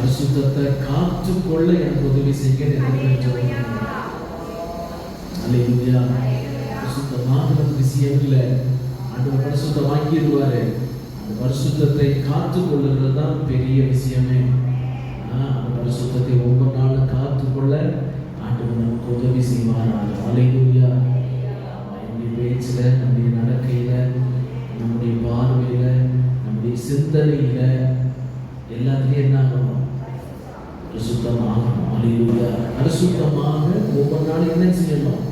பரிசுத்தத்தை காத்துக்கொள்ள எனக்கு உதவி செய்ய. அல்லேலூயா. பரிசுத்தமாக விஷயம் இல்லை, ஆண்டவர் பரிசுத்தமாக்கிடுவாரு. அந்த பரிசுத்தத்தை காத்துக்கொள்ளுறது தான் பெரிய விஷயமே. அந்த பரிசுத்தத்தை ஒவ்வொரு நாளும் காத்துக்கொள்ள ஆண்டவர் நமக்கு உதவி செய்வாராக. அல்லேலூயா. நம்முடைய பேச்சில், நம்முடைய நடக்கையில், நம்முடைய பார்வையில், நம்முடைய சிந்தனையில் எல்லாத்துலேயும் என்ன ஆகணும்? பரிசுத்தமாகணும். அல்லேலூயா. பரிசுத்தமாக ஒவ்வொரு நாளும் என்ன செய்யணும்?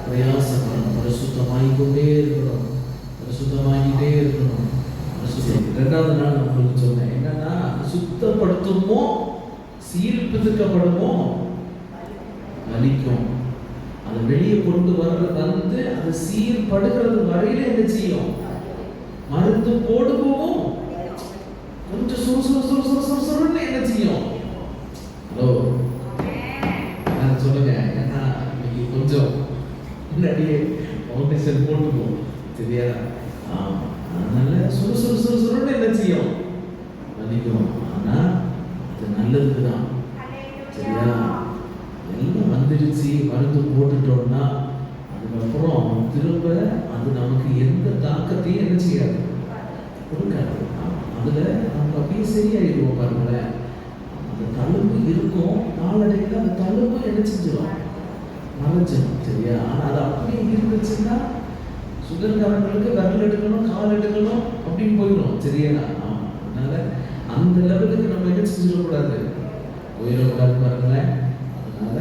பிரயாசப்படணும். பரிசுத்தமாகிக்கொண்டே இருக்கணும், பரிசுத்தமாகிட்டே இருக்கணும். இரண்டாவது நாள் உங்களுக்கு சொன்னேன் என்னன்னா, சுத்தப்படுத்துமோ சீர்பிதுக்கப்படுமோ வலிக்கும். அதை வெளியே கொண்டு வந்து அது சீர்படுகிறது வரையில என்ன செய்யும்? மருந்து போடுவோம், கொஞ்சம் சுறுசுறுன்னு என்ன செய்யும்? ஹலோ சொல்லுங்க. ஏன்னா இன்னைக்கு கொஞ்சம் முன்னாடியே ஃபவுண்டேஷன் போட்டுப்போம், சரியா? அதனால சுறுசுறுன்னு என்ன செய்யும்? வலிக்கும். ஆனா அது நல்லதுக்கு தான், சரியா? எல்லாம் வந்துடுச்சு, மருந்து போட்டுட்டோம்னா அதுக்கப்புறம் திரும்ப அது நமக்கு எந்த தாக்கத்தையும் என்ன செய்யாது, கொடுக்காது. அதுல நம்ம அப்படியே சரியாயிடுவோம். பாருங்களேன், அந்த தழும்பு இருக்கும், நாளடைவில் அந்த தழும்பு என்ன செஞ்சிடும்? மறைஞ்சிடும், சரியா? ஆனா அது அப்படியே இருந்துச்சுன்னா சுகர்காரங்களுக்கு விரல் எடுக்கணும், கால் எடுக்கணும் அப்படின்னு போயிடும், சரியா? அதனால அந்த லெவலுக்கு நம்ம என்ன செஞ்சிடக்கூடாது, போயிடக்கூடாது. பாருங்களேன், அதனால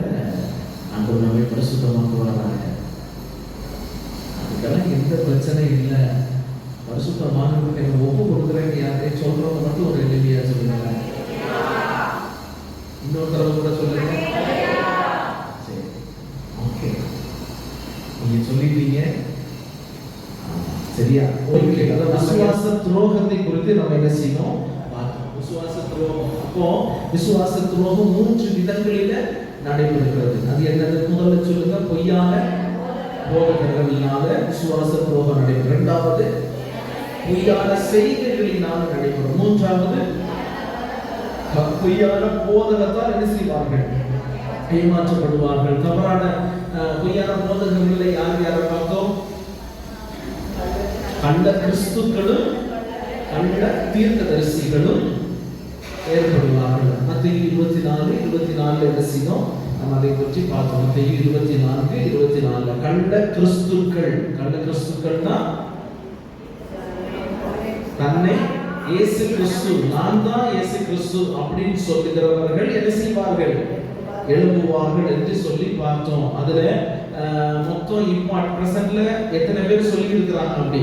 ஆண்டவர் நம்மை பரிசுத்தமாக வராங்க. அதுக்கெல்லாம் எந்த பிரச்சனையும் இல்லை. பரிசுத்தமாக எனக்கு ஒப்பு கொடுக்குறேன்னு யாரையும் சொல்றவங்க மட்டும் ஒரு எளிமையா சொல்லுங்க. இன்னொரு தடவை கூட சொல்லுங்க. சரி, ஓகே, நீங்க சொல்லிட்டீங்க, சரியா? ஓகே. அதாவது விசுவாச துரோகத்தை குறித்து நம்ம என்ன செய்யணும் பார்த்தோம். விசுவாச துரோகம். அப்போ விசுவாச துரோகம் 3 விதங்களில நடைபெறுகிறது. அது என்னது? முதல்ல சொல்லுங்க, பொய்யான போதகர்களினால விசுவாச துரோகம் நடைபெறும். இரண்டாவது, பொய்யான செய்கைகளினால் நடைபெறும். மூன்றாவது, பொய்யான போதகத்தால் என்ன செய்வார்கள்? ஏமாற்றப்படுவார்கள். தவறான பொய்யான போதகர்களை யாரை பார்த்தோம்? கண்ட கிறிஸ்துக்களும் கண்ட தீர்க்கதரிசிகளும் ஏற்படுவார்கள். மத்தேயு 24:24 என்ன செய்யும்? நம்ம அதை பற்றி பார்த்தோம். மத்தேயு 24:24 கண்ட கிறிஸ்துக்கள்னா தன்னை இயேசு கிறிஸ்து, நான் தான் இயேசு கிறிஸ்து அப்படின்னு சொல்லுகிறவர்கள் என்ன செய்வார்கள்? எழும்புவார்கள் என்று சொல்லி பார்த்தோம். அதுல மொத்தம் இப்போ அட் பிரசன்ட்ல எத்தனை பேர் சொல்லி இருக்கிறாங்க? அப்படி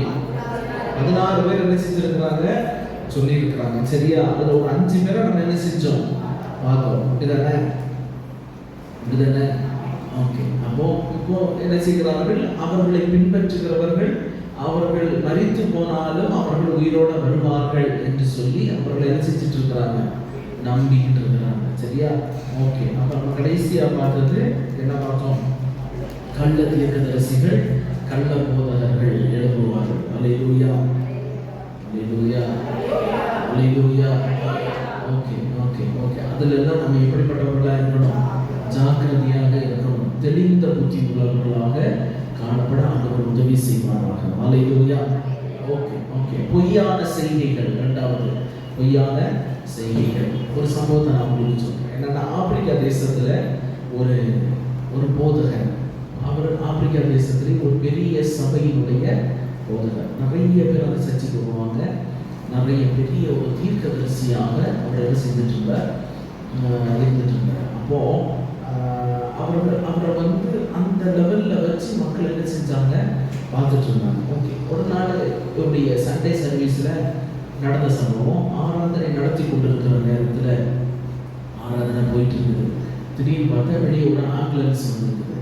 16 பேர் என்ன செஞ்சிருக்கிறாங்க? சொல்லி இருக்கிறாங்க, சரியா? அதுல ஒரு 5 பேரை நம்ம என்ன செஞ்சோம் பார்த்தோம். இதுதானே? ஓகே. அப்போ இப்போ என்ன செய்கிறார்கள்? அவர்களை பின்பற்றுகிறவர்கள் அவர்கள் மரித்து போனாலும் அவர்கள் உயிரோட வருவார்கள் என்று சொல்லி அவர்கள் என்ன செஞ்சுட்டு இருக்கிறாங்க? நம்பிக்கிட்டு இருக்கிறாங்க, சரியா? ஓகே. அப்ப நம்ம கடைசியா பார்த்தது என்ன பார்த்தோம்? கள்ள தீர்க்கதரிசிகள், கள்ள போதகர்கள் எழுப்புவார்கள். அல்லேலூயா, அல்லேலூயா, அல்லேலூயா. Okay okay okay. அதுல எல்லாம் நம்ம எப்படிப்பட்டவர்களா இருக்கணும்? ஜாக்கிரதையாக இருக்கணும். தெளிந்த புத்தி உள்ளவர்களாக காணப்பட ஆண்டவர் உதவி செய்வாராக. அல்லேலூயா. Okay okay. பொய்யான செய்கைகள். இரண்டாவது, பொய்யான செய்கைகள். ஒரு சம்பவத்தை நான் உங்களுக்கு சொல்றேன். என்னன்னா, ஆப்பிரிக்கா தேசத்துல ஒரு போதகர், அவர் ஆப்பிரிக்கா தேசத்திலே ஒரு பெரிய சபையினுடைய போதகர். நிறைய பேர் அதை சர்ச்சைக்கு வருவாங்க. நிறைய பெரிய ஒரு தீர்க்கதரிசியாக அவர் என்ன செஞ்சுட்டு இருந்தார், இருந்துட்டு இருந்தார். அப்போ அவரை வந்து அந்த லெவல்ல வச்சு மக்கள் என்ன செஞ்சாங்க, பார்த்துட்டு இருந்தாங்க. ஓகே. ஒரு நாள் இவருடைய சண்டே சர்வீஸ்ல நடந்த சம்பவம். ஆராதனை நடத்தி கொண்டிருக்கிற நேரத்துல ஆராதனை போயிட்டு இருக்குது. திடீர்னு பார்த்தா வெளியே ஒரு ஆம்புலன்ஸ் வந்துருக்குது.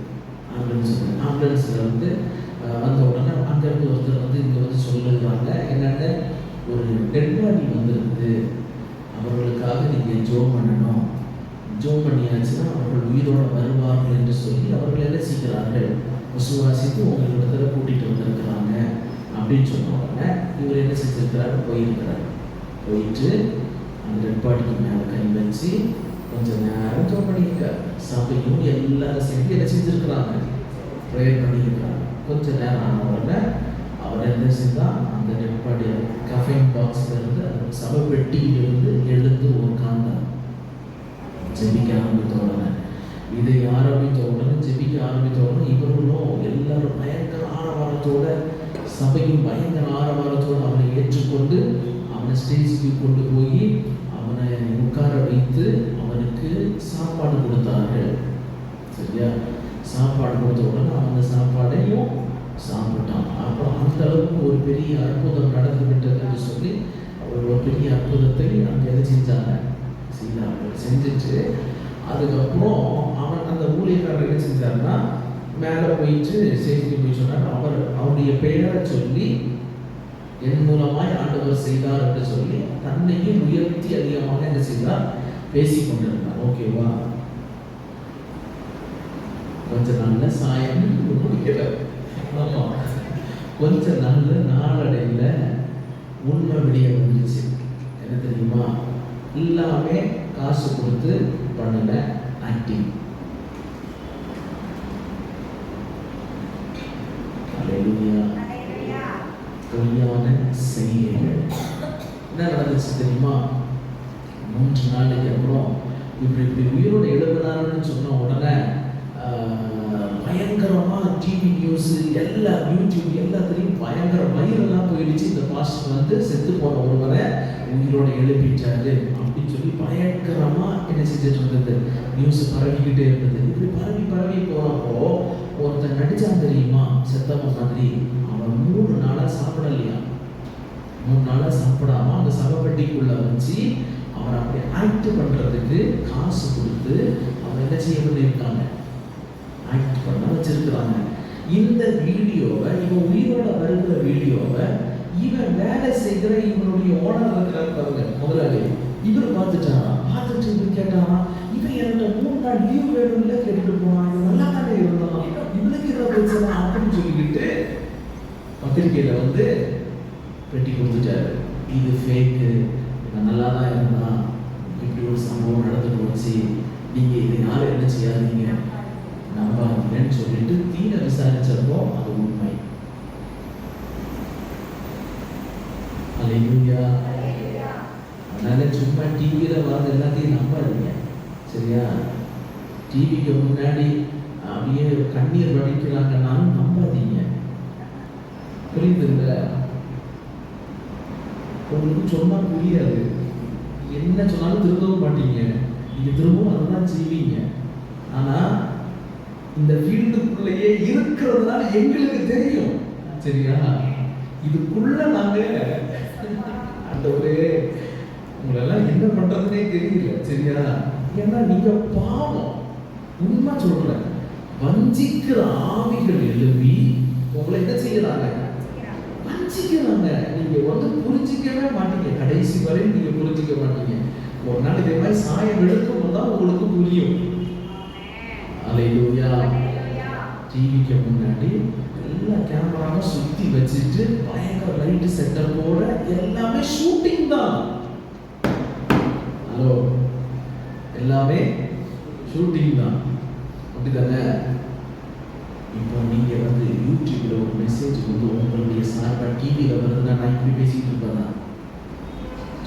ஆம்புலன்ஸ்ல வந்து வந்த உடனே அங்கிருந்து ஒருத்தர் வந்து இங்க வந்து சொல்லுறாங்க, என்னென்ன ஒரு டெட் பாடி வந்திருக்குது, அவர்களுக்காக நீங்க ஜோம் பண்ணணும். ஜோம் பண்ணியாச்சுன்னா அவர்கள் உயிரோட வருவார்கள் என்று சொல்லி அவர்கள் என்ன செய்கிறார்கள், விசுவாசித்து உங்களிடத்துல கூட்டிட்டு வந்திருக்கிறாங்க அப்படின்னு சொன்ன உடனே இவர் என்ன செஞ்சிருக்கிறாரு, போயிருக்கிறார். போயிட்டு அந்த டெட் பாடிக்கு மேலே கை வச்சு வச்சு கொஞ்ச நேரம் ஜெபம் பண்ணிக்க. சபையும் எல்லாரும் சேர்ந்து என்ன செஞ்சிருக்கிறாங்க, ப்ரேயர் பண்ணியிருக்கிறாங்க. கொஞ்ச நேரம் ஆன உடனே அவர் என்ன செஞ்சா, அந்த நிப்பாடி கஃபைன் பாக்ஸ்ல இருந்து சபை பெட்டியிலிருந்து எழுந்து உட்கார்ந்தார். ஜெபிக்க ஆரம்பித்த உடனே, இதை ஆரம்பித்த உடனே, ஜெபிக்க ஆரம்பித்த உடனே இவர்களும் எல்லாரும் பயங்கர ஆரவாரத்தோட, சபையும் பயங்கர ஆரவாரத்தோடு அவனை ஏற்றுக்கொண்டு அவனை ஸ்டேஜுக்கு கொண்டு போய் அவனை உட்கார வைத்து அவனுக்கு சாப்பாடு கொடுத்தார்கள். சரியா? சாப்பாடு கொடுத்த உடனே அந்த சாப்பாடையும் சாப்பிட்டான். அப்புறம் அந்த அளவுக்கு ஒரு பெரிய அற்புதம் நடந்து விட்டது என்று சொல்லி அவர் ஒரு பெரிய அற்புதத்தை அங்கே எதை செஞ்சாங்க, செய்தார்கள். செஞ்சுட்டு அதுக்கப்புறம் அவன் அந்த ஊழியக்காரர் என்ன செஞ்சாருன்னா, மேலே போயிட்டு ஸ்டேஜுக்கு போய் சொன்னார். அவருடைய பெயரை சொல்லி என் மூலமாய் ஆண்டவர் செய்தார் என்று சொல்லி தன்னையும் உயர்த்தி அதிகமாக என்ன செய்தார், பேசிக்கொண்டிருந்தார். ஓகேவா? கொஞ்ச நாள்ல சாயம் முடிக்கிறார். கொஞ்ச நாள்ல நாளடைவில் உண்மை வெளிய வந்துருச்சு. என்ன தெரியுமா? எல்லாமே காசு கொடுத்து பண்ணல ஆக்டிங். பொய்யான செய்கைகள். என்ன நடந்துச்சு தெரியுமா? 3 நாளைக்கு அப்புறம் இப்படி உயிரோடு எழுதினாருன்னு சொன்ன உடனே பயங்கரமா டிவி நியூஸ் எல்லா யூடியூப் எல்லாத்துலேயும் பயங்கர வைரலாக போயிடுச்சு. இந்த பாஸ்டர் வந்து செத்து போன ஒருவரை உயிரோடு எழுப்பிட்டாரு அப்படின்னு சொல்லி பயங்கரமா என்ன செஞ்சுட்டு இருந்தது, நியூஸ் பரவிக்கிட்டே இருந்தது. இப்படி பரவி போனப்போ ஒருத்தன் நடிச்சான் தெரியுமா, செத்தவன் மாதிரி. அவன் 3 நாளா சாப்பிடலையா. 3 நாளா சாப்பிடாம அந்த சவப்பெட்டிக்குள்ள வச்சு அவரை அப்படி ஆக்ட் பண்றதுக்கு காசு கொடுத்து அவன் என்ன செய்ய பண்ணியிருக்காங்க, ஆக்ட் பண்ண வச்சிருக்கிறாங்க. இந்த வீடியோவை, இவன் உயிரோட வருகிற வீடியோவை இவன் வேலை செய்கிற இவனுடைய ஓனர் இருக்கிறார் பாருங்க, முதலாளி, இவர் பார்த்துட்டாரா. பார்த்துட்டு இவர் கேட்டாரா, இவன் என்கிட்ட 3 நாள் லீவ் வேணும்ல கேட்டுட்டு போனான், இவன் நல்லா தானே இருந்தான், இவனுக்கு இதை பிரச்சனை அப்படின்னு சொல்லிக்கிட்டு பத்திரிகையில வந்து பெட்டி கொடுத்துட்டாரு. இது ஃபேக்கு, இவன் நல்லா தான் இருந்தான், இப்படி ஒரு சம்பவம் நடந்து போச்சு, நீங்க இதை யாரும் என்ன செய்யாதீங்க, நம்பாதீங்கன்னு சொல்லிட்டு தீர விசாரிச்சப்போ அது உண்மை. அல்லேலூயா. அதனால சும்மா டிவியில வர்றது எல்லாத்தையும் நம்பாதீங்க. சரியா? டிவிக்கு முன்னாடி அப்படியே கண்ணீர் வடிக்கிறாங்கன்னாலும் நம்பாதீங்க. புரியுதுல்ல? உங்களுக்கு சொன்னா புரியாது, என்ன சொன்னாலும் திரும்பவும் மாட்டீங்க, நீங்க திரும்பவும் அதுதான் செய்வீங்க. ஆனா இந்த ஃபீல்டுக்குள்ளேயே இருக்கிறதுனால எங்களுக்கு தெரியும். சரியா? இதுக்குள்ள நாங்க ஆண்டவரே உங்களெல்லாம் என்ன பண்றதுன்னே தெரியல. சரியா? ஏன்னா நீங்க பாவம், உண்மை சொல்றேன், வஞ்சிக்கிற ஆவிகள் எழுப்பி உங்களை என்ன செய்யறாங்க, வஞ்சிக்கிறாங்க. நீங்க வந்து புரிஞ்சிக்கவே மாட்டீங்க, கடைசி வரை நீங்க புரிஞ்சிக்க மாட்டீங்க. ஒரு நாள் இதே மாதிரி சாயம் எடுக்கும் போதுதான் உங்களுக்கு புரியும். அல்லேலூயா. டிவிக்கு முன்னாடி எல்லா கேமராவை சுத்தி வச்சுட்டு பயங்கர லைட் செட்டப்போட எல்லாமே ஷூட்டிங் தான். ஹலோ, எல்லாமே ஷூட்டிங் தான். அப்படிதானே? இப்போ நீங்க வந்து யூடியூப்ல ஒரு மெசேஜ் வந்து உங்களுடைய சார்பா டிவியில வருதுன்னா நான் இப்படி பேசிட்டு இருப்பேன்.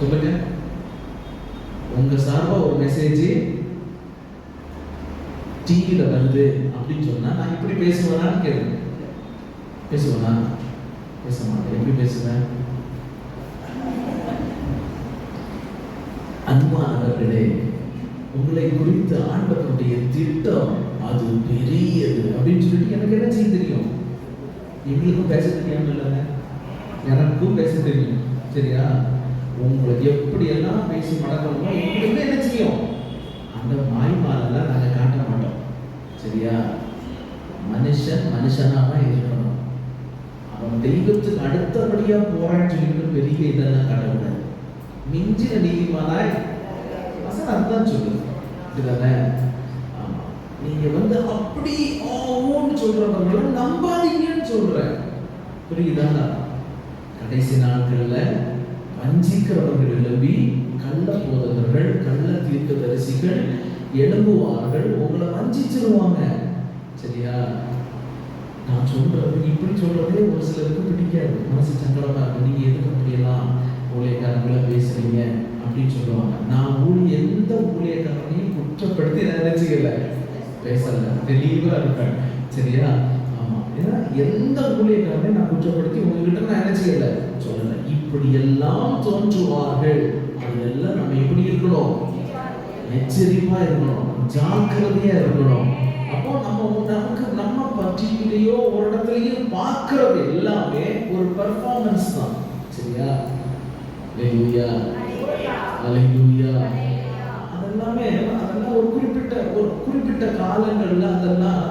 சொல்லுங்க, உங்க சார்பா ஒரு மெசேஜ் டிவியில வருது அப்படின்னு சொன்னா நான் இப்படி பேசுவேனான்னு கேளுங்க. பேசுவேனா? பேச மாட்டேன். எப்படி பேசுவேன்? அன்பானவர்களே, உங்களை குறித்த ஆண்டவருடைய திட்டம் அது பெரியது அப்படின்னு சொல்லிட்டு எனக்கு என்ன செய்ய தெரியும், எங்களுக்கும் பேச தெரியாம இல்லைங்க, எனக்கும் பேச தெரியும். சரியா? உங்களுக்கு எப்படி எல்லாம் பேசி மடக்கணுமோ எங்களுக்கு என்ன செய்யும், அந்த மாய்மாலெல்லாம் நாங்கள் காட்ட மாட்டோம். சரியா? மனுஷன் மனுஷனாக தான் இருக்கணும். அவன் தெய்வத்துக்கு அடுத்தபடியா போறான்னு சொல்லிட்டு பெரிய இதெல்லாம் காட்டக்கூடாது. மிஞ்சின நீதிமானாய் வசனம் அதுதான் சொல்லுது. இதுதானே? ஆமா. நீங்க வந்து அப்படி ஆவோன்னு சொல்றவங்களை நம்பாதீங்கன்னு சொல்றேன். புரியுதா? கடைசி நாட்கள்ல வஞ்சிக்கிறவர்கள் எழுப்பி கள்ள போதகர்கள், கள்ள தீர்க்கதரிசிகள் எழும்புவார்கள், உங்களை வஞ்சிச்சிருவாங்க. சரியா? நான் சொல்றது இப்படி சொல்றதே ஒரு சிலருக்கு பிடிக்காது, மனசு சங்கடமா இருக்கு. நீங்க எதுக்கு அப்படியெல்லாம் ஊழியக்காரங்களை பேசுறீங்க அப்படின்னு சொல்லுவாங்க. நான் எந்த ஊழியக்காரனையும் குற்றப்படுத்தி நினைச்சுக்கல, பேசல, தெளிவா இருப்பேன். சரியா? ஆமா, ஏன்னா எந்த ஊழியக்காரனையும் நான் குற்றப்படுத்தி உங்ககிட்ட நான் நினைச்சுக்கல, சொல்லல. இப்படி எல்லாம் தோன்றுவார்கள். அதெல்லாம் நம்ம எப்படி இருக்கணும்? எச்சரிப்பா இருக்கணும், ஜாக்கிரதையா இருக்கணும். அப்போ நம்ம பற்றியிலேயோ ஒரு இடத்துலயும் பார்க்கறது எல்லாமே ஒரு பெர்ஃபார்மன்ஸ் தான். சரியா? அல்லேலூயா, அல்லேலூயா. அதெல்லாம் ஒரு குறிப்பிட்ட காலங்கள்ல அதெல்லாம்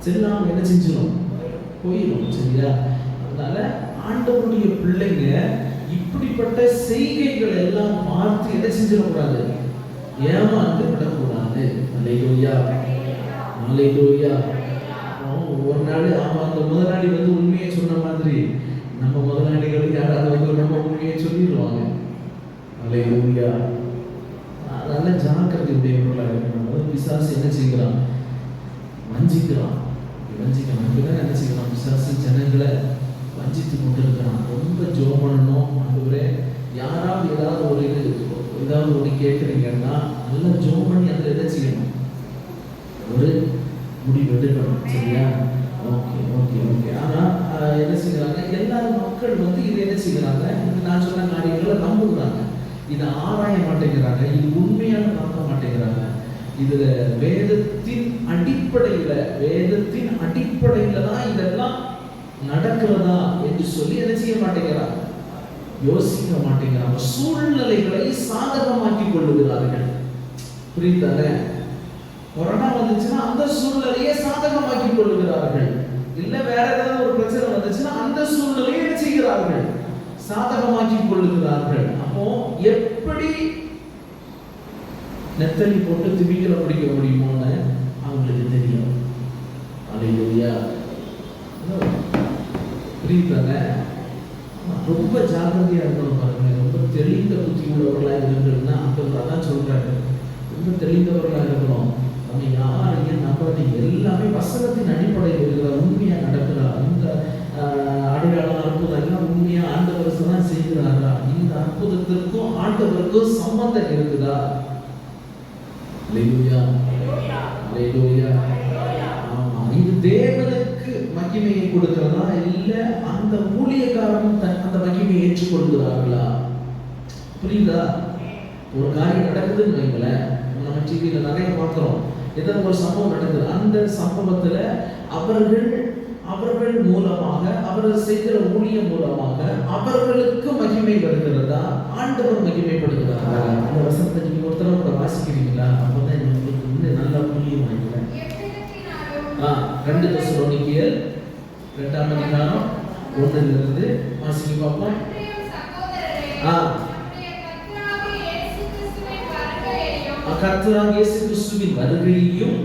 செல்லாம என்ன செஞ்சிடும், போயிடும். சரியா? அதனால ஆண்டவருடைய பிள்ளைங்க இப்படிப்பட்ட செய்கைகள் எல்லாம் பார்த்து என்ன செஞ்சிடக்கூடாது, ஏமாந்து விடக்கூடாது. அல்லேலூயா, அல்லேலூயா. ஒரு நாள் அந்த முதலாளி உண்மையை சொன்ன மாதிரி நம்ம முதலாளிகளுக்கு யாராவது நம்ம உண்மையை சொல்லிடுவாங்க. அல்லேலூயா. அதனால ஜாக்கிரதை உடையவர்களாக இருக்கணும். பிசாசு என்ன செய்கிறான்? வஞ்சிக்கிறான். இப்படிதான் என்ன செய்யலாம்? பிசாசு ஜனங்களை வஞ்சித்து கொண்டிருக்கிறான். ரொம்ப ஜெபம் பண்ணணும். ஆண்டவரே, யாராவது ஏதாவது ஒரு கேட்குறீங்கன்னா நல்லா ஜெபம் பண்ணி அதில் என்ன செய்யணும்? ஒரு முடிவு எடுக்கணும். சரியா? Okay okay okay. ஆனால் என்ன செய்கிறாங்க? எல்லா மக்கள் இதை என்ன செய்கிறாங்க? நான் சொன்ன காரியங்களை நம்புகிறாங்க, இதை ஆராய மாட்டேங்கிறாங்க, இது உண்மையான பார்க்க மாட்டேங்கிறாங்க. இதுல வேதத்தின் அடிப்படையில தான் இதெல்லாம் நடக்கிறதா என்று சொல்லி என்ன செய்ய மாட்டேங்கிறாங்க, யோசிக்க மாட்டேங்கிறாங்க. சூழ்நிலைகளை சாதகமாக்கி கொள்ளுகிறார்கள். புரியுதானே? கொரோனா வந்துச்சுன்னா அந்த சூழ்நிலையை சாதகமாக்கி கொள்ளுகிறார்கள். இல்ல வேற ஏதாவது ஒரு பிரச்சனை வந்துச்சுன்னா அந்த சூழ்நிலையை என்ன செய்கிறார்கள்? சாதகமாக்கி கொள்ளுகிறார்கள். அப்போ எப்படி நெத்தலி போட்டு திமிங்கல பிடிக்க முடியுமோன்னு அவங்களுக்கு தெரியும். அல்லேலூயா. புரியுதானே? ரொம்ப ஜாக்கிரதையா இருக்கணும். பாருங்க, ரொம்ப தெளிந்த புத்தி உள்ளவர்களா இருக்குன்னா அதான் சொல்றாங்க, ரொம்ப தெளிந்தவர்களா இருக்கணும். நம்ம யாரையும் நம்பாதீங்க. எல்லாமே வசனத்தின் அடிப்படையில் இருக்கிற உண்மையா நடக்கிறா, இந்த அடையாளம் அற்புதம் எல்லாம் உண்மையா ஆண்டவர் தான் செய்கிறாரா, இந்த அற்புதத்திற்கும் ஆண்டவருக்கும் சம்பந்தம் இருக்குதா? அல்லேலூயா, அல்லேலூயா. ஆமா, இது தேவனுக்கு மகிமையை கொடுக்கிறதா, இல்ல அந்த ஊழியக்காரன் அந்த மகிமையை ஏற்றுக்கொள்கிறார்களா? புரியுதா? ஒரு காரியம் நடக்குதுன்னு வைங்களேன், நம்ம டிவியில நிறைய பார்க்கிறோம். ஏதோ ஒரு சம்பவம் நடக்குது. அந்த சம்பவத்துல அவர்கள் மூலமாக, அவர்கள் செய்கிற ஊழியம் மூலமாக அவர்களுக்கு மகிமை வருகிறதா, ஆண்டவர் மகிமைப்படுகிறாரா? அந்த வசனத்தை நீங்க ஒரு தடவை கூட வாசிக்கிறீங்களா? அப்பதான் உங்களுக்கு இன்னும் நல்லா புரியும். 2 தெசலோனிக்கேயர் 2ஆம் அதிகாரம் 1 வாசிக்க பார்ப்போம். கர்த்தராகிய இயேசு கிறிஸ்துவின் வருகையையும்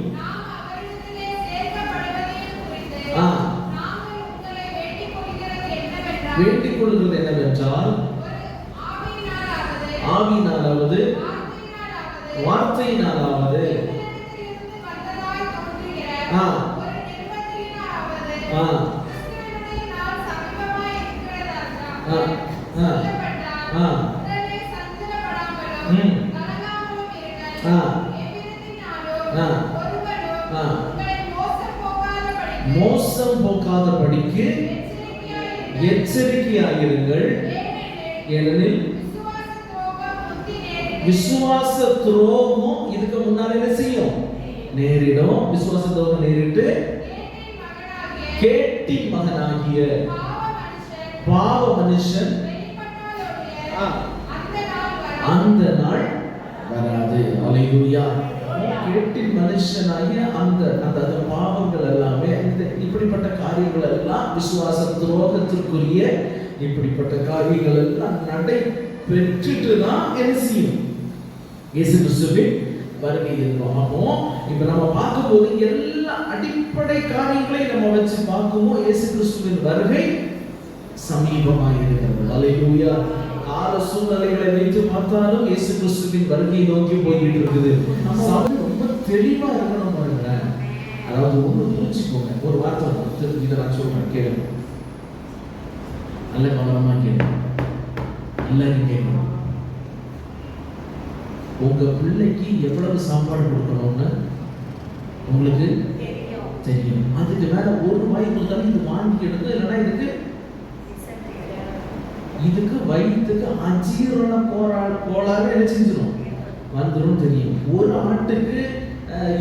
வேண்டிக் கொள்கிறது என்னவென்றால், ஆவியினாலாவது வார்த்தையினாலாவது மோசம் போக்காதபடிக்கு எச்சரிக்கையாயிருங்கள். ஏனெனில் விசுவாச துரோகம் இதுக்கு முன்னால என்ன செய்யும்? நேரிடும். விசுவாச துரோகம் நேரிட்டு கேட்டின் மகனாகிய பாவ மனுஷன் அந்த நாள் வராது. அல்லேலூயா. கேட்டின் மனுஷனாகிய அந்த பாவங்கள் எல்லாமே, இப்படிப்பட்ட காரியங்கள் எல்லாம் விசுவாச துரோகத்திற்குரிய இப்படிப்பட்ட காரியங்கள் எல்லாம் நடைபெற்றுட்டு தான் என்ன செய்யும்? இயேசு கிறிஸ்துவின் வருகை இருக்கும். அப்போ இப்ப நம்ம பார்க்கும்போது எல்லா அடிப்படை காரியங்களை நம்ம வச்சு பார்க்கும்போது இயேசு கிறிஸ்துவின் வருகை சமீபமாக இருக்கிறது. அல்லேலூயா. கால சூழ்நிலைகளை வைத்து பார்த்தாலும் இயேசு கிறிஸ்துவின் வருகையை நோக்கி போய்கிட்டு இருக்குது. சபை ரொம்ப தெளிவா இருக்கணும் பாருங்க. அதாவது ஒண்ணு புரிஞ்சுக்கோங்க. ஒரு வார்த்தை இதை நான் சொல்றேன், கேளுங்க. நல்ல கவனமா கேளுங்க, எல்லாரும் கேட்கணும். உங்க பிள்ளைக்கு எவ்வளவு சாப்பாடு கொடுக்கணும்னு உங்களுக்கு தெரியும். அதுக்கு மேல ஒரு வாய் கொடுத்தாலும் இது வாங்கி எடுத்து, இல்லைன்னா இதுக்கு வயிற்றுக்கு அஜீரண கோளாறு என்ன செஞ்சிடும், வந்துடும் தெரியும். ஒரு ஆட்டுக்கு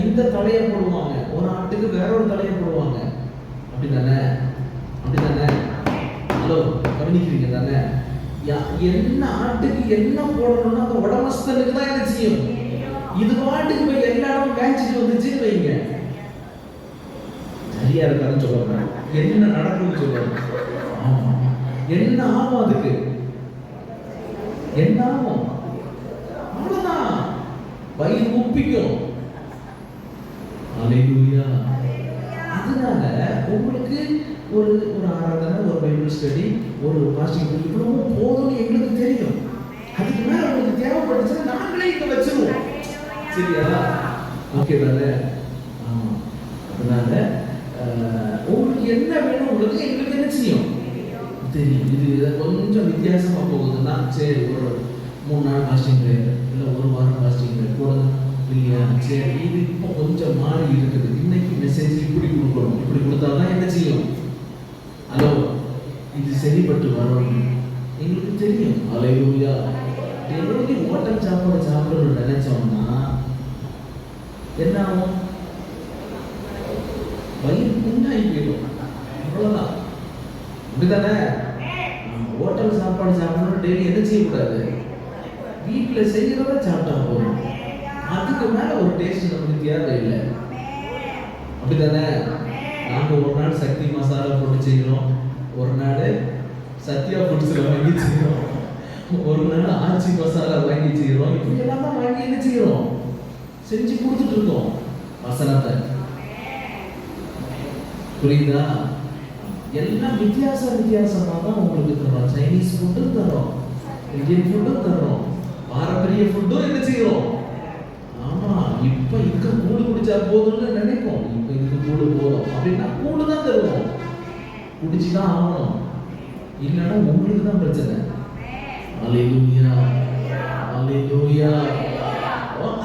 இந்த தலையை போடுவாங்க, ஒரு ஆட்டுக்கு வேற ஒரு தலையை போடுவாங்க. அப்படிதானே? அப்படிதானே? ஹலோ, கவனிக்கிறீங்க தானே? என்ன ஆட்டுக்கு என்ன போடணும்னா அந்த உடமஸ்தனுக்கு தான் என்ன செய்யும். இது பாட்டுக்கு போய் எல்லா இடமும் காய்ச்சிட்டு வந்துச்சுன்னு வைங்க, சரியா இருக்காதுன்னு சொல்லுவாங்க. என்ன நடக்கும்னு சொல்லுவாங்க. ஆமா, என்ன ஆகும், அதுக்கு என்ன ஆகும், அவ்வளவுதான், வயிறு உப்பிக்கும். அல்லேலூயா. அதனால உங்களுக்கு ஒரு ஆராதனை, ஒரு பைபிள் ஸ்டடி, ஒரு பாஸ்டிங் இவ்வளவு போதும்னு எங்களுக்கு தெரியும். அதுக்கு மேல உங்களுக்கு தேவைப்படுச்சுன்னா நாங்களே இங்க வச்சிருவோம். சரியா? ஓகே தானே? ஆமா. அதனால உங்களுக்கு என்ன வேணும், உங்களுக்கு எங்களுக்கு என்ன செய்யும் தெரியும். இது கொஞ்சம் வித்தியாசமா போகுதுன்னா சரி, ஒரு 3 நாள் பாஸ்டிங் இல்லை ஒரு வாரம் பாஸ்டிங் போறது இல்லையா? சரி, இது இப்போ கொஞ்சம் மாறி இருக்குது. இன்னைக்கு மெசேஜ் இப்படி கொடுக்கணும், இப்படி கொடுத்தாதான் என்ன செய்யும். ஹலோ, இது சரிப்பட்டு வரும் எங்களுக்கு தெரியும். அல்லேலூயா. டெய்லி ஹோட்டல் சாப்பாடு சாப்பிடணும்னு நினைச்சோம்னா என்ன ஆகும், வயிறு புண்ணாகி போயிடும். அவ்வளவுதான். அப்படிதானே? ஹோட்டல் சாப்பாடு சாப்பிடணும் டெய்லி என்ன செய்யக்கூடாது, வீட்டில் செய்கிறத சாப்பிட்டா போதும். அதுக்கு மேல ஒரு டேஸ்ட் நமக்கு தேவையில்லை. அப்படிதானே? நாங்க ஒரு நாள் சக்தி மசாலா போட்டு செய்கிறோம், ஒரு நாள் சத்யா ஃபுட்ஸ்ல வாங்கி செய்கிறோம், ஒரு நாள் ஆச்சி மசாலா வாங்கி செய்கிறோம். இப்படி எல்லாம் தான் வாங்கி என்ன செய்கிறோம், செஞ்சு கொடுத்துட்டு இருக்கோம் வசனத்தை. புரியுதா? எல்லாம் வித்தியாசமா தான் உங்களுக்கு தரோம். சைனீஸ் ஃபுட்டும் தரோம், இந்தியன் ஃபுட்டும் தரோம், பாரம்பரிய ஃபுட்டும் என்ன செய்யறோம். ஆமா, இப்ப இதுக்கு கூடு குடிச்சா போதும்னு நினைப்போம். இப்ப இதுக்கு கூடு போதும் அப்படின்னா கூடு தான் தருவோம், குடிச்சுதான் ஆகணும், இல்லைன்னா உங்களுக்கு தான் பிரச்சனை. அல்லேலூயா, அல்லேலூயா.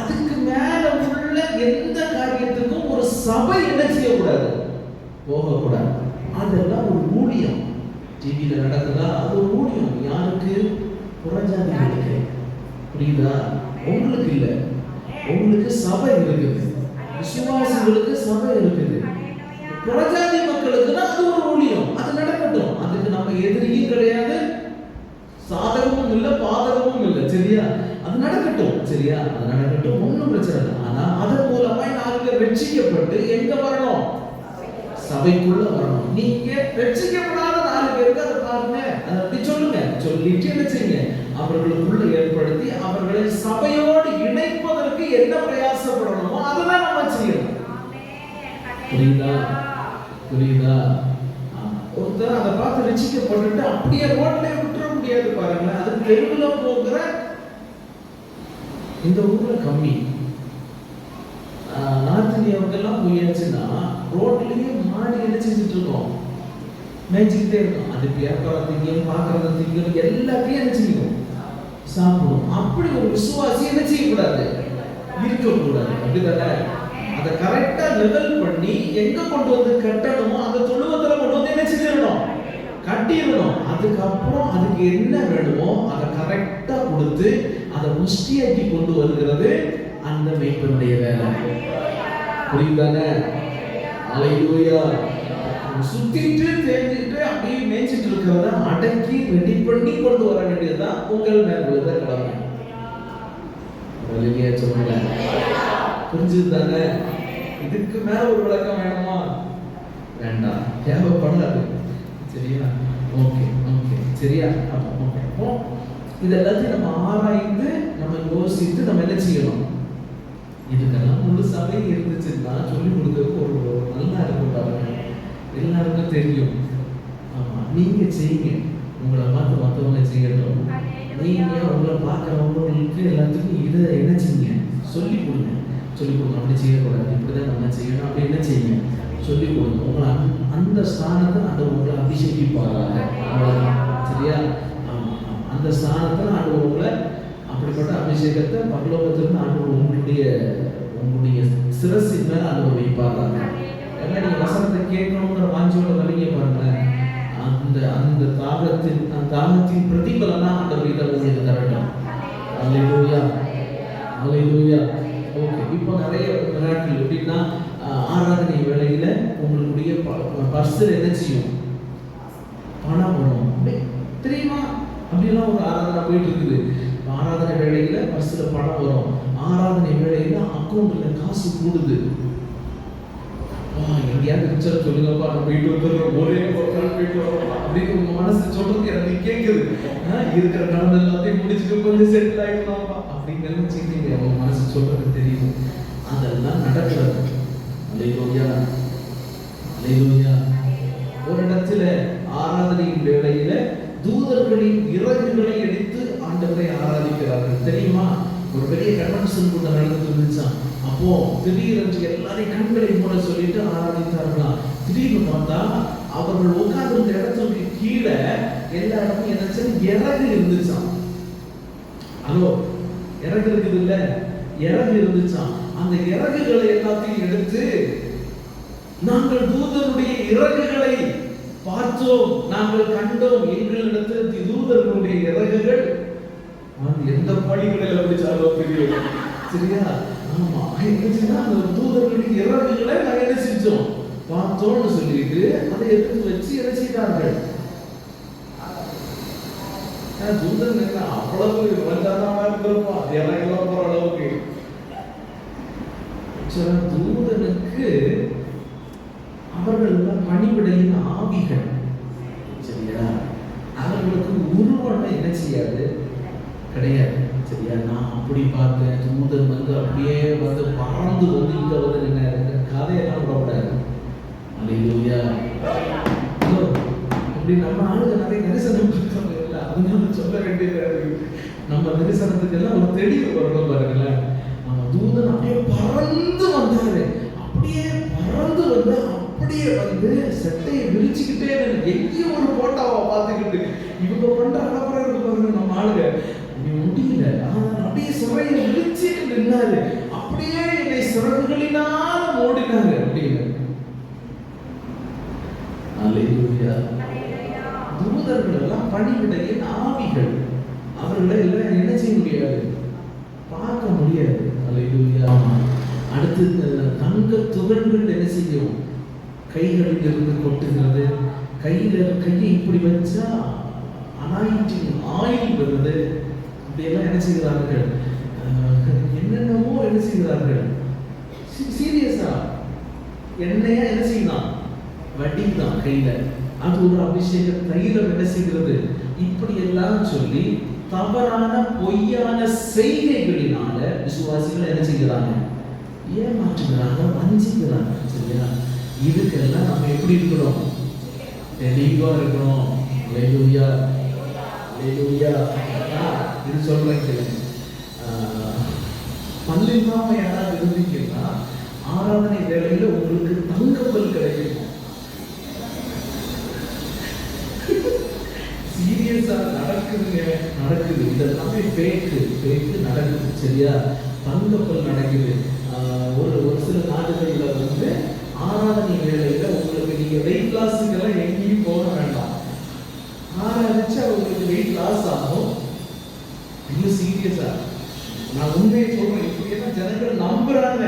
அதுக்கு மேல உள்ள எந்த காரியத்துக்கும் ஒரு சபை என்ன செய்யக்கூடாது, போகக்கூடாது. அதெல்லாம் ஒரு ஊழியம். டிவியில நடக்குதா, அது ஒரு ஊழியம். யாருக்கு? புறஜாதிகளுக்கு. புரியுதா? உங்களுக்கு இல்ல, உங்களுக்கு சபை இருக்குது, விசுவாசிகளுக்கு சபை இருக்குது. புறஜாதி மக்களுக்கு தான் அது ஒரு ஊழியம். அது நடக்கட்டும். அதுக்கு நம்ம எதிரியும் கிடையாது, சாதகமும் இல்லை, பாதகமும் இல்லை. சரியா? அது நடக்கட்டும். சரியா? அது நடக்கட்டும், ஒன்றும் பிரச்சனை இல்லை. ஆனா அதன் மூலமா 4 பேர் ரட்சிக்கப்பட்டு எங்க வரணும், சபைக்குள்ள வரணும். நீங்க ரட்சிக்கப்படாத 4 பேருக்கு அதை பாருங்க, அதை அப்படி சொல்லுங்க, சொல்லிட்டு என்ன செய்யுங்க, அவர்களுக்குள்ள ஏற்படுத்தி அவர்களை சபையோடு இணைப்பதற்கு என்ன பிரயாசப்படணுமோ அதுதான் நம்ம செய்யணும். புரியுதா? புரியுதா? ஒருத்தர் அதை பார்த்து ரட்சிக்கப்பட்டு அப்படியே ரோட்லயே விட்டுற முடியாது பாருங்க. அது தெருவுல போகிற இந்த ஊர்ல கம்மி. நார்த் இந்தியாவுக்கெல்லாம் போயாச்சுன்னா ரோட்லயே மாடி என்ன செஞ்சுட்டு இருக்கோம், மேய்ச்சிக்கிட்டே இருக்கும். அது பேப்பரை திங்கும், பார்க்கறத திங்கும், எல்லாத்தையும் என்ன செய்யணும், சாப்பிடும். அப்படி ஒரு விசுவாசி என்ன செய்யக்கூடாது, இருக்கக்கூடாது. அப்படிதானே? அதை கரெக்டா லெவல் பண்ணி எங்க கொண்டு வந்து கட்டணுமோ அந்த தொழுவத்துல கொண்டு வந்து என்ன செஞ்சிடணும், கட்டிடணும். அதுக்கப்புறம் அதுக்கு என்ன வேணுமோ அதை கரெக்டா கொடுத்து அதை புஷ்டியாக்கி கொண்டு வருகிறது அந்த மேய்ப்பனுடைய வேலை. புரியுதானே? அல்லேலூயா. சுத்திட்டு தேடிட்டு அப்படியே மேய்ச்சிட்டு இருக்கிறத அடக்கி ரெடி பண்ணி கொண்டு வர வேண்டியதுதான் உங்கள் மேல் விழுந்த கடமை. அல்லேலூயா சொல்லுங்க. புரிஞ்சுதானே? இதுக்கு மேல ஒரு விளக்கம் வேணுமா? வேண்டாம், தேவைப்படாது. சரியா? ஓகே ஓகே, சரியா? அப்போ இதெல்லாத்தையும் நம்ம ஆராய்ந்து நம்ம யோசித்து நம்ம என்ன செய்யணும். இதுக்கெல்லாம் முழு சபை இருந்துச்சுன்னா சொல்லி கொடுக்கறதுக்கு ஒரு நல்லா இருக்கும் பாருங்க. எல்லாருக்கும் தெரியும். ஆமா, நீங்க செய்யுங்க. உங்களை பார்த்து மற்றவங்க செய்யட்டும். நீங்க உங்களை பார்க்குறவங்களுக்கு எல்லாத்துக்கும் இதை என்ன செய்யுங்க, சொல்லிக் கொடுங்க. சொல்லிக் கொடுங்க, அப்படி செய்யக்கூடாது, இப்படிதான் நம்ம செய்யணும், அப்படி என்ன செய்யுங்க சொல்லிக் கொடுங்க. உங்களை அந்த ஸ்தானத்தை ஆண்டவர் உங்களை அபிஷேகிப்பாராங்க. சரியா? அந்த ஸ்தானத்தில் ஆண்டவர் உங்களை அப்படிப்பட்ட அபிஷேகத்தை பரலோகத்திலிருந்து ஆண்டவர் உங்களுடைய சிரசின் மேல ஆண்டவர் வைப்பாராங்க. ஏன்னா நீங்க வசனத்தை கேட்கணுங்கிற வாஞ்சியோட வலிங்க பாருங்க. அந்த தாகத்தின் பிரதிபலனா ஆண்டவர் இதை உங்களுக்கு தரட்டும். அல்லேலூயா, அல்லேலூயா. ஓகே, இப்போ நிறைய மிராக்கிள் எப்படின்னா, ஆராதனை வேளையில உங்களுடைய பர்ஸில் என்ன செய்யும், பணம் வரும். தெரியுமா? அப்படியெல்லாம் ஒரு ஆராதனை போயிட்டு இருக்குது. ஆராதனை வேளையில பர்ஸில் பணம் வரும். ஆராதனை வேளையில அக்கௌண்ட்ல காசு கூடுது. எங்கேயாவது பிக்சர் சொல்லுங்கப்பா, நான் போயிட்டு வந்துடுறோம், ஒரே ஒரு நாள் போயிட்டு வரோம் அப்படின்னு உங்க மனசு சொல்றது எனக்கு கேட்குது. இருக்கிற கடன் எல்லாத்தையும் முடிச்சுட்டு கொஞ்சம் செட்டில் ஆகிடலாம்ப்பா அப்படிங்கிற செய்தி அவங்க மனசு சொல்றது தெரியுது. அதெல்லாம் நடக்கிறது. அல்லேலூயா, அல்லேலூயா. ஒரு இடத்துல ஆராதனையின் வேளையில தூதர்களின் இறகுகளை எடுத்து ஆண்டவரை ஆராதிக்கிறார்கள். தெரியுமா? ஒரு பெரிய கன்வென்ஷன் கூட நடந்துட்டு இருந்துச்சான். அப்போ திடீரென்று எல்லாரையும் கண்களை மூட சொல்லிட்டு ஆராதித்தார்களாம். திடீர்னு பார்த்தா அவர்கள் உட்கார்ந்து இடத்துக்கு கீழே எல்லா இடமும் என்ன இறகு இருந்துச்சான். அதோ இறகு இருக்குது இல்ல, இறகு இருந்துச்சான். அந்த இறகுகளை எல்லாத்தையும் எடுத்து, நாங்கள் தூதருடைய இறகுகளை பார்த்தோம், நாங்கள் கண்டோம், எங்களிடத்தில் தூதர்களுடைய இறகுகள் எந்த பணிகளில் அப்படிச்சாலோ தெரியும். சரியா? ஆமா, என்னச்சுன்னா அந்த தூதர்களுடைய இறகுகளை நாங்கள் என்ன செஞ்சோம், பார்த்தோம்னு சொல்லிட்டு அதை எடுத்து வச்சு என்ன செய்தார்கள். தூதன் என்ன அவ்வளவு வந்தாதான் இருந்திருப்பா, இறங்கெல்லாம் போற அளவுக்கு. தூதனுக்கு அவர்கள் பணிவிடையின் ஆவிகள். சரியா? அவர்களுக்கு உருவம் என்ன செய்யாது, கிடையாது. சரியா? நான் அப்படி பார்த்தேன், தூதன் வந்து அப்படியே வந்து பறந்து வந்து இங்க வந்து என்ன கதையெல்லாம் விடக்கூடாது. அல்லேலூயா. இப்படி நம்ம ஆளுங்க நிறைய தரிசனம் பண்றாங்க இல்ல, அதனால சொல்ல வேண்டியது. நம்ம தரிசனத்துக்கு எல்லாம் ஒரு தெளிவு வரணும் பாருங்களேன். நம்ம தூதன் அப்படியே பறந்து வந்தாரு, அப்படியே பறந்து வந்து அப்படியே வந்து சட்டையை விரிச்சுக்கிட்டே எங்கேயோ ஒரு போட்டாவை பார்த்துக்கிட்டு இவங்க பண்ற அலப்பறம் இருக்கு பாருங்க. நம்ம ஆளுங்க முடியல, அப்படியே சிறையை விரிச்சுட்டு நின்னாரு, அப்படியே என்னை சிறகுகளினால மூடினாங்க அப்படின்னு. அல்லேலூயா. தூதர்கள் எல்லாம் பணிவிடையின் ஆவிகள். அவர்களை எல்லாம் என்ன செய்ய முடியாது, பார்க்க முடியாது. அல்லேலூயா. அடுத்து தங்க துகள்கள் என்ன செய்யும், கைகளில் இருந்து கொட்டுகிறது. கையை இப்படி வச்சா அனாயிண்டிங் ஆயில் வருது. இப்படியெல்லாம் என்ன செய்கிறார்கள், என்னென்னமோ என்ன செய்கிறார்கள். சீரியஸா எண்ணெயா என்ன செய்யலாம், வடிதான் கையில. அது ஒரு அபிஷேக தைலம் என்ன செய்கிறது. இப்படி எல்லாம் சொல்லி தவறான பொய்யான செய்கைகளினால விசுவாசிகள் என்ன செய்கிறாங்க, ஏமாற்றுகிறாங்க, வஞ்சிக்கிறாங்க. சரியா? இதுக்கெல்லாம் நம்ம எப்படி இருக்கணும், தெளிவா இருக்கணும். அல்லேலூயா, அல்லேலூயா. இது சொல்றேன் கேளுங்க. பல்லில்லாம யாராவது இருந்தீங்கன்னா ஆராதனை வேளையில உங்களுக்கு தங்கப்பல் கிடைக்கும். சீரியஸா நடக்குதுங்க, நடக்குது. இதெல்லாமே ஃபேக்கு நடக்குது. சரியா? தங்கப்பல் நடக்குது. ஒரு சில நாடுகள்ல வந்து ஆராதனை வேளையில உங்களுக்கு நீங்க வெயிட் லாஸுக்கெல்லாம் எங்கேயும் போக வேண்டாம். ஆராதிச்சு அவங்களுக்கு வெயிட் லாஸ் ஆகும். இன்னும் சீரியஸா நான் உண்மையை சொல்றேன். இப்படியெல்லாம் ஜனங்கள் நம்புறாங்க.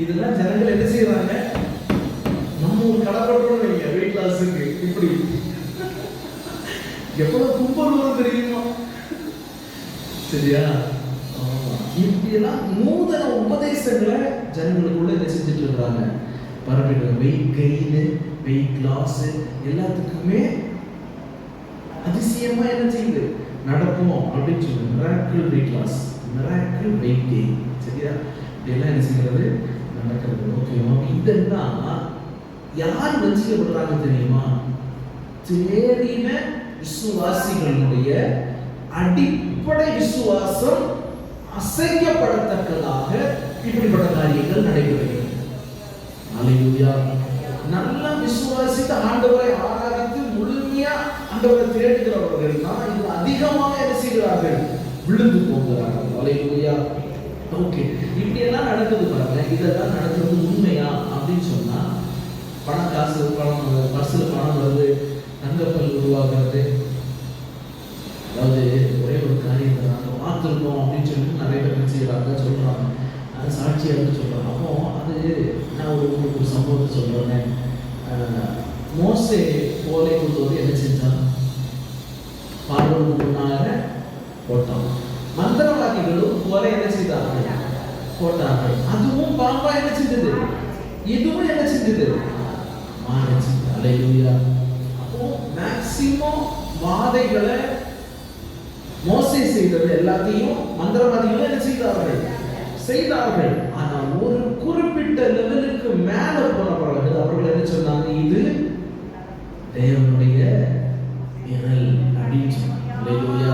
இதெல்லாம் ஜனங்கள் என்ன செய்யறாங்க, நம்ம ஒரு கடைப்படுறோம் வைங்க வெயிட் லாஸுக்கு. இப்படி எவ்வளவு கும்பல் வரும் தெரியுமா? சரியா? இப்படியெல்லாம் நூதன உபதேசங்களை ஜனங்களுக்குள்ள என்ன செஞ்சுட்டு இருக்காங்க, பரப்பிடுறாங்க. வெயிட் கெயின், வெயிட் லாஸ் எல்லாத்துக்குமே அதிசயமா என்ன செய்யுது, நடக்கும் அப்படின்னு சொல்லி miracle weight loss, miracle weight gain. சரியா? இதெல்லாம் என்ன செய்யறது, நடக்கிறது. ஓகேவா? இதெல்லாம் யார் வஞ்சிக்கப்படுறாங்க தெரியுமா? தேடின விசுவாசிகளுடைய அடிப்படை விசுவாசம் அசைக்கப்படத்தக்கதாக இப்படிப்பட்ட காரியங்கள் நடைபெறுகிறது. அல்லேலூயா. நல்ல விசுவாசித்த ஆண்டவரை ஆராதித்து முழுமையா ஆண்டவரை தேடுகிறவர்கள் தான் இது அதிகமாக என்ன செய்கிறார்கள்? விழுந்து போகிறார்கள். அல்லேலூயா. ஓகே, இப்படி எல்லாம் நடக்குது பாருங்க. இதெல்லாம் நடக்கிறது உண்மையா அப்படின்னு சொன்னா, பணம் காசு பணம் பஸ்ல பணம் வருது, தங்கப்பல் உருவாகிறது, அதாவது ஒரே ஒரு காரியத்தை நாங்கள் பார்த்துருக்கோம் அப்படின்னு சொல்லிட்டு நிறைய பேர் செய்கிறாங்க, சொல்றாங்க, அது சாட்சியாக சொல்றாங்க. அப்போ அது நான் ஒரு சம்பவத்தை சொல்றேன். மோசே போலை கொண்டு வந்து என்ன செஞ்சான்? பார்வோனுக்கு முன்னால போட்டான். மந்திரவாதிகளும் போலை என்ன செய்தார்கள்? போட்டார்கள். அதுவும் பாம்பா என்ன செஞ்சது? இதுவும் என்ன செஞ்சது? மாறிச்சு. அல்லேலூயா. அப்போ மேக்சிமம் வாதைகளை மோசே செய்தது எல்லாத்தையும் மந்திரவாதிகளும் என்ன செய்தார்கள். ஆனா ஒரு குறிப்பிட்ட லெவலுக்கு மேல போன பிறகு அவர்கள் என்ன சொன்னாங்க? இது தேவனுடைய விரல் அப்படின்னு சொன்னாங்க. அல்லேலூயா.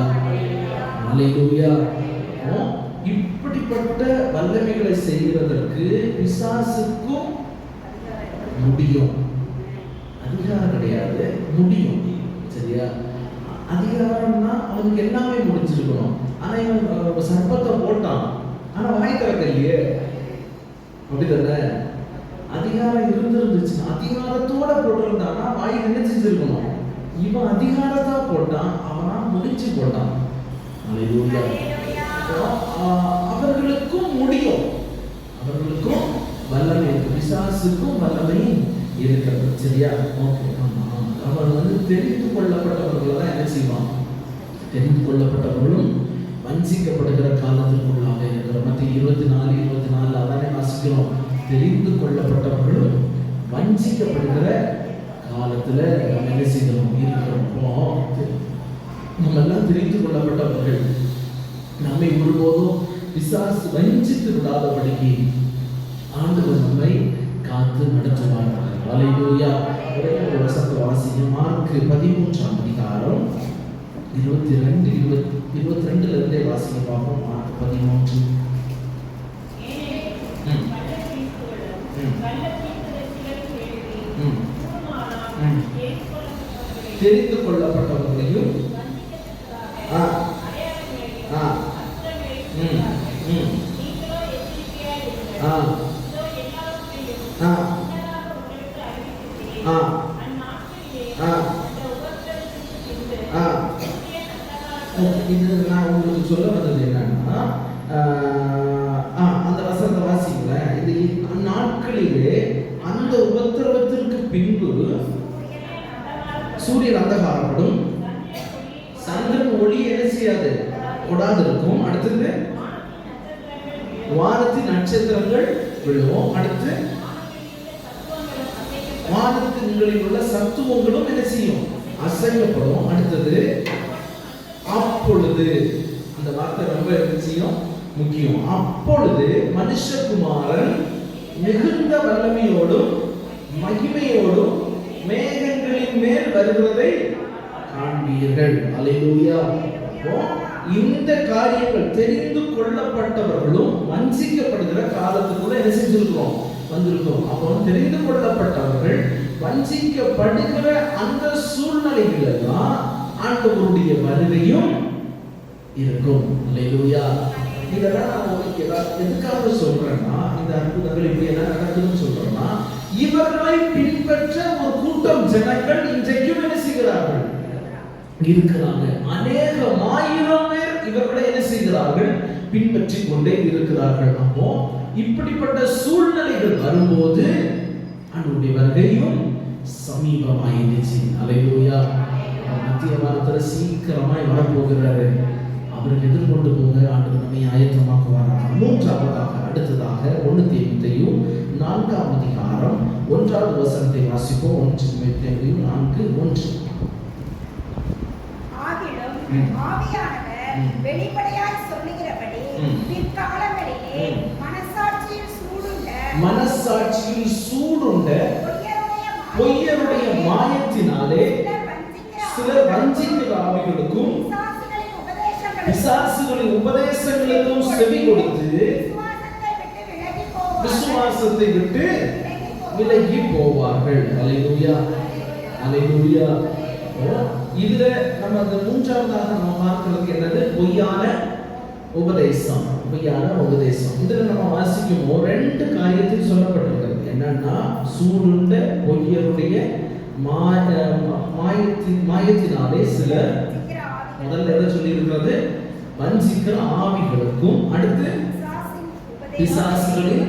அல்லேலூயா. இப்படிப்பட்ட வல்லமைகளை செய்கிறதற்கு பிசாசுக்கும் முடியும். அதிகாரம் கிடையாது, முடியும். சரியா? அதிகாரம்னா அவனுக்கு எல்லாமே முடிஞ்சிருக்கணும். ஆனா இவன் சர்ப்பத்தை போட்டான், ஆனா வாய் திறக்கலையே. அப்படிதானே? அதிகாரம் இருந்துச்சுன்னா, அதிகாரத்தோட போட்டிருந்தானா வாய் என்ன செஞ்சிருக்கணும்? இவன் அதிகாரத்தா போட்டான், அவனா முடிச்சு போட்டான். அல்லேலூயா. அவர்களுக்கும் முடியும், அவர்களுக்கும் வல்லமை, பிசாசுக்கும் வல்லமை இருக்கிறது. சரியா? ஓகே. அவன் தெரிந்து கொள்ளப்பட்டவர்களை தான் என்ன செய்வான்? தெரிந்து கொள்ளப்பட்டவர்களும் வஞ்சிக்கப்படுகிற காலத்திற்குள்ளாக இருக்கிற மத்திய 24 அதானே வாசிக்கிறோம். தெரிந்து கொள்ளப்பட்டவர்களும் வஞ்சிக்கப்படுகிற காலத்துல நம்ம என்ன செய்யணும்? இருக்கிறோம். நம்ம எல்லாம் தெரிந்து கொள்ளப்பட்டவர்கள். நம்மை ஒருபோதும் பிசாசு வஞ்சித்து விடாதபடிக்கு ஆண்டவர் நம்மை காத்து நடத்துவார்கள். அல்லேலூயா. ஒரே ஒரு வசனத்தை வாசிங்க. மார்க் 13ஆம் அதிகாரம் 22 இருந்தே வாசிக்க பார்ப்போம். மார்க் 13. தெரிந்து கொள்ளப்பட்டவர்களையும் இது நான் உங்களுக்கு சொல்ல வந்தது என்னன்னா, அந்த வசனத்தை வாசிக்கல. இது நாட்களிலே அந்த உபத்திரவத்திற்கு பின்பு சூரியன் அந்தகாரப்படும், சந்திரன் ஒளி என்ன செய்யாது? கொடாது இருக்கும். அடுத்தது வானத்தின் நட்சத்திரங்கள் விழுவோம். அடுத்து வானத்தின்களில் உள்ள சத்துவங்களும் என்ன செய்யும்? அசைக்கப்படும். அடுத்தது அப்பொழுது, அந்த வார்த்தை ரொம்ப நிச்சயம் முக்கியம். அப்பொழுது மனுஷகுமாரன் மிகுந்த வல்லமையோடும் மகிமையோடும் மேகங்களின் மேல் வருகிறதை காண்பீர்கள். அல்லேலூயா. இந்த காரியங்கள் தெரிந்து கொள்ளப்பட்டவர்களும் வஞ்சிக்கப்படுகிற காலத்துக்குள்ள என்ன செஞ்சிருக்கிறோம்? வந்திருக்கிறோம். அப்போ தெரிந்து கொள்ளப்பட்டவர்கள் வஞ்சிக்கப்படுகிற அந்த சூழ்நிலைகளில் தான் ஆண்டவருடைய வருகையும் இருக்கும். அல்லேலூயா. இதெல்லாம் நான் உங்களுக்கு எதுக்காக சொல்றேன்னா, இந்த அற்புதங்கள் இப்படி எல்லாம் நடக்குதுன்னு சொல்றேன்னா, இவர்களை பின்பற்ற ஒரு கூட்டம் ஜனங்கள் இன்றைக்கும் என்ன செய்கிறார்கள்? இருக்கிறாங்க. அநேகம் ஆயிரம் பேர் இவர்களை என்ன செய்கிறார்கள்? பின்பற்றி கொண்டே இருக்கிறார்கள். அப்போ இப்படிப்பட்ட சூழ்நிலைகள் வரும்போது ஆண்டவருடைய வருகையும் சமீபமாயிடுச்சு. அல்லேலூயா. மத்திய வாரத்துல சீக்கிரமாய் வரப்போகிறாரு. அவருக்கு எதிர்கொண்டு போக ஆண்டவர் நம்மை ஆயத்தமாக்குவாராக. மூன்றாவதாக, அடுத்ததாக 1 தீமோத்தேயு 4ஆம் அதிகாரம் 1வது வசனத்தை வாசிப்போம். 1 தீமோத்தேயு 4:1. ஆவியானவர் வெளிப்படையாய் சொல்லுகிறபடி பிற்காலங்களிலே மனசாட்சியில் சூடுண்ட பொய்யருடைய மாயத்தினாலே சிலர் வஞ்சிக்கிற ஆவிகளுக்கும் பிசாசுகளின் உபதேசங்களுக்கும் செவி கொடுத்து விசுவாசத்தை விட்டு விலகி போவார்கள். அல்லேலூயா, அல்லேலூயா. இதுல நம்ம அந்த மூன்றாவதாக நம்ம பார்க்கிறது என்னது? பொய்யான உபதேசம். பொய்யான உபதேசம். இதுல நம்ம வாசிக்கும் ரெண்டு காரியத்தில் சொல்லப்பட்டிருக்கிறது. என்னன்னா, சூடுண்ட பொய்யருடைய மாயத்தினாலே சிலர், முதல்ல என்ன சொல்லி இருக்கிறது? வஞ்சிக்கிற ஆவிகளுக்கும், அடுத்து பிசாசுகளின்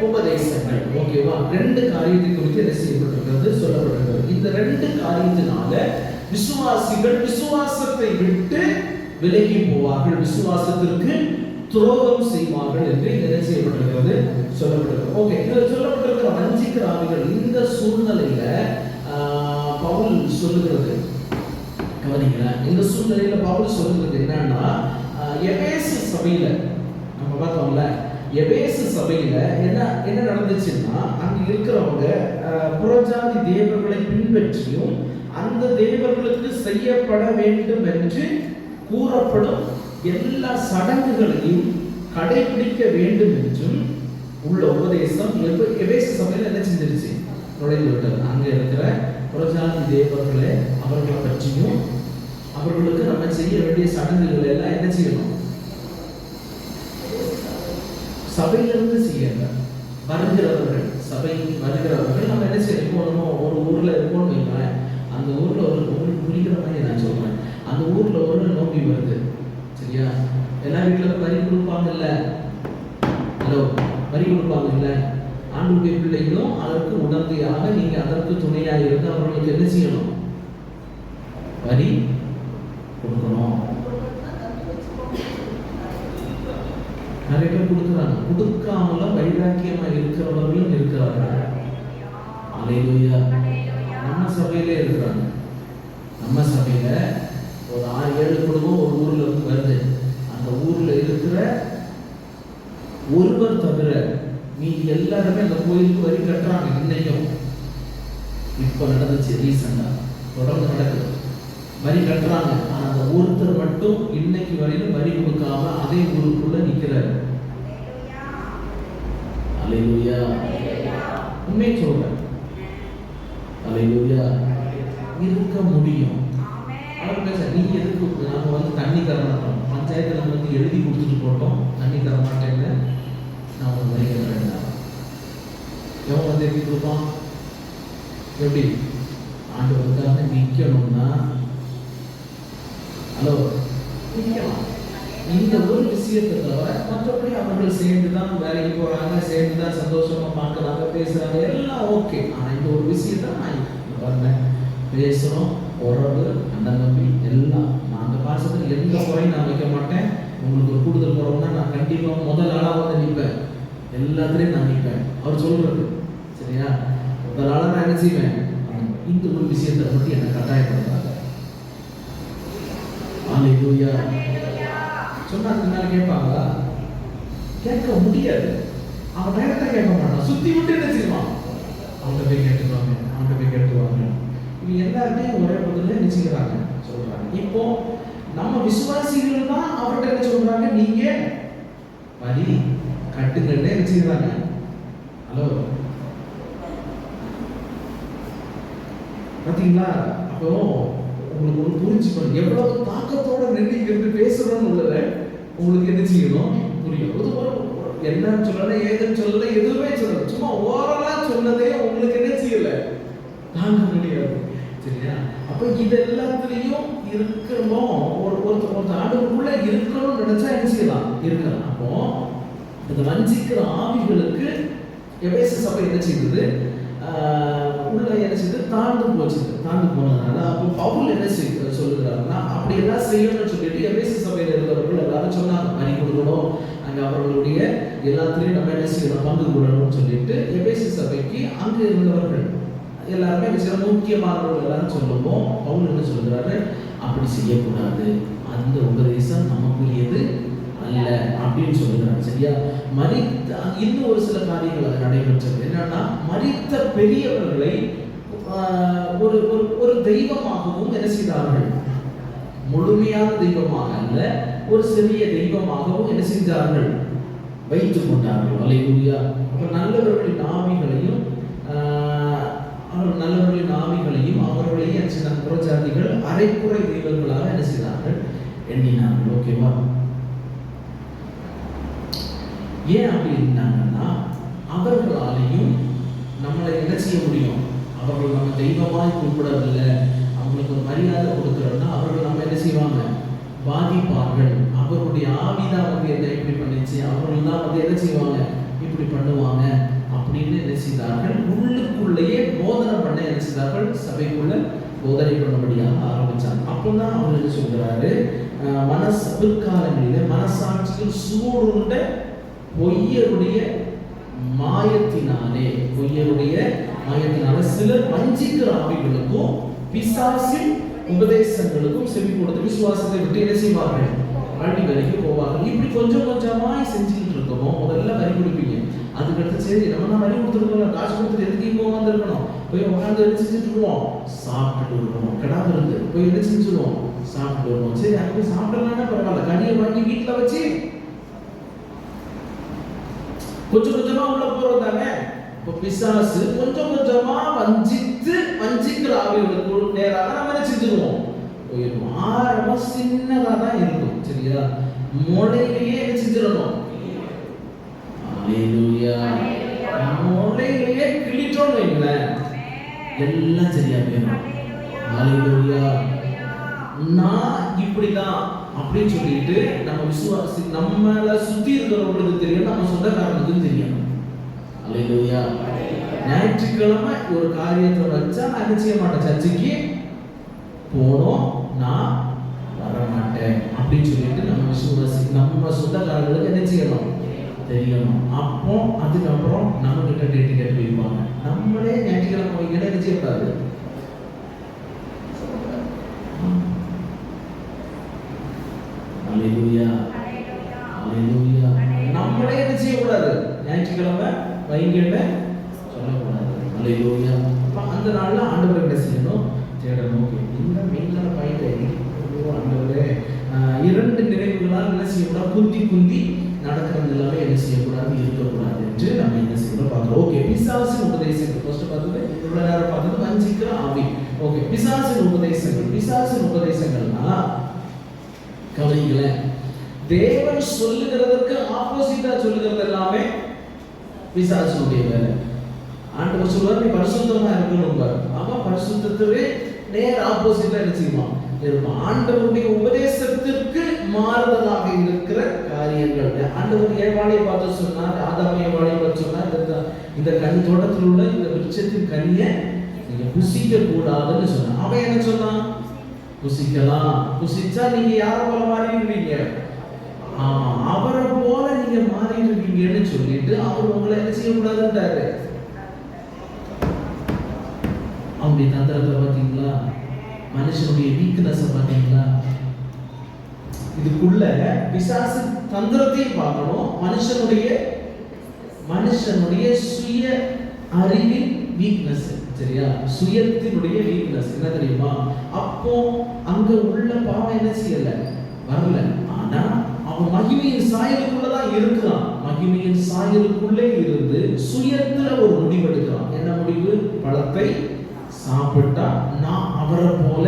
உபதேசங்கள். ஓகேவா? ரெண்டு காரியத்தை குறித்து என்ன செய்யப்பட்டிருக்கிறது? சொல்லப்பட்டிருக்கிறது. இந்த ரெண்டு காரியத்தினால விசுவாசிகள் விசுவாசத்தை விட்டு விலகி போவார்கள், விசுவாசத்திற்கு துரோகம் செய்வார்கள் என்று என்ன செய்யப்பட்டிருக்கிறது? சொல்லப்பட்டிருக்கிறது. ஓகே, இதில் சொல்லப்பட்டிருக்கிற வஞ்சிக்கிற ஆவிகள், இந்த சூழ்நிலையில பவுல் சொல்லுகிறது, கவனிக்கிறேன். இந்த சூழ்நிலையில பவுல் சொல்லுகிறது என்னன்னா, எபேசு சபையில நம்ம பார்த்தோம்ல, எபேசு சபையில என்ன நடந்துச்சுன்னா, அங்க இருக்கிறவங்க புறஜாதி தேவர்களை பின்பற்றியும் அந்த தேவர்களுக்கு செய்யப்பட வேண்டும் என்று கூறப்படும் எல்லா சடங்குகளையும் கடைபிடிக்க வேண்டும் என்றும் உள்ள உபதேசம் எபேசு சபையில என்ன செஞ்சிருச்சு? நுழைந்து விட்டது. அங்க இருக்கிற புறஜாதி தேவர்களை, அவர்களை பற்றியும் அவர்களுக்கு நம்ம செய்ய வேண்டிய சடங்குகள் எல்லாம் என்ன செய்யணும்? சபையிலிருந்து செய்யல. வருகிறவர்கள், சபை வருகிறவர்கள் நம்ம என்ன செய்யணும்? ஒரு ஊர்ல இருக்கோம்னு வைக்கிறேன், அந்த ஊர்ல உங்களுக்கு புரிகிற மாதிரி நான் சொல்றேன். அந்த ஊர்ல ஒரு நோம்பி வருது, சரியா? எல்லா வீட்டுல வரி கொடுப்பாங்கல்ல, ஹலோ, வரி கொடுப்பாங்கல்ல. ஆண்டுடைய பிள்ளைகளும் அதற்கு உடந்தையாக, நீங்க அதற்கு துணையாக இருந்து அவர்களுக்கு என்ன செய்யணும்? வரி கொடுக்கணும். நிறைய பேர் கொடுக்குறாங்க. கொடுக்காமலும் வைராக்கியமா இருக்கிறவர்களும் இருக்கிறார்கள். அல்லேலூயா. நம்ம சபையிலே இருக்கிறாங்க. நம்ம சபையில ஒரு 6-7 குடும்பம் ஒரு ஊர்ல இருந்து வருது. அந்த ஊர்ல இருக்கிற ஒருவர் தவிர மீதி எல்லாருமே அந்த கோயிலுக்கு வரி கட்டுறாங்க. இன்னைக்கும் இப்ப நடந்துச்சு, ரீசெண்டா தொடர்ந்து நடக்குது, வரி கட்டுறாங்க. ஆனா அந்த ஒருத்தர் மட்டும் இன்னைக்கு வரையிலும் வரி கொடுக்காம அதே ஊருக்குள்ள நிக்கிறாரு. அல்லேலூயா. உண்மையை சொல்றேன். அல்லேலூயா. இருக்க முடியும். அவர் பேச, நீங்க எதுக்கு நாம வந்து தண்ணி தர மாட்டோம், பஞ்சாயத்துல வந்து எழுதி கொடுத்துட்டு போட்டோம், தண்ணி தர மாட்டேன்னு நான் ஒரு வரி கட்டுறேன். எவன் வந்து எப்படி கொடுப்பான்? எப்படி? ஆண்டவருக்காக நிக்கணும்னா, ஹலோ, நிக்கலாம். இந்த ஒரு விஷயத்தை தவிர மற்றபடி அவர்கள் சேர்ந்துதான் வேலைக்கு போறாங்க, சேர்ந்துதான் சந்தோஷமா பார்க்கறாங்க, பேசுறாங்க, எல்லாம் ஓகே. ஆனா இந்த ஒரு விஷயத்த நான் பாருங்க, பேசணும், உறவு, அண்ணன் தம்பி எல்லாம். நான் அந்த பாசத்துல எந்த குறையும் நான் வைக்க மாட்டேன். உங்களுக்கு ஒரு கூடுதல் குறவுன்னா நான் கண்டிப்பா முதல் ஆளா வந்து நிற்பேன், எல்லாத்துலயும் நான் நிற்பேன். அவர் சொல்றது சரியா? முதல் ஆளா நான் என்ன செய்வேன்? இந்த ஒரு விஷயத்தை பற்றி என்ன கட்டாயப்படுறாங்க. அல்லேலூயா. சொன்னா அதுக்கு மேல கேட்பாங்களா? கேட்க முடியாது. அவன் நேரத்தை கேட்க மாட்டான், சுத்தி விட்டு என்ன செய்வான்? அவன்கிட்ட போய் கேட்டுவாங்க, அவன்கிட்ட போய் கேட்டுவாங்க. இவங்க எல்லாருமே ஒரே பதில நினைச்சுக்கிறாங்க, சொல்றாங்க. இப்போ நம்ம விசுவாசிகள் தான் அவர்கிட்ட என்ன சொல்றாங்க? நீங்க வரி கட்டுங்கன்னே நினைச்சுக்கிறாங்க. ஹலோ, பாத்தீங்களா? அப்போ உங்களுக்கு ஒரு புரிஞ்சுக்கணும், எவ்வளவு தாக்கத்தோட நின்று பேசுறோம்னு உள்ளத உங்களுக்கு என்ன செய்யணும்? புரியும். என்னன்னு சொல்லல, ஏதுன்னு சொல்லல, எதுவுமே சொல்லல, சும்மா ஓரலா சொன்னதே உங்களுக்கு என்ன செய்யல? தாங்க முடியாது. சரியா? அப்ப இது எல்லாத்துலயும் இருக்கணும். ஒரு ஆண்டுக்குள்ள இருக்கணும்னு நினைச்சா என்ன செய்யலாம்? இருக்கலாம். அப்போ இந்த வஞ்சிக்கிற ஆவிகளுக்கு எபேசு சபை என்ன செய்யுது? உள்ள என்ன செய்யுது? தாழ்ந்து போனதுனால அப்போ பவுல் என்ன சொல்லுகிறாருன்னா, அப்படி எல்லாம் செய்யணும்னு சொல்லிட்டு எபேசு சபையில் இருக்கிறவர்கள் எல்லாரும் சொன்னாங்க, வரி கொடுக்கணும், அங்க அவர்களுடைய எல்லாத்துலயும் நம்ம என்ன செய்யணும்? பங்கு கொள்ளணும்னு சொல்லிட்டு எபேசு சபைக்கு அங்க இருந்தவர்கள் எல்லாருமே சில முக்கியமானவர்கள் எல்லாரும் சொல்லுவோம். பவுல் என்ன சொல்கிறாரு? அப்படி செய்யக்கூடாது, அந்த உபதேசம் நமக்குரியது அல்ல அப்படின்னு சொல்லுகிறாங்க. சரியா? மரித்த இன்னும் ஒரு சில காரியங்கள் அது நடைபெற்றது. என்னன்னா, மரித்த பெரியவர்களை ஒரு ஒரு தெய்வமாகவும் என்ன செய்தார்கள்? முழுமையான தெய்வமாக அல்ல, ஒரு சிறிய தெய்வமாகவும் என்ன செஞ்சார்கள்? வைத்துக் கொண்டார்கள். அல்லேலூயா. நல்லவர்களின் ஆவிகளையும் நல்லவர்களின் ஆவிகளையும் அவர்களையே சில புறஜாதிகள் அரைக்குறை தெய்வங்களாக என்ன செய்தார்கள்? எண்ணினார்கள். ஓகேவா? ஏன் அப்படி இருந்தாங்கன்னா, அவர்களாலையும் நம்மளை என்ன செய்ய முடியும்? அவர்கள் நம்ம தெய்வமாய் கூப்பிடவில்லை, அவங்களுக்கு ஒரு மரியாதை கொடுக்குறோம்னா அவர்கள் நம்ம என்ன செய்வாங்க? பாதிப்பார்கள். அவருடைய ஆவிதான் வந்து என்ன இப்படி பண்ணிச்சு, அவர்கள் தான் வந்து என்ன செய்வாங்க? இப்படி பண்ணுவாங்க அப்படின்னு என்ன செய்தார்கள்? உள்ளுக்குள்ளேயே போதனை பண்ண என்ன செய்தார்கள்? சபைக்குள்ள போதனை பண்ணபடியாக ஆரம்பிச்சாங்க. அப்போதான் அவர் என்ன சொல்கிறாரு? பிற்காலங்களிலே மனசாட்சியில் சூடுண்ட பொய்யருடைய மாயத்தினாலே சிலர் வஞ்சிக்கிற ஆவிகளுக்கும் பிசாசின் உபதேசங்களுக்கும் செவி கொடுத்து விசுவாசத்தை விட்டு என்ன செய்வார்கள்? ஆழ்வி வரைக்கு போவார்கள். இப்படி கொஞ்சம் கொஞ்சமாய் செஞ்சுக்கிட்டு இருக்கோம். முதல்ல வரி கொடுப்பீங்க, அதுக்கடுத்து சரி நம்ம தான் வரி கொடுத்துருக்கோம், காசு கொடுத்துட்டு எதுக்கு இப்போ வந்திருக்கணும், போய் உட்காந்து என்ன செஞ்சுட்டு இருக்கோம்? சாப்பிட்டுட்டு இருக்கணும். கிடாது இருந்து போய் என்ன செஞ்சுருவோம்? சாப்பிட்டு வருவோம். சரி அங்கே போய் சாப்பிடலாம்னா பரவாயில்ல, கனியை வாங்கி வீட்டில் வச்சு கொஞ்சம் கொஞ்சமா உள்ள போறோம் தானே. இப்போ பிசாசு கொஞ்சம் கொஞ்சமா வஞ்சிக்கிற ஆவிகளுக்கு நேராக நம்ம என்ன செஞ்சிருவோம்? போயிடுவோம். ஆரம்பமா சின்னதா தான் இருக்கும். சரியா? முளையிலேயே என்ன செஞ்சிடணும்? அல்லேலூயா. முளையிலேயே கிழிட்டோம்னு வைங்களேன், எல்லாம் சரியா போயிடும். அல்லேலூயா. நான் இப்படிதான் அப்படின்னு சொல்லிட்டு நம்ம விசுவாசி நம்மள சுத்தி இருக்கிறவங்களுக்கு தெரியும், நம்ம சொந்தக்காரனுக்கும் தெரியும். அல்லேலூயா. ஞாயிற்றுக்கிழமை ஒரு காரியத்தை வச்சா நான் என்ன செய்ய மாட்டேன்? சர்ச்சைக்கு போனோம், நான் வரமாட்டேன் அப்படின்னு சொல்லிட்டு நம்ம விசுவாசி நம்ம சொந்தக்காரங்களுக்கு என்ன செய்யணும்? தெரியணும். அப்போ அதுக்கப்புறம் நம்ம கிட்ட டேட்டு கேட்டு வைப்பாங்க. நம்மளே ஞாயிற்றுக்கிழமை வைக்கிற என்ன செய்யக்கூடாது? அல்லேலூயா. அல்லேலூயா. நம்மளே என்ன செய்யக்கூடாது? ஞாயிற்றுக்கிழமை வைங்கன்னு சொல்லக்கூடாது. அல்லேலூயா. அந்த நாள்ல ஆண்டவர் என்ன செய்யணும்? தேடணும். இந்த மீன்கார பயிரை ஆண்டவரே இரண்டு நினைவுகளால் என்ன செய்யக்கூடாது? குந்தி நடக்கிறது எல்லாமே என்ன செய்யக்கூடாது? இருக்கக்கூடாது என்று நம்ம என்ன செய்யணும் பார்க்கிறோம். ஓகே, பிசாசின் உபதேசங்கள் ஃபர்ஸ்ட் பார்த்தது, இவ்வளவு நேரம் பார்த்தது வஞ்சிக்கிற ஆவி. ஓகே, பிசாசின் உபதேசங்கள்னா கவனிங்களேன், தேவன் சொல்லுகிறதற்கு ஆப்போசிட்டா சொல்லுகிறது எல்லாமே பிசாசுடைய வேலை. ஆண்டவர் சொல்வார் நீ பரிசுத்தமா இருக்கணும் பாரு. அவன் பரிசுத்தத்துவே நேர் ஆப்போசிட்டா என்ன செய்வான்? இருப்பான். ஆண்டவருடைய உபதேசத்திற்கு மாறுதலாக இருக்கிற காரியங்கள். ஆண்டவர் ஏவாளை பார்த்து சொன்னார், ஆதாம் ஏவாளை பார்த்து சொன்னார், இந்த கனி தோட்டத்தில் உள்ள இந்த விருட்சத்தின் கனியை நீங்க புசிக்க கூடாதுன்னு சொன்னான். அவன் என்ன சொன்னான்? புசிக்கலாம். புசிச்சா நீங்க யாரை போல மாறிடுவீங்க? அவரை போல நீங்க மாறிடுவீங்கன்னு சொல்லிட்டு அவர் உங்களை என்ன செய்யக்கூடாதுன்றாரு. அவருடைய தந்திரத்தை பார்த்தீங்களா? மனுஷனுடைய வீக்னஸ் பார்த்தீங்களா? இதுக்குள்ள பிசாசு தந்திரத்தையும் பார்க்கணும், மனுஷனுடைய சுய அறிவின் வீக்னஸ். சரியா? சுயத்தினுடைய வீக்னஸ் என்ன தெரியுமா? அப்போ அங்க உள்ள பாவம் என்ன செய்யல? வரல. ஆனா அவன் மகிமையின் சாயலுக்குள்ளதான் இருக்கிறான். மகிமையின் சாயலுக்குள்ளே இருந்து சுயத்துல ஒரு முடிவு எடுக்கிறான். என்ன முடிவு? பழத்தை சாப்பிட்டா நான் அவரை போல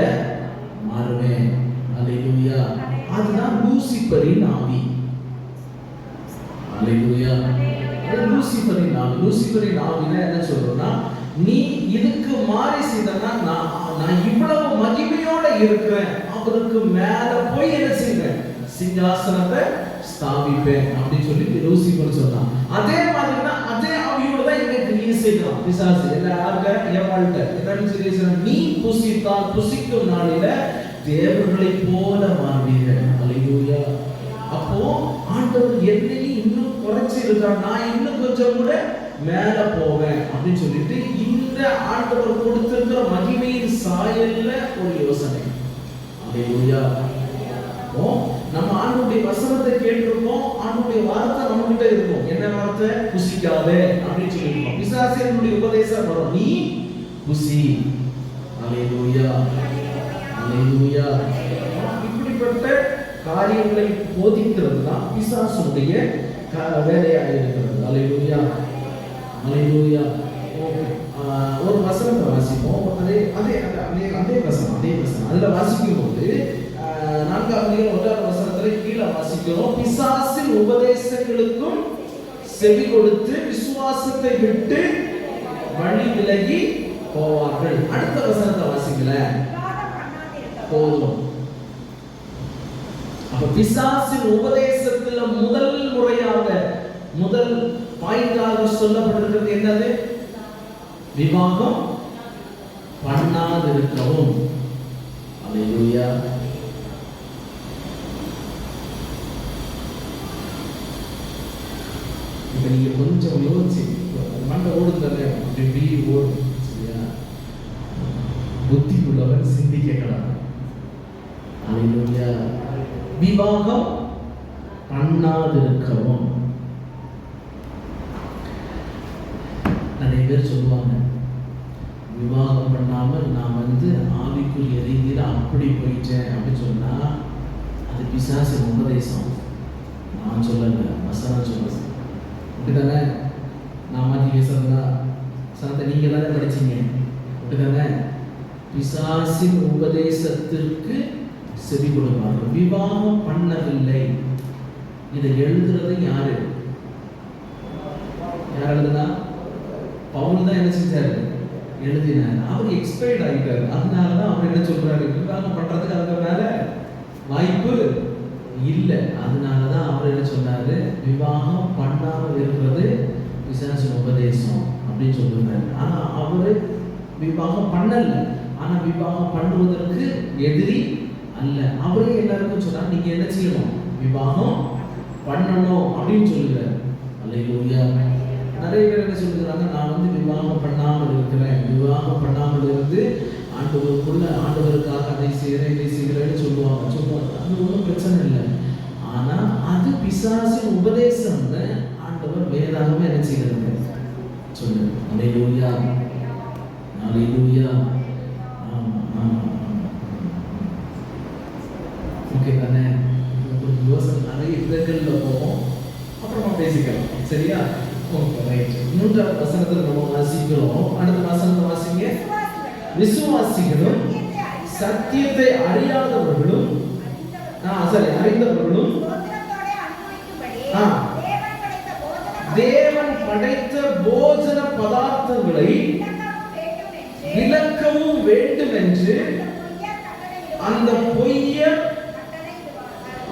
மாறுவேன். அல்லேலூயா. அதுதான் லூசிபரின் ஆவி. அல்லேலூயா. லூசிபரின் ஆவினா என்ன சொல்றோம்னா, நீ இதுக்கு மாறி செய்தனா நான் இவ்வளவு மகிமையோட இருக்கிறேன், அவருக்கு மேல போய் என்ன செய்வேன்? சிங்காசனத்தை ஸ்தாபிப்பேன் அப்படின்னு சொல்லி லூசிபர் சொன்னான். அதே மாதிரி தான் அதே ஆவியோட தான் இங்க கிரியை செய்யலாம் பிசாசு. எல்லாருக்க ஏவாள்கிட்ட என்னன்னு சொல்லி, நீ புசித்தால் புசிக்கும் நாளில தேவர்களை போல மாறுவீர்கள். அல்லேலூயா. அப்போ ஆண்டவர் என்னையும் இன்னும் குறைச்சிருக்கான், நான் இன்னும் கொஞ்சம் கூட மேல போவேன் அப்படின்னு சொல்லிட்டு இந்த ஆண்டவர் கொடுத்திருக்கிற மகிமையின் சாயல்ல ஒரு யோசனை. அல்லேலூயா. நம்ம ஆண்டவருடைய வசனத்தை கேட்டிருக்கோம், ஆண்டவருடைய வார்த்தை நம்ம கிட்ட இருக்கும். என்ன வார்த்தை? புசிக்காதே அப்படின்னு சொல்லிருக்கோம். பிசாசினுடைய உபதேசம் வரும், நீ புசி. அல்லேலூயா, அல்லேலூயா. இப்படிப்பட்ட காரியங்களை போதிக்கிறது தான் பிசாசுடைய வேலையாக இருக்கிறது. அல்லேலூயா, அல்லேலூயா. ஒரு வசனத்தை வாசிப்போம். அதே வசனம் அதுல வாசிக்கும் போது 4 வசனத்துல கீழே வாசிக்கிறோம். பிசாசின் உபதேசங்களுக்கும் செவி கொடுத்து விசுவாசத்தை விட்டு வழி விலகி போவார்கள். அடுத்த வசனத்தை வாசிக்கல போதும். அப்ப பிசாசின் உபதேசத்துல முதல் பாயிண்டாக சொல்லப்பட்டிருக்கிறது என்னது? விவாகம் பண்ணாதிருக்கவும். அல்லேலூயா. இப்ப நீங்க கொஞ்சம் யோசிச்சு மண்டை ஓடுதல்ல, அப்படி ஓடும். சரியா? புத்தி உள்ளவன் சிந்திக்கலாம். அல்லேலூயா. விவாகம் பண்ணாதிருக்கவும். நிறைய பேர் சொல்லுவாங்க, விவாகம் பண்ணாமல் நான் ஆவிக்குரிய ரீதியில் அப்படி போயிட்டேன் அப்படின்னு சொன்னா அது பிசாசின் உபதேசம். நான் சொல்லல, வசனம் சொல்ல. அப்படிதானே? நான் மாற்றி பேசுறதா? சனத்தை நீங்க தானே படிச்சீங்க. அப்படிதானே? பிசாசின் உபதேசத்திற்கு செவி கொடுப்பார்கள். விவாகம் பண்ணவில்லை. இதை எழுதுறது யாரு? யார் எழுதுனா? பவுல் தான் என்ன செஞ்சாரு? எழுதினார். அவர் எக்ஸ்பைர்ட் ஆகிட்டார். அதனாலதான் அவர் என்ன சொல்றாரு? விவாகம் பண்றதுக்கு அதுக்கு மேல வாய்ப்பு இல்லை. அதனாலதான் அவர் என்ன சொன்னாரு? விவாகம் பண்ணாமல் இருக்கிறது பிசாசின் உபதேசம் அப்படின்னு சொல்லுறாரு. ஆனா அவரு விவாகம் பண்ணல. ஆனா விவாகம் பண்ணுவதற்கு எதிரி அல்ல. அவரே எல்லாருக்கும் சொன்னார், நீங்க என்ன செய்யணும்? விவாகம் பண்ணணும் அப்படின்னு சொல்லுறாரு. அல்லேலூயா. நிறைய பேர் என்ன சொல்லுறாங்க, நான் விவாகம் பண்ணாமல் இருக்கிறேன், விவாகம் பண்ணாமல் இருந்து ஆண்டவருக்காக அதை செய்கிறேன் இதை செய்கிறேன்னு சொல்லுவாங்க. அது ஒன்றும் பிரச்சனை இல்லை. ஆனா அது பிசாசின் உபதேசம்னு ஆண்டவர் வேதாகமே என்ன செய்கிறது சொல்லு. அல்லேலூயா, அல்லேலூயா. ஓகே தானே? யோசனை நிறைய இடங்கள்ல போவோம், அப்புறமா பேசிக்கலாம். சரியா? Okay, right. 3வது வசனத்துல நம்ம வாசிக்கிறோம். அடுத்த வசனத்தை வாசிங்க. விசுவாசிகளும் சத்தியத்தை அறியாதவர்களும் அறிந்தவர்களும் தேவன் படைத்த போஜன பதார்த்தங்களை விலக்கவும் வேண்டும் என்று அந்த பொய்யர்.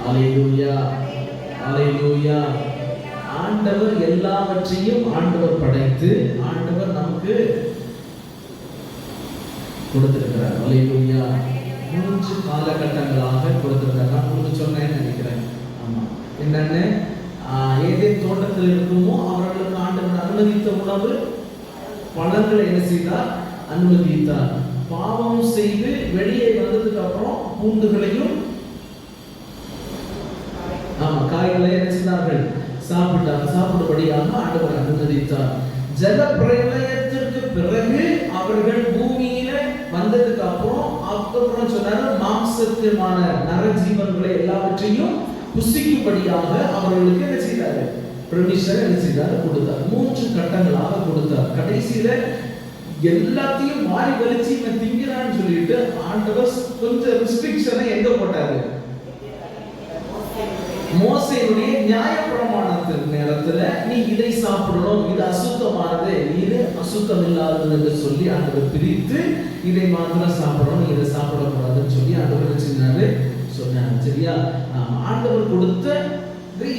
அல்லேலூயா, அல்லேலூயா. ஆண்டவர் எல்லாவற்றையும் ஆண்டவர் படைத்து ஆண்டவர் நமக்கு கொடுத்திருக்கிறார். அல்லேலூயா. 3 காலகட்டங்களாக கொடுத்திருக்கிறார். நான் உங்களுக்கு சொன்னேன்னு நினைக்கிறேன். ஆமா, என்னன்னு ஏதேன் தோட்டத்தில் இருக்குமோ அவர்களுக்கு ஆண்டவர் அனுமதித்த உணவு பழங்களை என்ன செய்தார்? அனுமதித்தார். பாவம் செய்து வெளியே வந்ததுக்கு அப்புறம் பூண்டுகளையும் காய்களை என்ன செய்தார்கள்? சாப்பிடும்படியாக ஆண்டவர் அனுமதித்தார். ஜல பிரளயத்திற்கு பிறகு அவர்கள் பூமியில வந்ததுக்கு அப்புறம் சொன்னாரு, மாம்சத்திற்கான நரஜீவன்களை எல்லாவற்றையும் புசிக்கும்படியாக அவர்களுக்கு என்ன செய்தாரு? பெர்மிஷன் என்ன செய்தாரு? கொடுத்தார். 3 கட்டங்களாக கொடுத்தார். கடைசியில எல்லாத்தையும் வாரி வலிச்சு இவன் திங்கிறான்னு சொல்லிட்டு ஆண்டவர் கொஞ்சம் ரெஸ்ட்ரிக்ஷனை எங்க போட்டாரு? மோசேயுடைய நியாயப்பிரமாணத்தின் நேரத்துல நீ இதை சாப்பிடணும், இது அசுத்தமானது, இது அசுத்தம் இல்லாதது என்று சொல்லி ஆண்டவர் பிரித்து இதை மாத்திரம் சாப்பிடணும், இதை சாப்பிடக்கூடாதுன்னு சொல்லி ஆண்டவர் சொன்னாரு. சரியா? ஆண்டவர் கொடுத்த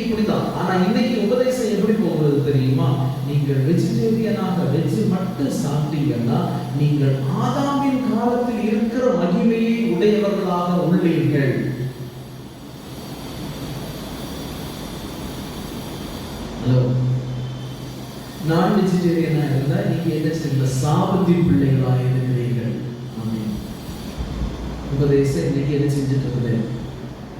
இப்படிதான். ஆனா இன்னைக்கு உபதேசம் எப்படி போகிறது தெரியுமா? நீங்கள் வெஜிடேரியனாக வெஜ் மட்டும் சாப்பிட்டீங்கன்னா நீங்கள் ஆதாமின் காலத்தில் இருக்கிற மகிமையை உடையவர்களாக உள்ளீர்கள். ஹலோ, நான் வெஜிடேரியனா இருந்தா நீங்க என்ன செய்யல? சாபத்தின் பிள்ளைகளாக இருக்கிறீர்கள். உபதேசம் இன்னைக்கு என்ன செஞ்சுட்டு இருக்குது?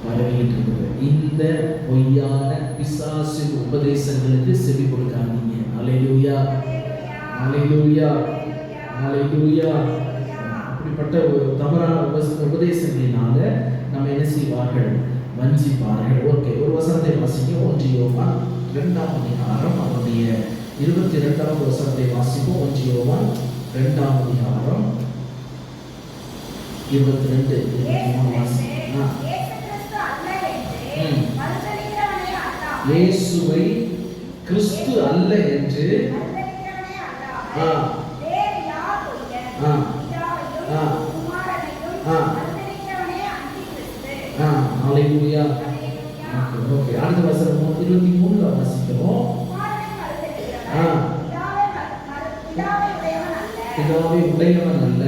பரவிட்டு இருக்குது. இந்த பொய்யான பிசாசின் உபதேசங்களுக்கு செவி கொடுக்காதீங்க. அல்லேலூயா, அல்லேலூயா. ஹalleluya. அப்படிப்பட்ட ஒரு தவறான உபதேசங்களினால நம்ம என்ன செய்வார்கள்? வஞ்சிப்பார்கள். ஓகே, ஒரு வசனத்தை வாசிங்க. 1 யோவான் 2ஆம் அதிகாரம் அதனுடைய 22ஆவது வசனத்தை வாசிப்போம். 1 யோவான் 2ஆம் அதிகாரம் 22 23 வாசிங்க. இயேசுவை கிறிஸ்து அல்ல என்று ஹalleluya. ஓகே, அடுத்த வசனம் 23ல வாசிக்கிறோம். பிதாவை உடையவன் அல்ல,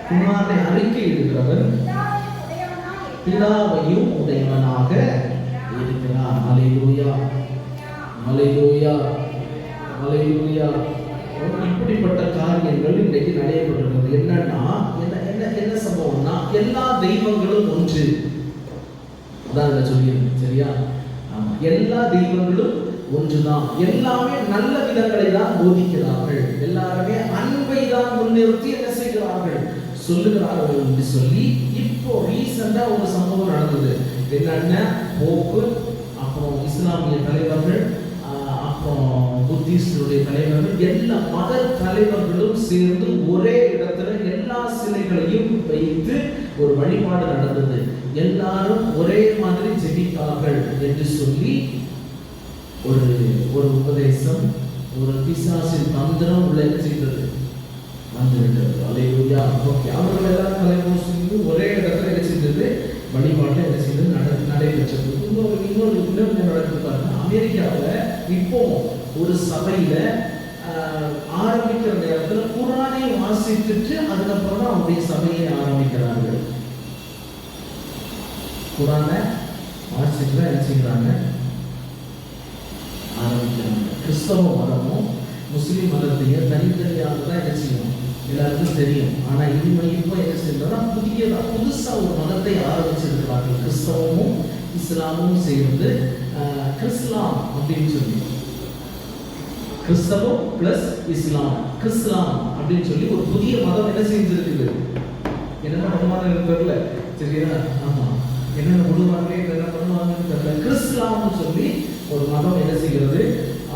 குமாரனை அறிக்கையிடுகிறவன் பிதாவையும் உடையவனாக இருக்கிறார். ஹalleluya, ஹalleluya, ஹalleluya. இப்படிப்பட்ட காரியங்கள் இன்றைக்கு நடைபெற்றிருக்கிறது. என்னன்னா என்ன சம்பவம்னா, எல்லா தெய்வங்களும் ஒன்று. அதான் சொல்லியிருக்கேன், சரியா? ஆமா, எல்லா தெய்வங்களும் ஒன்றுதான். எல்லாமே நல்ல விதங்களை தான் போதிக்கிறார்கள். எல்லாருமே அன்பை தான் முன்னிறுத்தி என்ன செய்கிறார்கள்? சொல்லுகிறார்கள் என்று சொல்லி இப்போ ரீசெண்டா ஒரு சம்பவம் நடந்தது. என்னன்னா, போப்பு, அப்புறம் இஸ்லாமிய தலைவர்கள், அப்புறம் புத்திஸ்டுடைய தலைவர்கள், எல்லா மத தலைவர்களும் சேர்ந்து ஒரே இடத்துல எல்லா சிலைகளையும் வைத்து ஒரு வழிபாடு நடந்தது. எல்லாரும் ஒரே மாதிரி ஜெபித்தார்கள் என்று சொல்லி ஒரு உபதேசம், ஒரு பிசாசின் தந்திரம் உள்ள என்ன செய்தது? வந்துவிட்டது. ஹalleluya. ஓகே, அவர்கள் எல்லாரும் தலைமோசி ஒரே இடத்துல என்ன செய்தது? வழிபாடு என்ன செய்தது? நடைபெற்றது. இன்னொரு நடக்குது பாருங்க. அமெரிக்காவில் இப்போ ஒரு சபையில ஆரம்பிக்கிற நேரத்தில் குர்ஆனை வாசித்துட்டு அதுக்கப்புறம் தான் அவருடைய சபையை ஆரம்பிக்கிறார்கள். குர்ஆனை வாசித்து தான் என்ன செய்கிறாங்க? ஆரம்பிக்கிறாங்க. கிறிஸ்தவ மதமும் முஸ்லிம் மதத்தையும் தனித்தனியாக தான் என்ன செய்யணும்? எல்லாருக்கும் தெரியும். ஆனால் இப்போ என்ன செய்யறதுனா புதுசாக ஒரு மதத்தை ஆரம்பிச்சிருக்கிறார்கள். கிறிஸ்தவமும் இஸ்லாமும் சேர்ந்து கிறிஸ்லாம் அப்படின்னு சொல்லி, கிறிஸ்தவம் பிளஸ் இஸ்லாம், கிறிஸ்லாம் அப்படின்னு சொல்லி ஒரு புதிய மதம் என்ன செஞ்சிருக்குது. என்னென்ன மதமான தெரியல, சரியா? ஆமா, என்னென்ன பண்ணுவாங்க, என்ன பண்ணுவாங்கன்னு தெரியல. கிறிஸ்லாம்னு சொல்லி ஒரு மதம் என்ன செய்கிறது?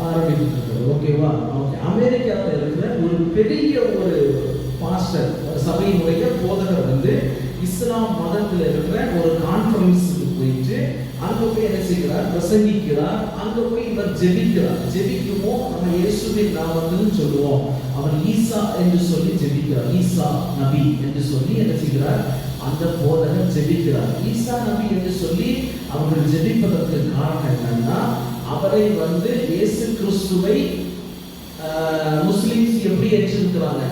ஆரம்பிக்கிறது. ஓகேவா? ஓகே, அமெரிக்காவில் இருக்கிற ஒரு பெரிய ஒரு பாஸ்டர், சபையினுடைய போதகர் வந்து இஸ்லாம் மதத்தில் இருக்கிற ஒரு கான்ஃபரன்ஸுக்கு போயிட்டு அங்கே போய் என்ன செய்கிறார்? பிரசங்கிக்கிறார். அங்கே போய் இவர் ஜெபிக்கிறார். ஜெபிக்குமோ நம்ம இயேசுவின் நாமத்தில் சொல்லுவோம். அவர் ஈசா என்று சொல்லி ஜெபிக்கிறார். ஈசா நபி என்று சொல்லி என்ன செய்கிறார்? அந்த போதகர் ஜெபிக்கிறார். ஈசா நபி என்று சொல்லி அவர்கள் ஜெபிப்பதற்கு காரணம் என்னன்னா, அவரை வந்து இயேசு கிறிஸ்துவை முஸ்லிம்ஸ் எப்படி ஏற்றிருக்கிறாங்க?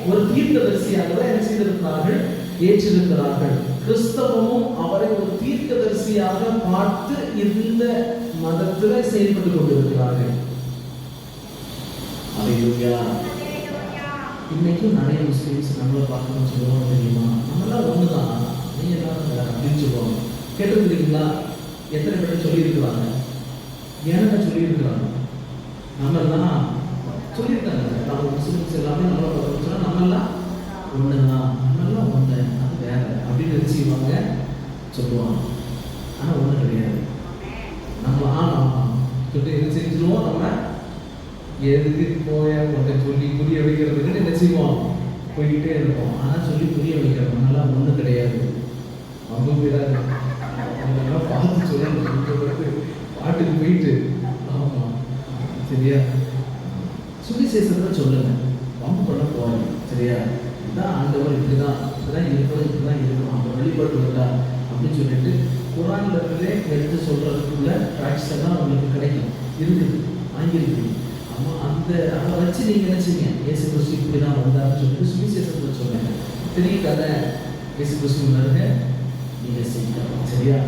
ஒரு தீர்க்கதரிசியாக தான் என்ன செய்திருக்கிறார்கள்? ஏற்றிருக்கிறார்கள். கிறிஸ்தவமும் அவரை ஒரு தீர்க்கதரிசியாக பார்த்து இந்த மதத்தில் செயல்பட்டு கொண்டிருக்கிறார்கள். ஹalleluya. இன்னைக்கும் நிறைய முஸ்லிம்ஸ் நம்மளை பார்க்கணும்னு சொல்லுவாங்க, தெரியுமா? நம்மளாம் ஒண்ணுதான், நீ என்ன அப்படின்னு சொல்லுவாங்க. கேட்டிருக்கிறீங்களா? எத்தனை பேர் சொல்லியிருக்கிறாங்க? ஏன்னா சொல்லியிருக்கிறாங்க, நம்மெல்லாம் சொல்லியிருக்காங்க. நம்ம முஸ்லிம்ஸ் எல்லாமே நம்மளை பார்த்தோம்னா நம்மெல்லாம் ஒண்ணுதான், நம்மெல்லாம் ஒண்ணு, அது வேற அப்படின்னு நினைச்சுவாங்க, சொல்லுவாங்க. ஆனா ஒண்ணு கிடையாது. நம்ம ஆமா சொல்லி என்ன செஞ்சிருவோம்? நம்ம எதுக்கு போய ஒன்றை சொல்லி புரிய வைக்கிறதுக்கு என்ன செய்வோம்? போய்கிட்டே இருப்போம். ஆனா சொல்லி புரிய வைக்கிறோம், அதெல்லாம் ஒண்ணு கிடையாது. அவங்க பேராது அதெல்லாம் பார்த்து சொல்லணும். பாட்டுக்கு போயிட்டு ஆமா, சரியா? சுவிசேஷத்தை சொல்லுங்க, வம்பு பண்ண போறேன், சரியா? இதான் ஆண்டவர், இப்படிதான் இருக்கணும், இப்படிதான் இருக்கணும், அவங்க வழிபாடு இருக்கா அப்படின்னு சொல்லிட்டு குர்ஆன்ல இருந்தே எடுத்து சொல்றதுக்குள்ள ட்ராக்ஸ் எல்லாம் உங்களுக்கு கிடைக்கும், இருக்குது, வாங்கியிருக்கீங்க. ஆமா, அதை வச்சு நீங்க என்ன செய்யுங்க? இயேசு கிறிஸ்து இப்படிதான் வந்தாருன்னு சொல்லிட்டு சுவிசேஷத்தை சொல்லுங்க. பெரிய கதை, இயேசு கிறிஸ்து வந்தாருங்க, நீங்க செய்யலாம், சரியா?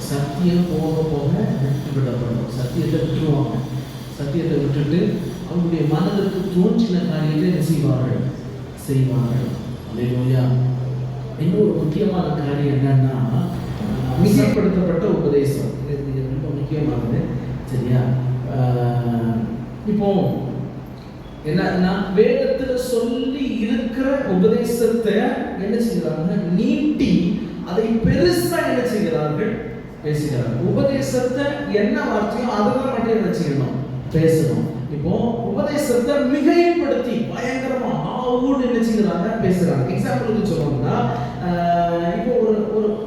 சத்தியம் போக போக விட்டு விடப்படும். சத்தியத்தை விட்டுருவாங்க. சத்தியத்தை விட்டுட்டு அவங்களுடைய மனதிற்கு தோன்றின காரியத்தை என்ன செய்வார்கள்? செய்வார்கள். ஹalleluya. இன்னொரு முக்கியமான காரியம் என்னன்னா, மிகைப்படுத்தப்பட்ட உபதேசம். இது ரொம்ப முக்கியமானது, சரியா? இப்போ என்னன்னா வேதத்துல சொல்லி இருக்கிற உபதேசத்தை என்ன செய்கிறாங்க, நீட்டி அதை பெருசா என்ன செய்கிறார்கள், பேசுகிறார்கள். உபதேசத்தை என்ன வார்த்தையோ அதுதான் மட்டும் என்ன செய்யணும், பேசணும். இப்போ உபதேசத்தை மிகைப்படுத்தி பயங்கரமா ஆவுன்னு என்ன செய்கிறாங்க, பேசுறாங்க. எக்ஸாம்பிளுக்கு சொல்லணும்னா இப்போ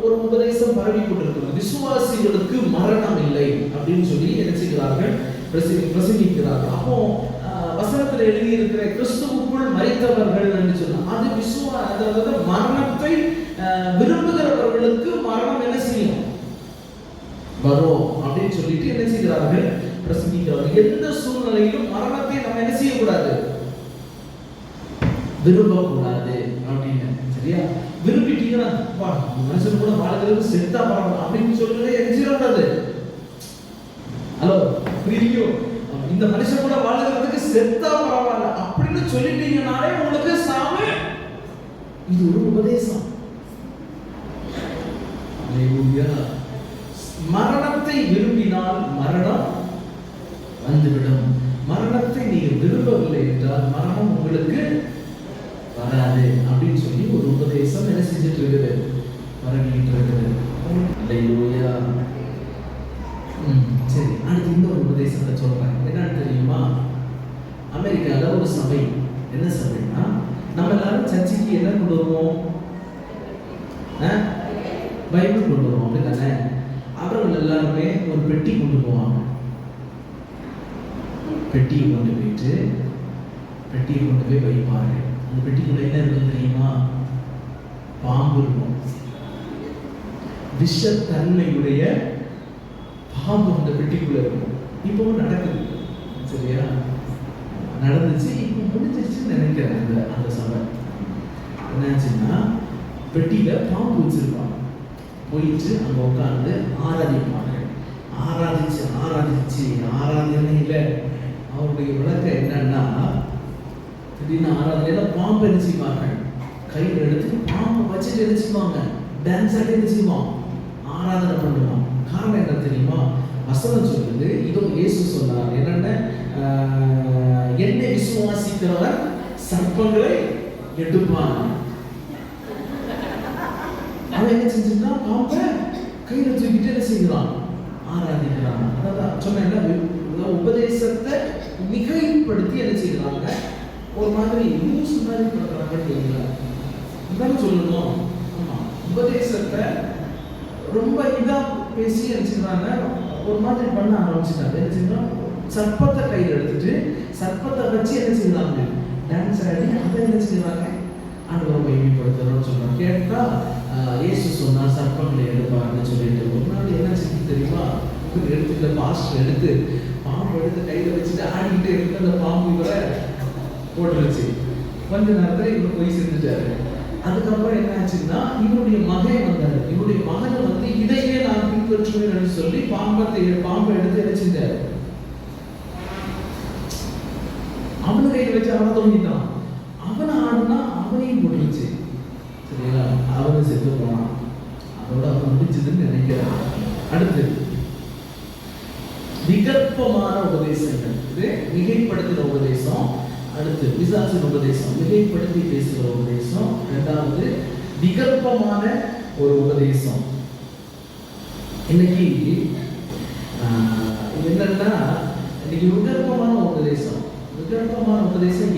ஒரு உபதேசம் பரவி கொண்டிருக்கிறது, விசுவாசிகளுக்கு மரணம் இல்லை அப்படின்னு சொல்லி என்ன செய்கிறார்கள், பிரசங்கிக்கிறார்கள். அப்போ வசனத்தில் எழுதி இருக்கிற கிறிஸ்துவுக்குள் மரித்தவர்கள் என்று சொன்னா அது அதாவது மரணத்தை விரும்புகிறவர்களுக்கு மரணம் என்ன செய்யும், வரும் அப்படின்னு சொல்லிட்டு என்ன செய்கிறார்கள், பிரசங்கிக்கிறார்கள். எந்த சூழ்நிலையிலும் மரணத்தை நம்ம என்ன செய்யக்கூடாது, விரும்பக்கூடாது அப்படின்னு. சரியா? விரும்பிட்டீங்கன்னா மனுஷன் கூட வாழ்கிறது செத்தா பரவாயில்ல அப்படின்னு சொல்றதே என்ன செய்யக்கூடாது. ஹலோ, புரியுதோ? இந்த மனுஷன் கூட வாழ்கிறதுக்கு செத்தா பரவாயில்ல அப்படின்னு சொல்லிட்டீங்கனாலே உங்களுக்கு சாவு. இது ஒரு உபதேசம். மரணத்தை விரும்பினால் மரணம் வந்துவிடும். மரணத்தை நீங்க விரும்பவில்லை என்றால் மரணம் உங்களுக்கு வராது அப்படின்னு சொல்லி ஒரு உபதேசம் என்ன செஞ்சுட்டு இருக்குது, பரவிட்டு இருக்குது. அல்லேலூயா. சரி, அடுத்து இன்னொரு உபதேசத்தை சொல்றேன். என்னன்னு தெரியுமா? அமெரிக்காவில் ஒரு சபை, என்ன சபைன்னா நம்ம எல்லாரும் சர்ச்சுக்கு என்ன கொண்டு வருவோம், பைபிள் கொண்டு வருவோம் அப்படித்தானே. அவர்கள் எல்லாருமே ஒரு பெட்டி கொண்டு போவாங்க. பெட்டியை கொண்டு போய் வைப்பாங்க. அந்த பெட்டிக்குள்ள என்ன இருக்கும் தெரியுமா? பாம்பு இருக்கும். விஷத்தன்மையுடைய பாம்பு அந்த பெட்டிக்குள்ள இருக்கும். இப்பவும் நடக்குது. சரியா? நடந்துச்சு, இப்போ முடிஞ்சிருச்சுன்னு நினைக்கிறேன். அந்த சபை என்னாச்சுன்னா பெட்டியில பாம்பு வச்சிருப்பாங்க. போயிட்டு அங்க உட்காந்து ஆராதிப்பாங்க. ஆராதனையில அவருடைய விளக்கம் என்னன்னா, திடீர்னு ஆராதனையில பாம்பு என்ன செய்வாங்க, கையில் எடுத்து பாம்பை வச்சுட்டு என்ன செய்வாங்க, டான்ஸ் ஆடி என்ன செய்வான், ஆராதனை பண்ணுவான். காரணம் என்ன தெரியுமா? வசனம் சொல்லுது, இதோ இயேசு சொன்னார் என்னென்ன, என்னை விசுவாசிக்கிறவர் சர்ப்பங்களை எடுப்பான். அவன் என்ன செஞ்சுன்னா பாம்பை கையில தூக்கிட்டு என்ன செய்யலாம், ஆராதிக்கிறான். அதான் சொன்ன உபதேசத்தை மிகைப்படுத்தி என்ன செய்யறாங்க, ஒரு மாதிரி நியூஸ் மாதிரி பண்றாங்கன்னு சொல்லணும். ஆமா, உபதேசத்தை ரொம்ப இதா பேசி என்ன செய்யறாங்க, ஒரு மாதிரி பண்ண ஆரம்பிச்சுட்டாங்க. என்ன செய்யணும், சர்ப்பத்தை கையில் எடுத்துட்டு சர்ப்பத்தை வச்சு என்ன செய்யறாங்க, டான்ஸ் ஆடி அதை என்ன செய்யறாங்க, ஆண்டவரை மகிமைப்படுத்துறோம்னு சொல்றாங்க. கேட்டா இயேசு சொன்னார் சர்ப்பங்களை எடுப்பாருன்னு சொல்லிட்டு. ஒரு நாள் என்ன செஞ்சு தெரியுமா, எடுத்துக்கிட்ட பாஸ்டர் எடுத்து பாம்பு எடுத்து கையில வச்சுட்டு ஆடிக்கிட்டு எடுத்து அந்த பாம்பு இவரை போட்டுருச்சு. கொஞ்ச நேரத்தில் இவர் போய் செஞ்சுட்டாரு. அதுக்கப்புறம் என்ன ஆச்சுன்னா, இவருடைய மகன் வந்தாரு. இவருடைய மகனை வந்து இதையே நான் பின்பற்றுவேன் சொல்லி பாம்பை எடுத்து என்ன செஞ்சாரு, அவனு கையில் வச்சு அவனை தோங்கிட்டான். அவனை ஆடுனா அவனையும் போட்டுருச்சு. சரிங்களா? அவனை செத்து போனான். அதோட அவன் முடிச்சதுன்னு நினைக்கிறான். அடுத்து விகற்பமான உபதேசங்கள், இது மிகைப்படுத்தின உபதேசம். அடுத்து பிசாசின் உபதேசம், மிகைப்படுத்தி பேசுகிற உபதேசம். இரண்டாவது விகற்பமான ஒரு உபதேசம். இன்னைக்கு என்னன்னா, இன்னைக்கு விகற்பமான உபதேசம்